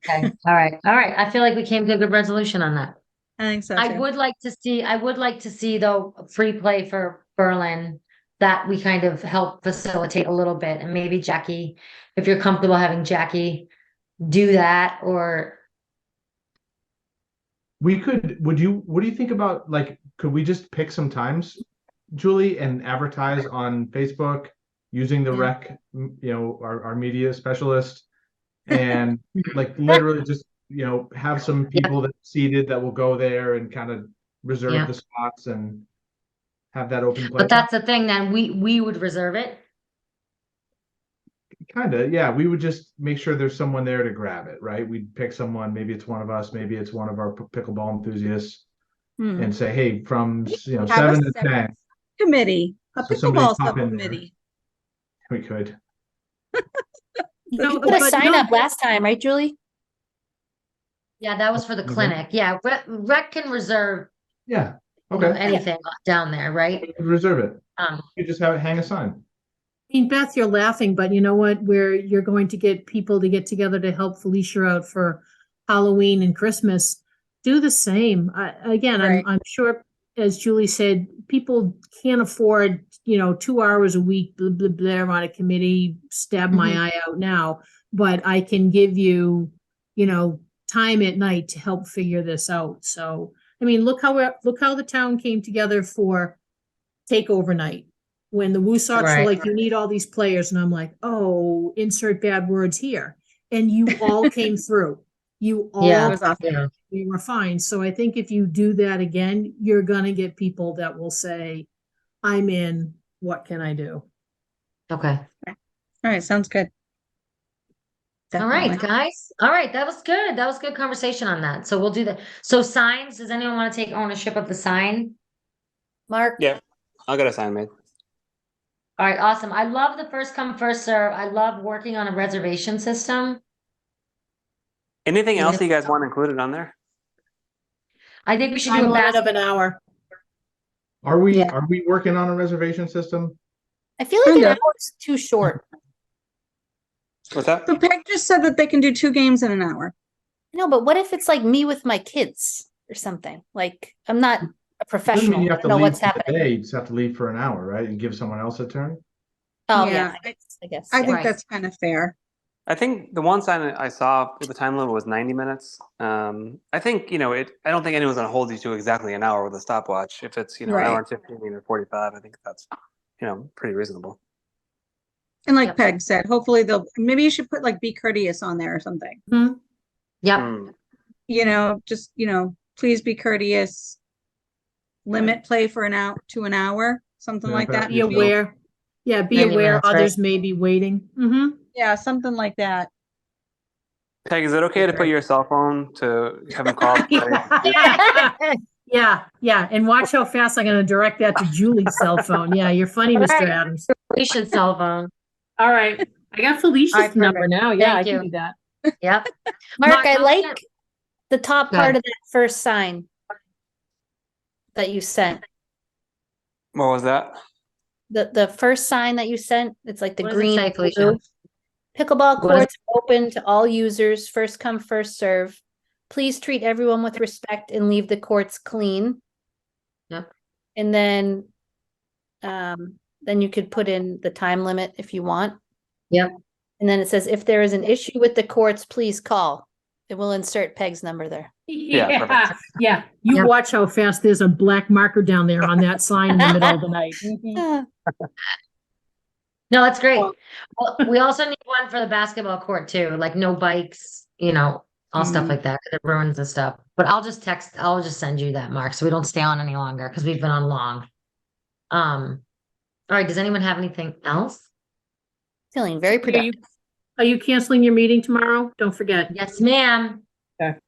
Okay, all right. I feel like we came to a good resolution on that. I think so I too. would like to see though, free play for Berlin, that we kind of help facilitate a little bit, and maybe Jackie, if you're comfortable having Jackie do that, or We could, what do you think about, like, could we just pick some times, Julie, and advertise on Facebook using the Yeah. rec, our media specialist, and like literally just, have some people that seated that will go there and kind of reserve Yeah. the spots and have that open play. but that's the thing, then we would reserve it. Kind of, yeah. We would just make sure there's someone there to grab it, right? We'd pick someone, maybe it's one of us, maybe it's one of our pickleball enthusiasts, Hmm. and say, hey, from, Have a 7 to separate 10, committee, a So somebody pickleball pop in there. subcommittee. we could. No, You put a but sign no, up last time, right, Julie? Yeah, that was for the Mhm. clinic. Yeah, rec can reserve Yeah, okay, okay. anything down there, right? Reserve it. Um, You just have it hang a sign. I mean, Beth, you're laughing, but you know what? Where you're going to get people to get together to help Felicia out for Halloween and Christmas, do the same. Again, Right. I'm sure, as Julie said, people can't afford, 2 hours a week, blah, blah, blah, on a committee, stab my Mhm. eye out now. But I can give you, time at night to help figure this out. So, I mean, look how the town came together for takeover night. When the Woo Sox were Right. like, you need all these players, and I'm like, oh, insert bad words here. And you all came through. You all, Yeah. It was awesome. yeah. we were fine. So I think if you do that again, you're gonna get people that will say, I'm in, what can I do? Okay. All right, sounds good. All right, Definitely. guys. All right, that was good. That was good conversation on that. So we'll do that. So signs, does anyone want to take ownership of the sign? Mark? Yeah. I'll get a sign made. All right, awesome. I love the first come, first serve. I love working on a reservation system. Anything Even else if- you guys want included on there? I think we should I'm do a on it basket. of an hour. Are we Yeah. working on a reservation system? I feel like an Kinda. hour is too short. What's that? So Peg just said that they can do 2 games in an hour. No, but what if it's like me with my kids or something? Like, I'm not a Doesn't mean professional. you I have to don't know leave what's for the happening. day. You just have to leave for an hour, right? And give someone else a turn. Oh, Yeah, yeah, I guess. I yeah. think Right. that's kind of fair. I think the one sign I saw with the time limit was 90 minutes. I think, I don't think anyone's going to hold you to exactly an hour with a stopwatch. If it's, an Right. hour and 15 or 45, I think that's, pretty reasonable. And like Yep. Peg said, hopefully maybe you should put like be courteous on there or something. Hmm? Yep. Mm. Just, please be courteous. limit play for to an hour, something Yeah, like that. Be aware. Yeah, be 90 aware minutes, right? others may be waiting. Mm-hmm. Yeah, something like that. Peg, is it okay to put your cell phone to have him call? Yeah, and watch how fast I'm gonna direct that to Julie's cell phone. Yeah, you're funny, Mr. Right. Adams. Felicia's cell phone. All right, I got Felicia's All right, number perfect. now. Yeah, Thank I you. can do that. Yep. Mark, I I'm like gonna- the top Go part ahead. of that first sign that you sent. What was that? The first sign that you sent, it's like the What does it green. say, Felicia? blue. Pickleball What is- courts open to all users, first come, first serve. Please treat everyone with respect and leave the courts clean. Yep. And then you could put in the time limit if you want. Yep. And then it says, if there is an issue with the courts, please call. It will insert Peg's number there. Yeah, perfect. Yeah. You Yep. watch how fast there's a black marker down there on that sign in the middle of the night. Mhm. No, that's great. Well, we also need one for the basketball court too, like no bikes, all stuff like that, 'cause it ruins the stuff. But I'll just send you that, Mark, so we don't stay on any longer because we've been on long. All right, does anyone have anything else? Feeling very productive. Are you canceling your meeting tomorrow? Don't forget. Yes, ma'am. Okay.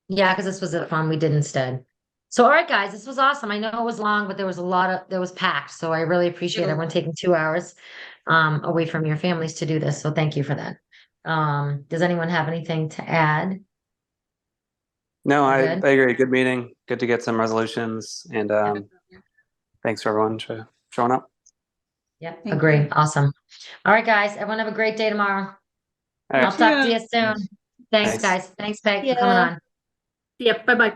Yeah, because this was the fun we did instead. So, all right, guys, this was awesome. I know it was long, but there was packed. So I really appreciate everyone taking 2 hours away from your families to do this. So thank you for that. Does anyone have anything to add? No, I Good. agree. Good meeting. Good to get some resolutions, and thanks for everyone for showing up. Yep, Thank agree. you. Awesome. All right, guys, everyone have a great day tomorrow. All right. I'll talk to you soon. Thanks, Thanks. guys. Thanks, Peg, for Yeah. coming on. Yep, bye-bye.